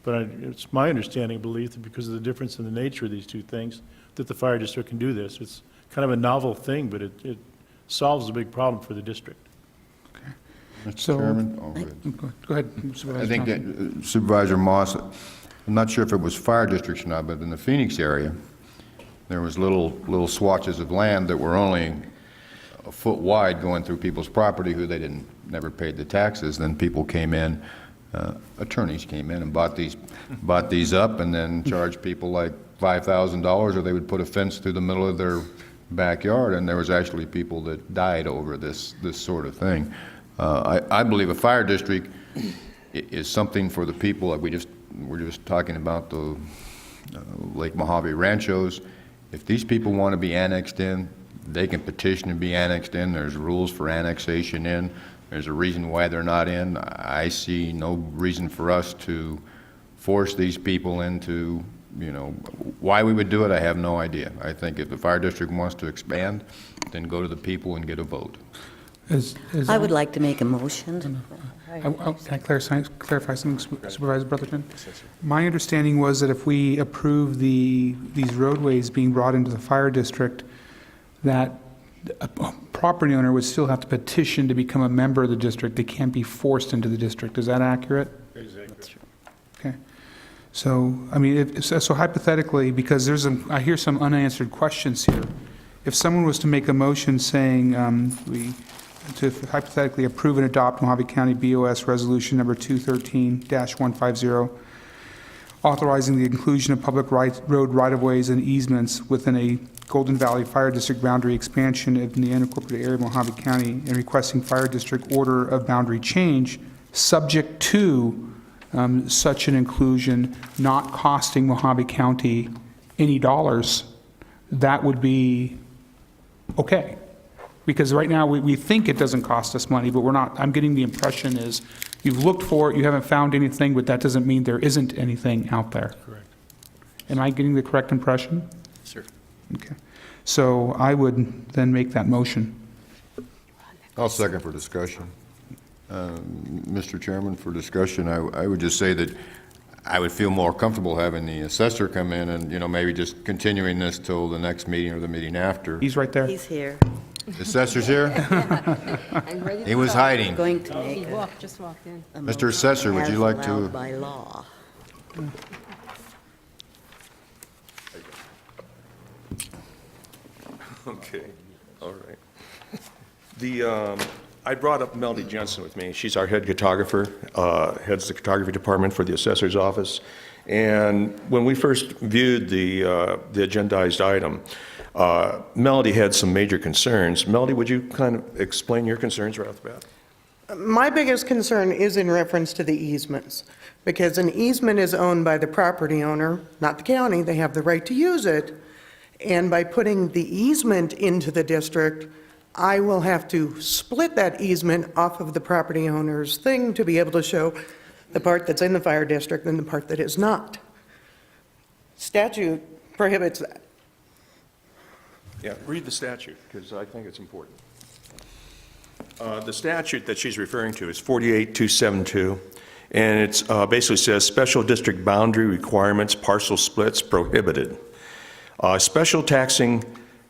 Speaker 6: But it's my understanding, belief, that because of the difference in the nature of these two things, that the fire district can do this. It's kind of a novel thing, but it solves a big problem for the district.
Speaker 5: Mr.
Speaker 4: So-
Speaker 5: Chairman? Oh, good.
Speaker 4: Go ahead, Supervisor
Speaker 5: I think
Speaker 4: Johnson.
Speaker 5: that Supervisor Moss, I'm not sure if it was fire districts or not, but in the Phoenix area, there was little swatches of land that were only a foot wide going through people's property who they never paid the taxes. Then people came in, attorneys came in and bought these up and then charged people like $5,000, or they would put a fence through the middle of their backyard, and there was actually people that died over this sort of thing. I believe a fire district is something for the people. Like we're just talking about the Lake Mohave Ranchos. If these people want to be annexed in, they can petition to be annexed in. There's rules for annexation in. There's a reason why they're not in. I see no reason for us to force these people into, why we would do it, I have no idea. I think if the fire district wants to expand, then go to the people and get a vote.
Speaker 11: I would like to make a motion.
Speaker 4: Can I clarify something, Supervisor Brotherton? My understanding was that if we approve these roadways being brought into the fire district, that a property owner would still have to petition to become a member of the district. They can't be forced into the district. Is that accurate?
Speaker 6: Exactly.
Speaker 4: Okay. So, I mean, so hypothetically, because I hear some unanswered questions here. If someone was to make a motion saying to hypothetically approve and adopt Mohave County BOS Resolution Number 213-150, authorizing the inclusion of public road right-of-ways and easements within a Golden Valley Fire District boundary expansion in the unincorporated area of Mohave County, and requesting fire district order of boundary change, subject to such an inclusion not costing Mohave County any dollars, that would be okay. Because right now, we think it doesn't cost us money, but we're not. I'm getting the impression is you've looked for it, you haven't found anything, but that doesn't mean there isn't anything out there.
Speaker 6: Correct.
Speaker 4: Am I getting the correct impression?
Speaker 7: Sir.
Speaker 4: Okay. So I would then make that motion.
Speaker 5: I'll second for discussion. Mr. Chairman, for discussion, I would just say that I would feel more comfortable having the assessor come in and, maybe just continuing this till the next meeting or the meeting after.
Speaker 4: He's right there.
Speaker 11: He's here.
Speaker 5: The assessor's here? He was hiding.
Speaker 11: Going to make
Speaker 10: Just walked in.
Speaker 11: a
Speaker 5: Mr. Assessor, would you like to-
Speaker 11: as allowed by law.
Speaker 18: Okay, all right. I brought up Melody Jensen with me. She's our head cartographer, heads the cartography department for the assessor's office. And when we first viewed the agendized item, Melody had some major concerns. Melody, would you kind of explain your concerns right off the bat?
Speaker 19: My biggest concern is in reference to the easements, because an easement is owned by the property owner, not the county. They have the right to use it. And by putting the easement into the district, I will have to split that easement off of the property owner's thing to be able to show the part that's in the fire district and the part that is not. Statute prohibits that.
Speaker 18: Yeah, read the statute, because I think it's important. The statute that she's referring to is 48272, and it basically says special district boundary requirements, parcel splits prohibited. Special taxing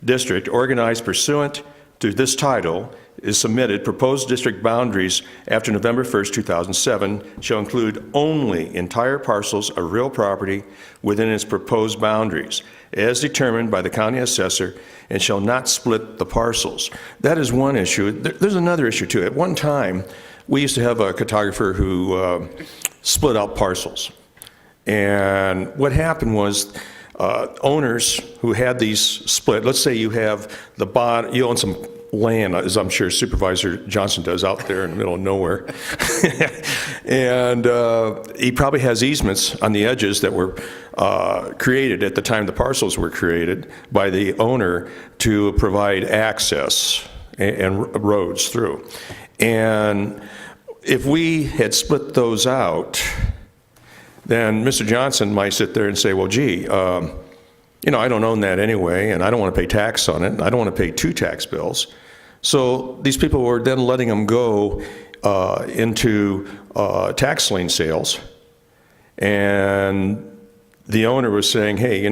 Speaker 18: district organized pursuant to this title is submitted. Proposed district boundaries after November 1st, 2007 shall include only entire parcels of real property within its proposed boundaries, as determined by the county assessor, and shall not split the parcels. That is one issue. There's another issue too. At one time, we used to have a cartographer who split out parcels. And what happened was owners who had these split, let's say you have you own some land, as I'm sure Supervisor Johnson does, out there in the middle of nowhere. And he probably has easements on the edges that were created at the time the parcels were created by the owner to provide access and roads through. And if we had split those out, then Mr. Johnson might sit there and say, well, gee, I don't own that anyway, and I don't want to pay tax on it, and I don't want to pay 2 tax bills. So these people were then letting them go into tax lien sales, and the owner was saying, hey,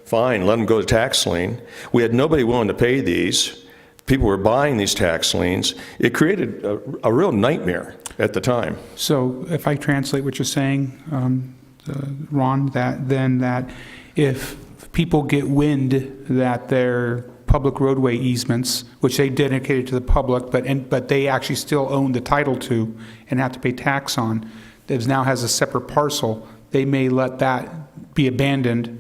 Speaker 18: fine, let them go to tax lien. We had nobody willing to pay these. People were buying these tax liens. It created a real nightmare at the time.
Speaker 4: So if I translate what you're saying, Ron, that if people get wind that their public roadway easements, which they dedicated to the public, but they actually still own the title to and have to pay tax on, that now has a separate parcel, they may let that be abandoned,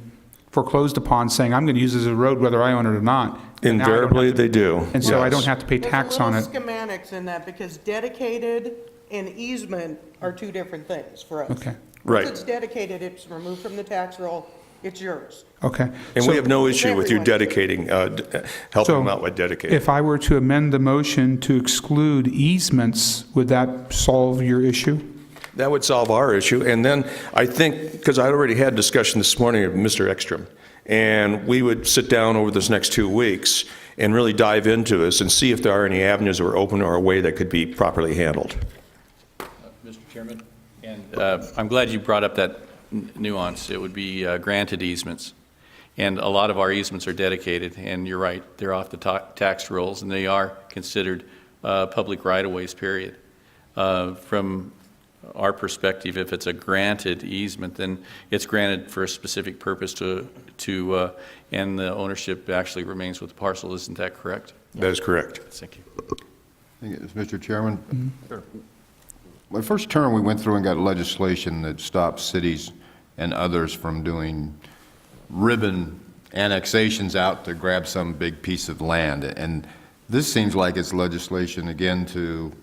Speaker 4: foreclosed upon, saying, I'm going to use this as a road whether I own it or not.
Speaker 18: Invariably, they do.
Speaker 4: And so I
Speaker 18: yes.
Speaker 4: don't have to pay tax on it.
Speaker 19: There's a little schematics in that, because dedicated and easement are 2 different things for us.
Speaker 4: Okay.
Speaker 18: Right.
Speaker 19: Once it's dedicated, it's removed from the tax roll, it's yours.
Speaker 4: Okay.
Speaker 18: And
Speaker 4: So
Speaker 18: we have no issue with you
Speaker 19: everyone.
Speaker 18: dedicating, helping them out with dedicating.
Speaker 4: if I were to amend the motion to exclude easements, would that solve your issue?
Speaker 18: That would solve our issue. And then I think, because I already had discussion this morning with Mr. Ekstrom, and we would sit down over this next 2 weeks and really dive into this and see if there are any avenues that are open or a way that could be properly handled.
Speaker 7: Mr. Chairman, and I'm glad you brought up that nuance. It would be granted easements. And a lot of our easements are dedicated, and you're right, they're off the tax rolls, and they are considered public right-of-ways, period. From our perspective, if it's a granted easement, then it's granted for a specific purpose and the ownership actually remains with the parcel. Isn't that correct?
Speaker 18: That is correct.
Speaker 7: Thank you.
Speaker 5: Mr. Chairman? Sure. My first term, we went through and got legislation that stopped cities and others from doing ribbon annexations out to grab some big piece of land. And this seems like it's legislation, again, to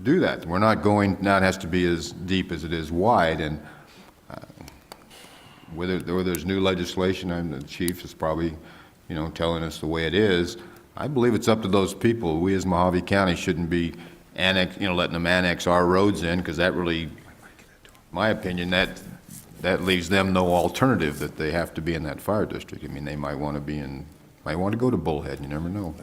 Speaker 5: do that. We're not going, now it has to be as deep as it is wide, and whether there's new legislation, and the chief is probably, telling us the way it is. I believe it's up to those people. We as Mohave County shouldn't be letting them annex our roads in, because that really, my opinion, that leaves them no alternative, that they have to be in that fire district. I mean, they might want to go to Bullhead, you never know.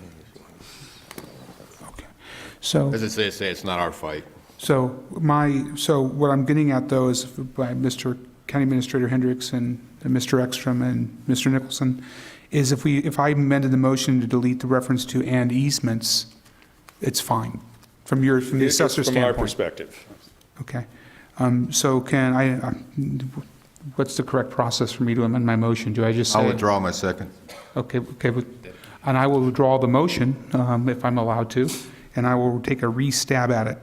Speaker 4: So,
Speaker 5: As they say, it's not our fight.
Speaker 4: so what I'm getting at, though, is by Mr. County Administrator Hendricks and Mr. Ekstrom and Mr. Nicholson, is if I amended the motion to delete the reference to and easements, it's fine, from the assessor's standpoint.
Speaker 18: From our perspective.
Speaker 4: Okay. So what's the correct process for me to amend my motion? Do I just say?
Speaker 5: I'll withdraw my second.
Speaker 4: Okay, and I will withdraw the motion, if I'm allowed to, and I will take a re-stab at it.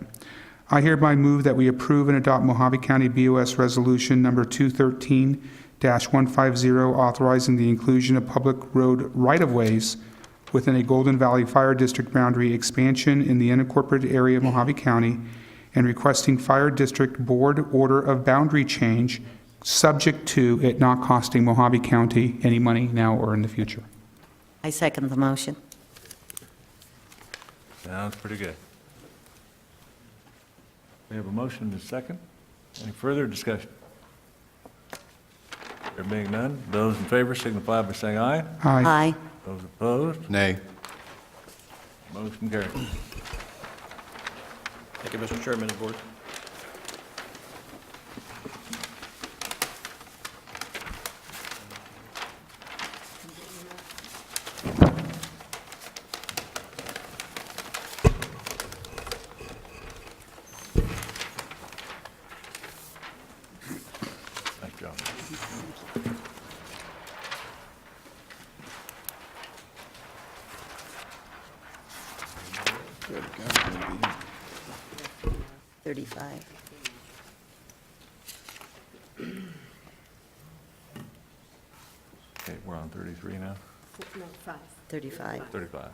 Speaker 4: I hereby move that we approve and adopt Mohave County BOS Resolution Number 213-150, authorizing the inclusion of public road right-of-ways within a Golden Valley Fire District boundary expansion in the unincorporated area of Mohave County, and requesting Fire District Board order of boundary change, subject to it not costing Mohave County any money now or in the future.
Speaker 11: I second the motion.
Speaker 1: Sounds pretty good. We have a motion and a second. Any further discussion? There being none, those in favor signify by saying aye.
Speaker 4: Aye.
Speaker 11: Aye.
Speaker 1: Those opposed,
Speaker 5: Nay.
Speaker 1: motion carries.
Speaker 17: Thank you, Mr. Chairman and Board.
Speaker 1: Thank you.
Speaker 5: Good God,
Speaker 11: 35.
Speaker 1: Okay, we're on 33 now?
Speaker 11: 35.
Speaker 1: 35.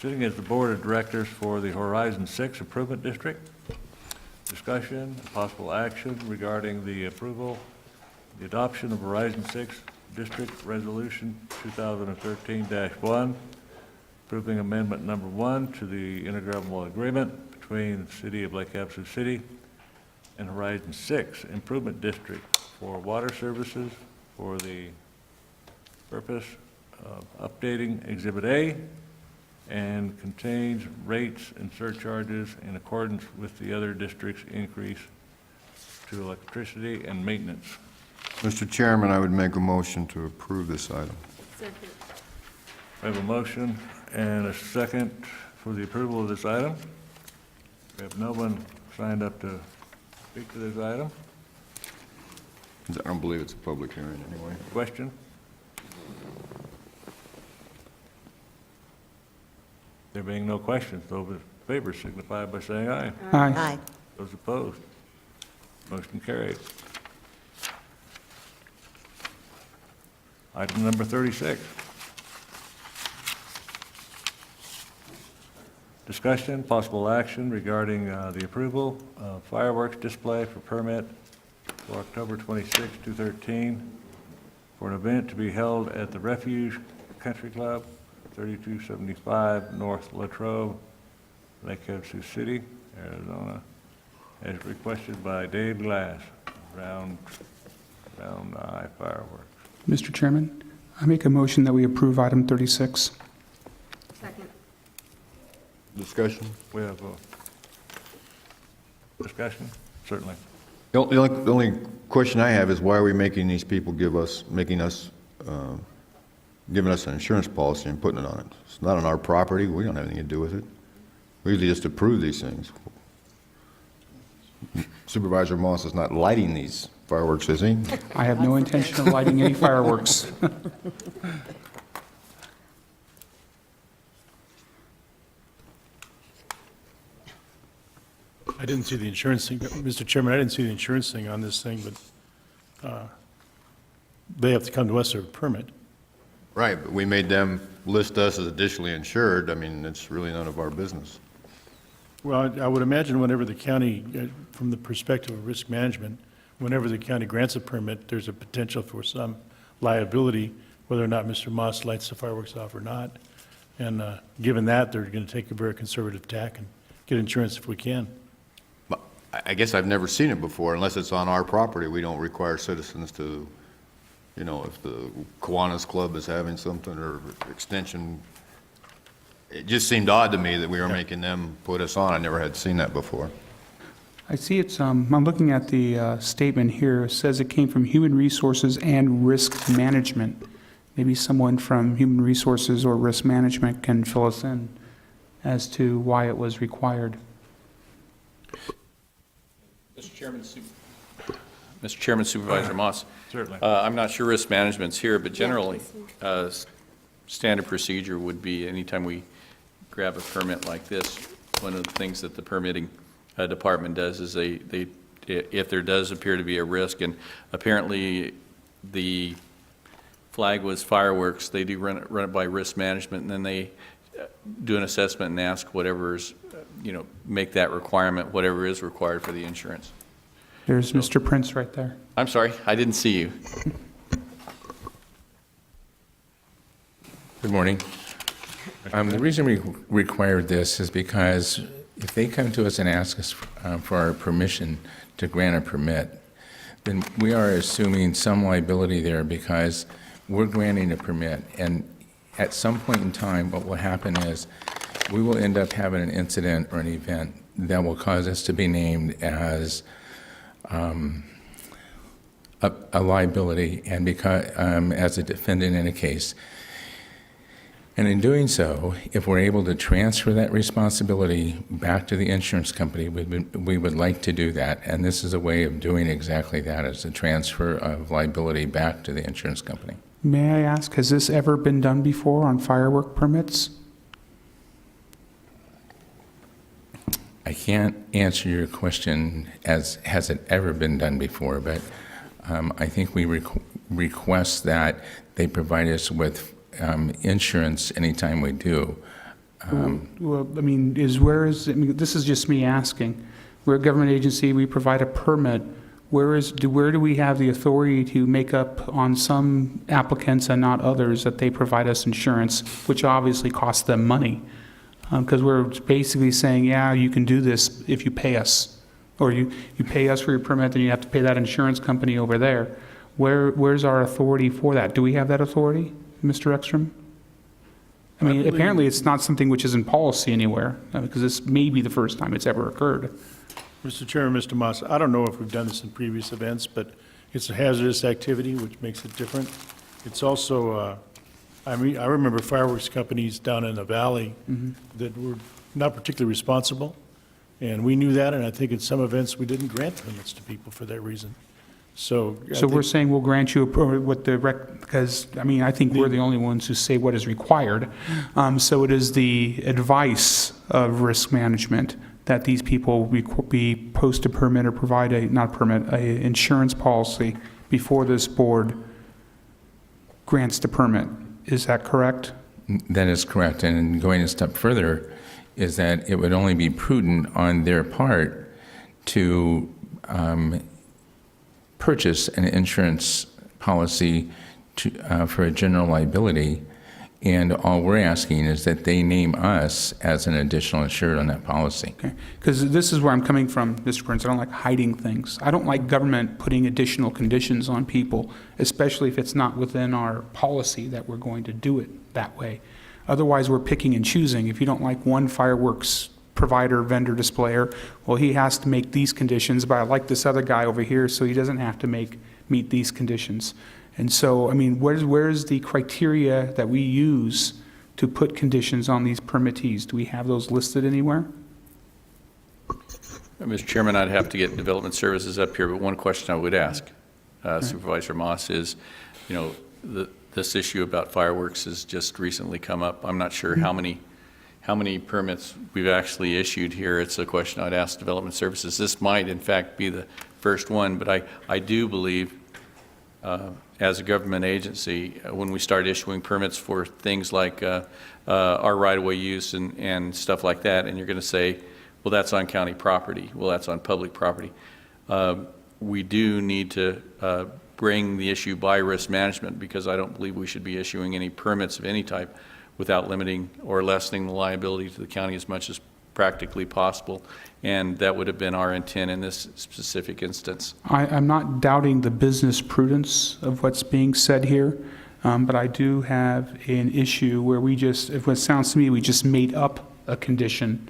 Speaker 1: Sitting as the Board of Directors for the Horizon 6 Improvement District. Discussion, possible action regarding the approval, the adoption of Horizon 6 District Resolution 2013-1, approving Amendment Number 1 to the intergovernmental agreement between the City of Lake Havasu City and Horizon 6 Improvement District for water services, for the purpose of updating Exhibit A and contains rates and surcharges in accordance with the other district's increase to electricity and maintenance.
Speaker 5: Mr. Chairman, I would make a motion to approve this item.
Speaker 1: We have a motion and a second for the approval of this item. We have no one signed up to speak to this item.
Speaker 5: I don't believe it's a public hearing anyway.
Speaker 1: Question? There being no questions, those in favor signify by saying aye.
Speaker 19: Aye.
Speaker 1: Those opposed? Motion carried. Item number 36. Discussion, possible action regarding the approval of fireworks display for permit for October 26, 2013, for an event to be held at the Refuge Country Club, 3275 North Latrobe, Lake of Sioux City, Arizona, as requested by Dave Glass, Round Eye Fireworks.
Speaker 4: Mr. Chairman, I make a motion that we approve item 36.
Speaker 10: Second.
Speaker 5: Discussion?
Speaker 1: We have a discussion? Certainly.
Speaker 5: The only question I have is why are we making these people giving us an insurance policy and putting it on it? It's not on our property. We don't have anything to do with it. We usually just approve these things. Supervisor Moss is not lighting these fireworks, is he?
Speaker 4: I have no intention of lighting any fireworks.
Speaker 6: I didn't see the insurance thing, Mr. Chairman, I didn't see the insurance thing on this thing, but they have to come to us for a permit.
Speaker 5: Right, but we made them list us as additionally insured. I mean, it's really none of our business.
Speaker 6: Well, I would imagine whenever the county, from the perspective of risk management, whenever the county grants a permit, there's a potential for some liability, whether or not Mr. Moss lights the fireworks off or not. And given that, they're going to take a very conservative tack and get insurance if we can.
Speaker 5: But I guess I've never seen it before. Unless it's on our property, we don't require citizens to, you know, if the Kiwanis Club is having something or extension. It just seemed odd to me that we were making them put us on. I never had seen that before.
Speaker 4: I see it's, I'm looking at the statement here. It says it came from Human Resources and Risk Management. Maybe someone from Human Resources or Risk Management can fill us in as to why it was required.
Speaker 7: Mr. Chairman, Supervisor Moss.
Speaker 1: Certainly.
Speaker 7: I'm not sure risk management's here, but generally, standard procedure would be anytime we grab a permit like this, one of the things that the permitting department does is they if there does appear to be a risk, and apparently the flag was fireworks, they do run it by risk management, and then they do an assessment and ask whatever's, make that requirement, whatever is required for the insurance.
Speaker 4: There's Mr. Prince right there.
Speaker 7: I'm sorry, I didn't see you.
Speaker 20: Good morning. The reason we required this is because if they come to us and ask us for our permission to grant a permit, then we are assuming some liability there because we're granting a permit. And at some point in time, what will happen is we will end up having an incident or an event that will cause us to be named as a liability and because as a defendant in a case. And in doing so, if we're able to transfer that responsibility back to the insurance company, we would like to do that. And this is a way of doing exactly that, is a transfer of liability back to the insurance company.
Speaker 4: May I ask, has this ever been done before on firework permits?
Speaker 20: I can't answer your question as has it ever been done before, but I think we request that they provide us with insurance anytime we do.
Speaker 4: Well, I mean, this is just me asking. We're a government agency, we provide a permit. Where do we have the authority to make up on some applicants and not others that they provide us insurance, which obviously costs them money? Because we're basically saying, yeah, you can do this if you pay us. Or you pay us for your permit, then you have to pay that insurance company over there. Where's our authority for that? Do we have that authority, Mr. Ekstrom? I mean, apparently it's not something which is in policy anywhere, because this may be the first time it's ever occurred.
Speaker 6: Mr. Chairman, Mr. Moss, I don't know if we've done this in previous events, but it's a hazardous activity, which makes it different. It's also, I remember fireworks companies down in the valley that were not particularly responsible, and we knew that, and I think in some events we didn't grant permits to people for that reason. So
Speaker 4: we're saying we'll grant you because, I mean, I think we're the only ones who say what is required. So it is the advice of risk management that these people be post a permit or provide a insurance policy before this board grants the permit. Is that correct?
Speaker 20: That is correct. And going a step further is that it would only be prudent on their part to purchase an insurance policy for a general liability, and all we're asking is that they name us as an additional insured on that policy.
Speaker 4: Okay, because this is where I'm coming from, Mr. Burns. I don't like hiding things. I don't like government putting additional conditions on people, especially if it's not within our policy that we're going to do it that way. Otherwise, we're picking and choosing. If you don't like one fireworks provider, vendor, displayer, well, he has to make these conditions, but I like this other guy over here, so he doesn't have to meet these conditions. And so, I mean, where's the criteria that we use to put conditions on these permittees? Do we have those listed anywhere?
Speaker 7: Mr. Chairman, I'd have to get Development Services up here, but one question I would ask Supervisor Moss is, you know, this issue about fireworks has just recently come up. I'm not sure how many permits we've actually issued here. It's a question I'd ask Development Services. This might, in fact, be the first one, but I do believe, as a government agency, when we start issuing permits for things like our right-of-way use and stuff like that, and you're going to say, well, that's on county property, well, that's on public property, we do need to bring the issue by risk management, because I don't believe we should be issuing any permits of any type without limiting or lessening the liability to the county as much as practically possible, and that would have been our intent in this specific instance.
Speaker 4: I'm not doubting the business prudence of what's being said here, but I do have an issue where if it sounds to me, we just made up a condition.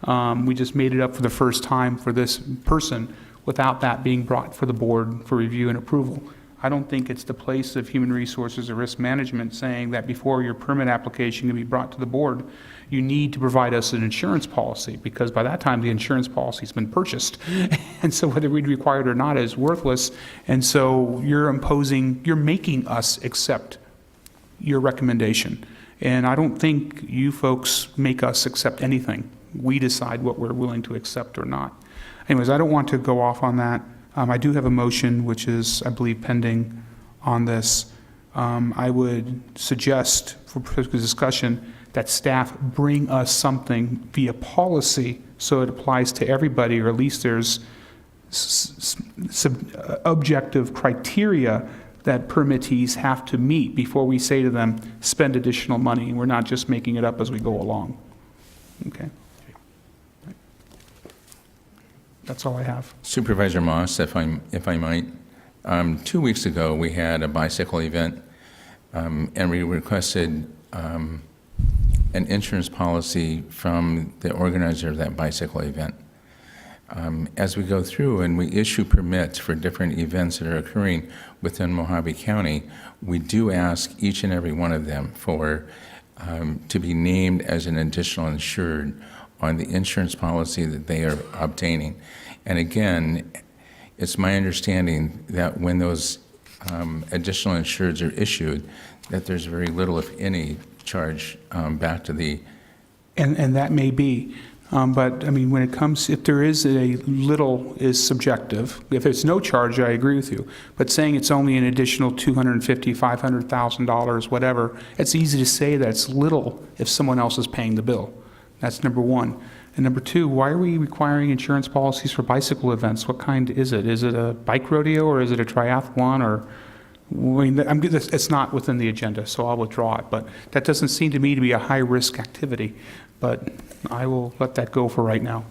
Speaker 4: We just made it up for the first time for this person without that being brought for the board for review and approval. I don't think it's the place of Human Resources or Risk Management saying that before your permit application can be brought to the board, you need to provide us an insurance policy, because by that time the insurance policy's been purchased. And so whether we require it or not is worthless. And so you're making us accept your recommendation. And I don't think you folks make us accept anything. We decide what we're willing to accept or not. Anyways, I don't want to go off on that. I do have a motion, which is, I believe, pending on this. I would suggest, for discussion, that staff bring us something via policy so it applies to everybody, or at least there's objective criteria that permittees have to meet before we say to them, spend additional money. We're not just making it up as we go along. Okay. That's all I have.
Speaker 20: Supervisor Moss, if I might, 2 weeks ago we had a bicycle event, and we requested an insurance policy from the organizer of that bicycle event. As we go through and we issue permits for different events that are occurring within Mohave County, we do ask each and every one of them to be named as an additional insured on the insurance policy that they are obtaining. And again, it's my understanding that when those additional insureds are issued, that there's very little, if any, charge back to the...
Speaker 4: And that may be. But, I mean, when it comes, if there is a little is subjective. If it's no charge, I agree with you. But saying it's only an additional $250,000, $500,000, whatever, it's easy to say that it's little if someone else is paying the bill. That's number one. And number two, why are we requiring insurance policies for bicycle events? What kind is it? Is it a bike rodeo, or is it a triathlon, or... I mean, it's not within the agenda, so I'll withdraw it. But that doesn't seem to me to be a high-risk activity. But I will let that go for right now.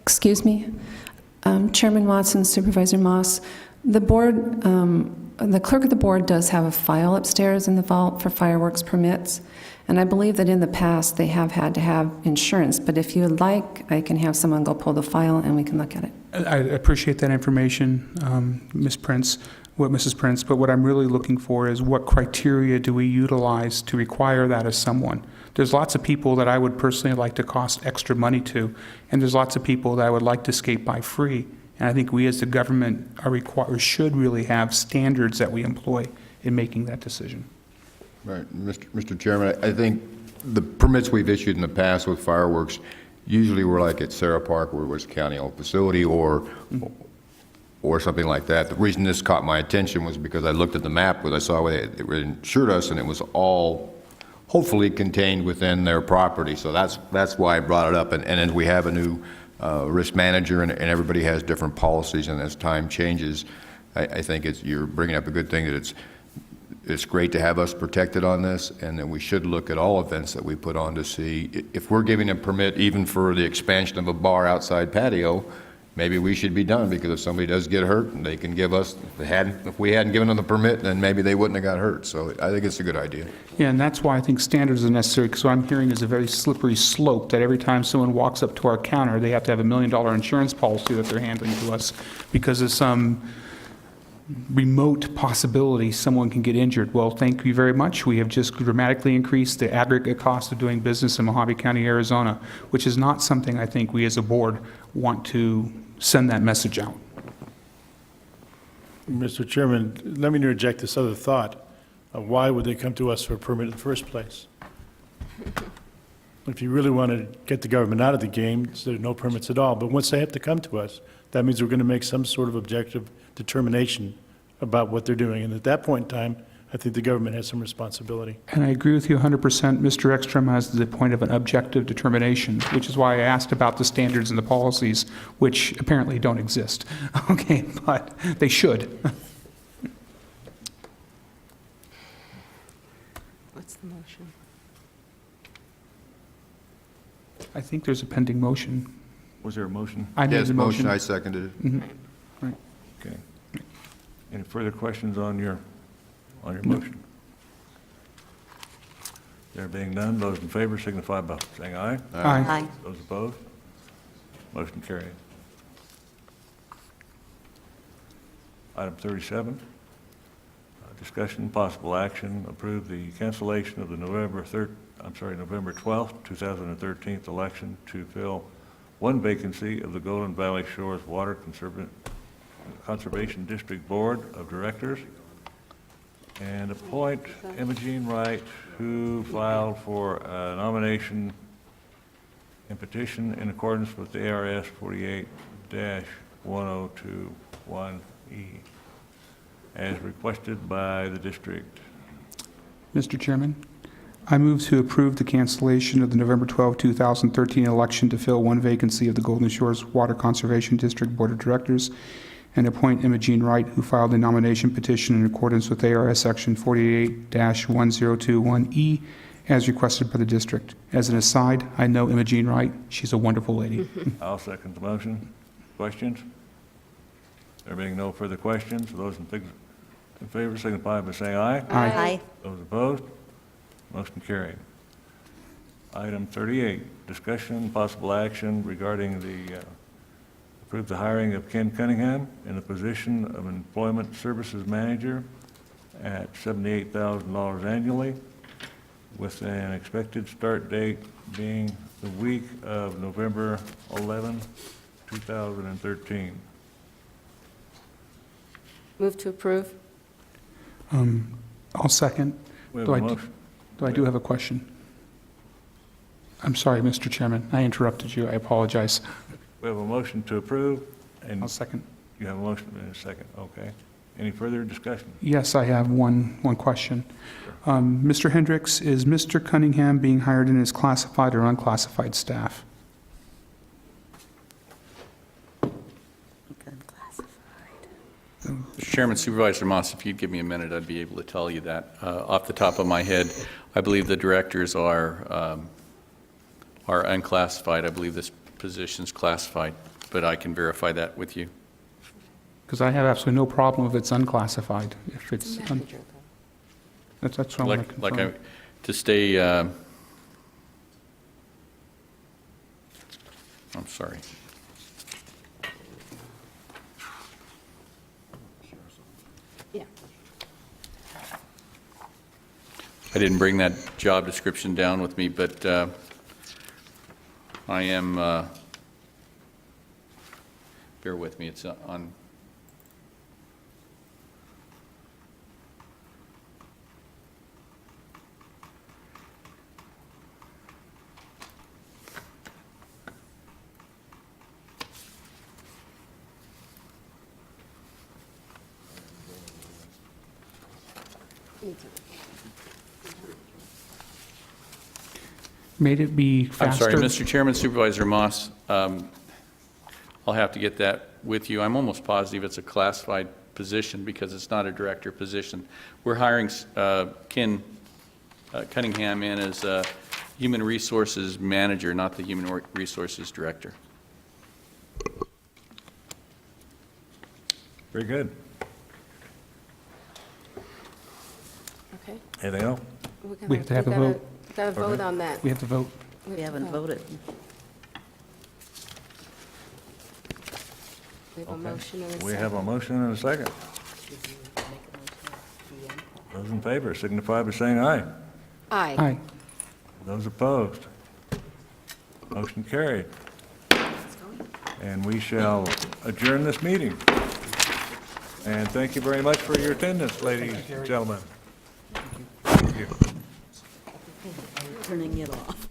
Speaker 21: Excuse me. Chairman Watson, Supervisor Moss, The board, the clerk of the board does have a file upstairs in the vault for fireworks permits, and I believe that in the past they have had to have insurance, but if you would like, I can have someone go pull the file and we can look at it.
Speaker 4: I appreciate that information, Mrs. Prince, but what I'm really looking for is what criteria do we utilize to require that of someone? There's lots of people that I would personally like to cost extra money to, and there's lots of people that I would like to skate by free. And I think we as the government are required, should really have standards that we employ in making that decision.
Speaker 5: Right, Mr. Chairman, I think the permits we've issued in the past with fireworks usually were like at Sarah Park, where it was a county-owned facility, or something like that. The reason this caught my attention was because I looked at the map, where I saw where they insured us, and it was all hopefully contained within their property. So that's why I brought it up. And as we have a new risk manager, and everybody has different policies, and as time changes, I think you're bringing up a good thing, that it's great to have us protected on this, and then we should look at all events that we put on to see if we're giving a permit even for the expansion of a bar outside patio. Maybe we should be done, because if somebody does get hurt, and they can give us, if we hadn't given them the permit, then maybe they wouldn't have got hurt. So I think it's a good idea.
Speaker 4: Yeah, and that's why I think standards are necessary, because what I'm hearing is a very slippery slope, that every time someone walks up to our counter, they have to have a $1 million insurance policy that they're handling to us because of some remote possibility someone can get injured. Well, thank you very much. We have just dramatically increased the aggregate cost of doing business in Mohave County, Arizona, which is not something I think we as a board want to send that message out.
Speaker 6: Mr. Chairman, let me interject this other thought. Why would they come to us for a permit in the first place? If you really want to get the government out of the game, there's no permits at all. But once they have to come to us, that means we're going to make some sort of objective determination about what they're doing. And at that point in time, I think the government has some responsibility.
Speaker 4: And I agree with you 100%. Mr. Ekstrom has the point of an objective determination, which is why I asked about the standards and the policies, which apparently don't exist. Okay, but they should.
Speaker 10: What's the motion?
Speaker 4: I think there's a pending motion.
Speaker 1: Was there a motion?
Speaker 4: I made
Speaker 5: Yes,
Speaker 4: the
Speaker 5: motion, I seconded it.
Speaker 4: Mhm. Right.
Speaker 1: Okay. Any further questions on your motion? There being none, those in favor signify by saying aye.
Speaker 4: Aye.
Speaker 11: Aye.
Speaker 1: Those opposed? Motion carried. Item 37, discussion, possible action, approve the cancellation of the November 12th, 2013 election to fill one vacancy of the Golden Valley Shores Water Conservation District Board of Directors, and appoint Imogene Wright, who filed for a nomination and petition in accordance with the ARS 48-1021E, as requested by the district.
Speaker 4: Mr. Chairman, I move to approve the cancellation of the November 12, 2013 election to fill one vacancy of the Golden Shores Water Conservation District Board of Directors, and appoint Imogene Wright, who filed a nomination petition in accordance with ARS Section 48-1021E, as requested by the district. As an aside, I know Imogene Wright. She's a wonderful lady.
Speaker 1: I'll second the motion. Questions? There being no further questions, those in favor signify by saying aye.
Speaker 11: Aye.
Speaker 1: Those opposed? Motion carried. Item 38, discussion, possible action regarding approve the hiring of Ken Cunningham in the position of Employment Services Manager at $78,000 annually, with an expected start date being the week of November 11, 2013.
Speaker 10: Move to approve.
Speaker 4: I'll second.
Speaker 1: We have
Speaker 4: Though
Speaker 1: a
Speaker 4: I
Speaker 1: motion.
Speaker 4: do have a question. I'm sorry, Mr. Chairman. I interrupted you. I apologize.
Speaker 1: We have a motion to approve, and
Speaker 4: I'll second.
Speaker 1: you have a motion in a second. Okay. Any further discussion?
Speaker 4: Yes, I have one question. Mr. Hendricks, is Mr. Cunningham being hired in as classified or unclassified staff?
Speaker 7: Mr. Chairman, Supervisor Moss, if you'd give me a minute, I'd be able to tell you that. Off the top of my head, I believe the directors are unclassified. I believe this position's classified, but I can verify that with you.
Speaker 4: Because I have absolutely no problem if it's unclassified, if it's, that's what I want to confirm.
Speaker 7: To stay, I'm sorry.
Speaker 10: Yeah.
Speaker 7: I didn't bring that job description down with me, but I am, bear with me, it's on.
Speaker 4: Made it be faster.
Speaker 7: I'm sorry, Mr. Chairman, Supervisor Moss, I'll have to get that with you. I'm almost positive it's a classified position because it's not a director position. We're hiring Ken Cunningham in as a Human Resources Manager, not the Human Resources Director.
Speaker 1: Very good.
Speaker 10: Okay.
Speaker 1: Anything else?
Speaker 4: We have to have a vote.
Speaker 10: Got to vote on that.
Speaker 4: We have to vote.
Speaker 11: We haven't voted.
Speaker 10: We have a motion and a second.
Speaker 1: We have a motion and a second. Those in favor signify by saying aye.
Speaker 10: Aye.
Speaker 4: Aye.
Speaker 1: Those opposed? Motion carried. And we shall adjourn this meeting. And thank you very much for your attendance, ladies and gentlemen. Thank you.
Speaker 11: Turning it off.